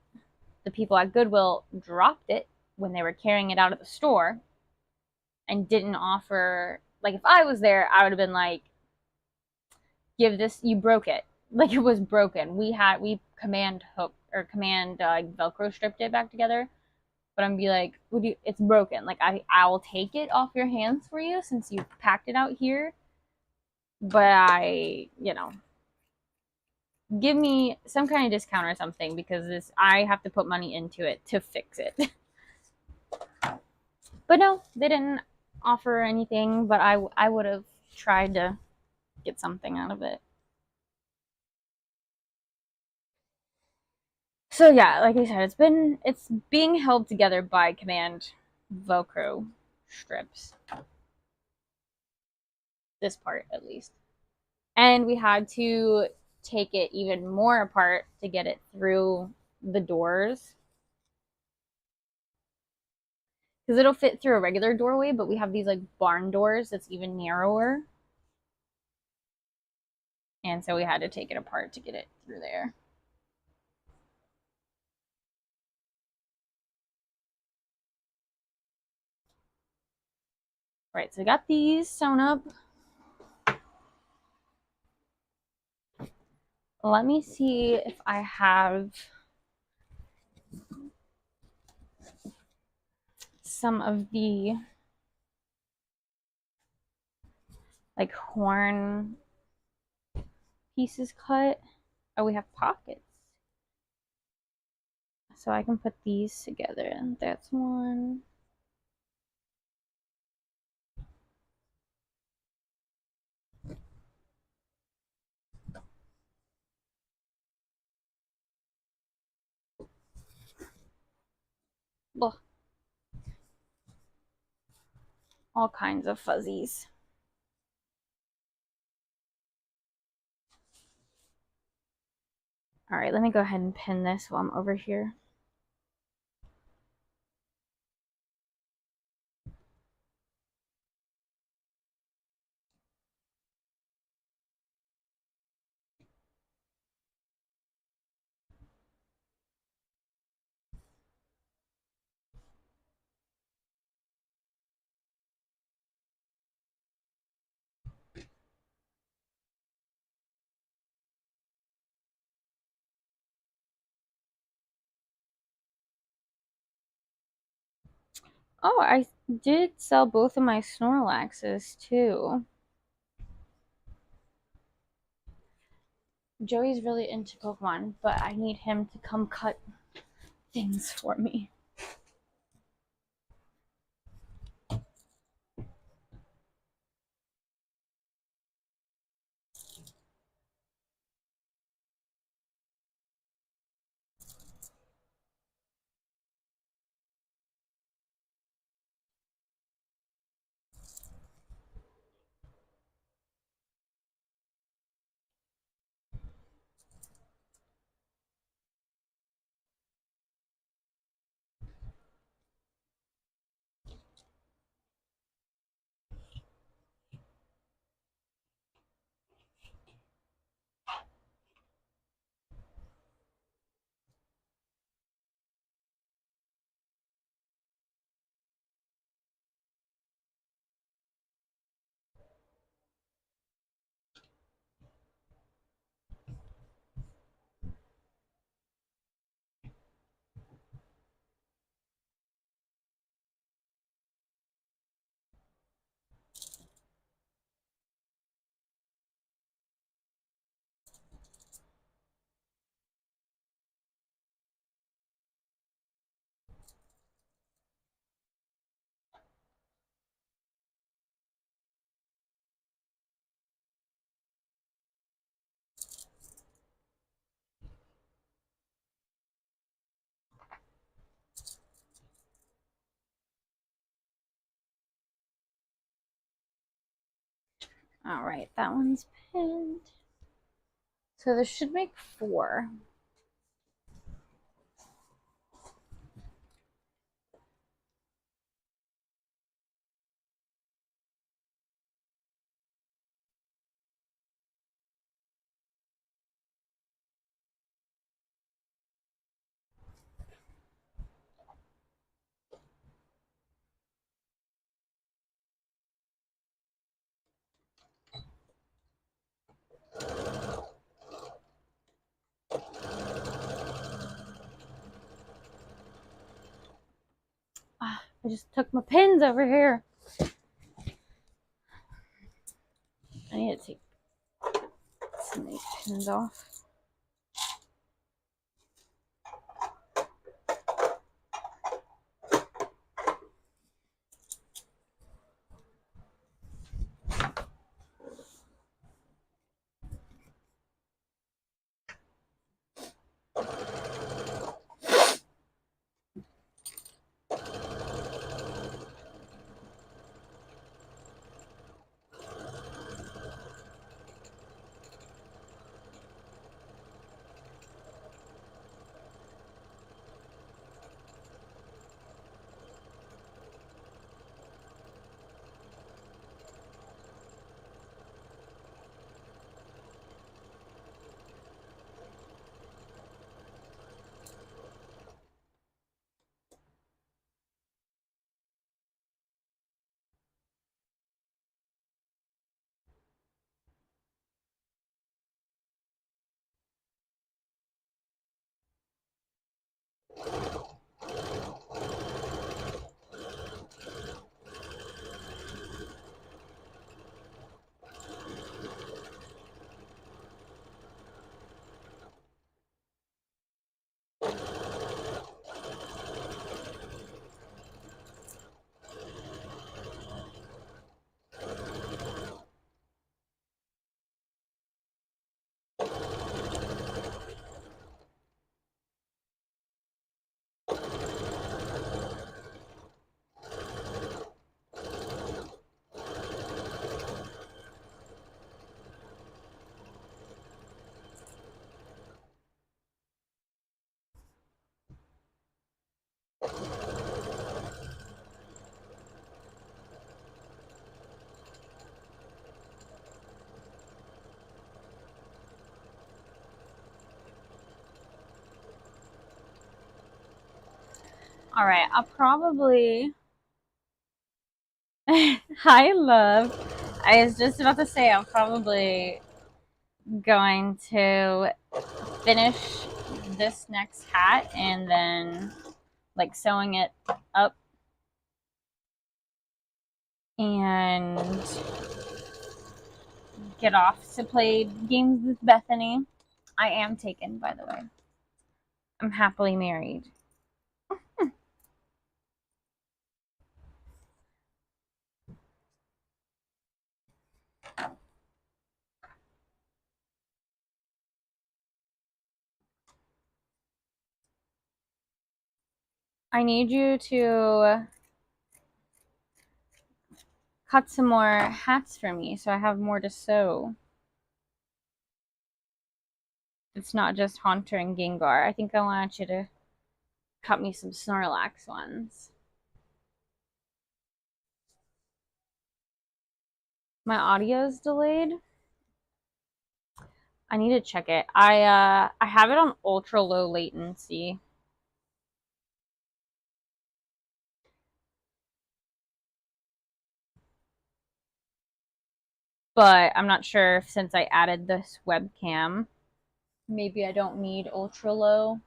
the people at Goodwill dropped it when they were carrying it out of the store and didn't offer. Like if I was there, I would have been like, give this, you broke it. Like it was broken. We command hooked or Command Velcro stripped it back together. But I'm be like, would you? It's broken. Like I'll take it off your hands for you since you packed it out here. But give me some kind of discount or something because I have to put money into it to fix it. But no, they didn't offer anything. But I would have tried to get something out of it. So yeah, like I said, it's being held together by Command Velcro strips. This part at least. And we had to take it even more apart to get it through the doors. Because it'll fit through a regular doorway, but we have these like barn doors that's even narrower. And so we had to take it apart to get it through there. Right, so we got these sewn up. Let me see if I have some of the like horn pieces cut. Oh, we have pockets. So I can put these together. That's one. Ugh. All kinds of fuzzies. All right, let me go ahead and pin this while I'm over here. Oh, I did sell both of my Snorlaxes too. Joey's really into Pokemon, but I need him to come cut things for me. All right, that one's pinned. So this should make 4. I just took my pins over here. I need to take some of these pins off. All right, I'll probably. Hi, love. I was just about to say I'm probably going to finish this next hat and then like sewing it up and get off to play games with Bethany. I am taken, by the way. I'm happily married. I need you to cut some more hats for me so I have more to sew. It's not just Haunter and Gengar. I think I want you to cut me some Snorlax ones. My audio is delayed. I need to check it. I have it on ultra low latency. But I'm not sure if since I added this webcam, maybe I don't need ultra low.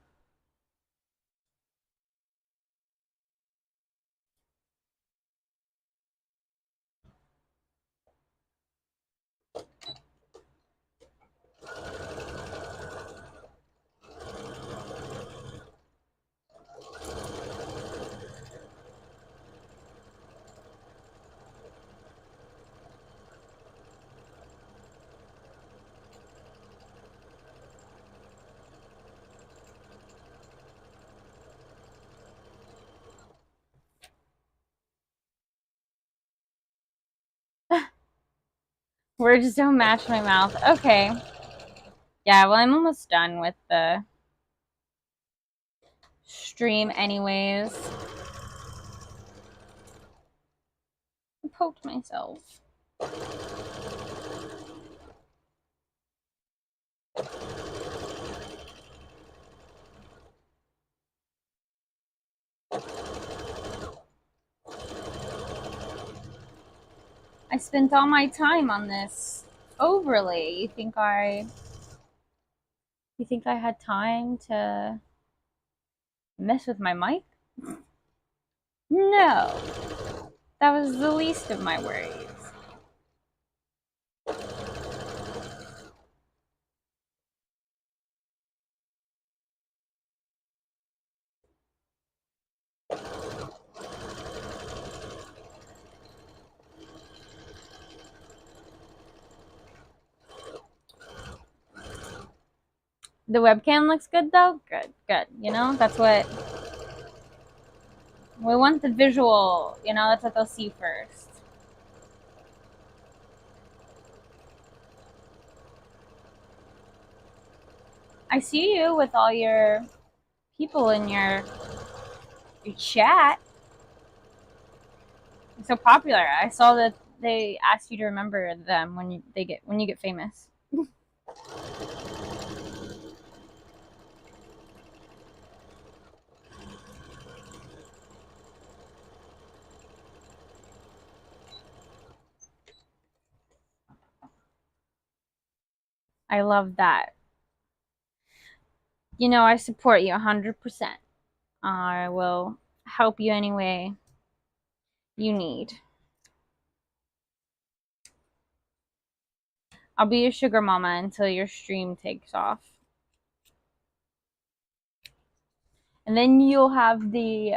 Words don't match my mouth. Okay. Yeah, well, I'm almost done with the stream anyways. I poked myself. I spent all my time on this overlay. You think I had time to mess with my mic? No, that was the least of my worries. The webcam looks good though? Good, good. You know, that's what we want, the visual. You know, that's what they'll see first. I see you with all your people in your chat. You're so popular. I saw that they asked you to remember them when you get famous. I love that. You know, I support you 100%. I will help you any way you need. I'll be your sugar mama until your stream takes off. And then you'll have the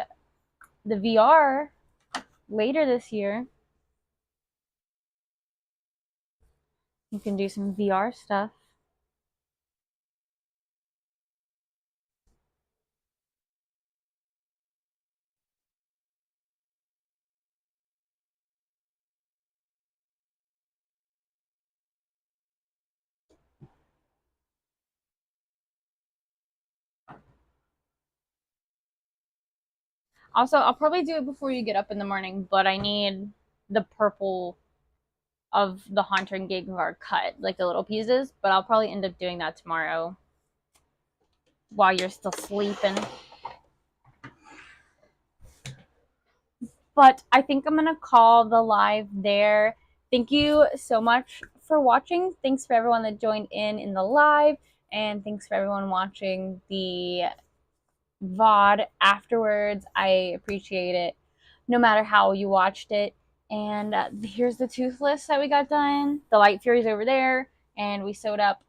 VR later this year. You can do some VR stuff. Also, I'll probably do it before you get up in the morning, but I need the purple of the Haunter and Gengar cut, like the little pieces, but I'll probably end up doing that tomorrow while you're still sleeping. But I think I'm going to call the live there. Thank you so much for watching. Thanks for everyone that joined in the live, and thanks for everyone watching the VOD afterwards. I appreciate it no matter how you watched it. And here's the Toothless that we got done. The Light Fury's over there, and we sewed up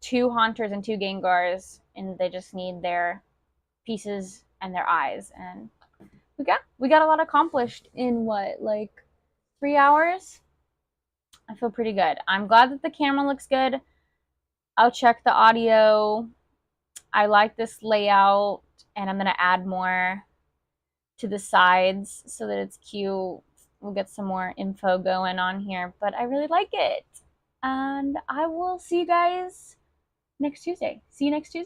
2 Haunters and 2 Gengars, and they just need their pieces and their eyes. And we got a lot accomplished in what, like 3 hours? I feel pretty good. I'm glad that the camera looks good. I'll check the audio. I like this layout, and I'm going to add more to the sides so that it's cute. We'll get some more info going on here, but I really like it. And I will see you guys next Tuesday. See you next Tuesday.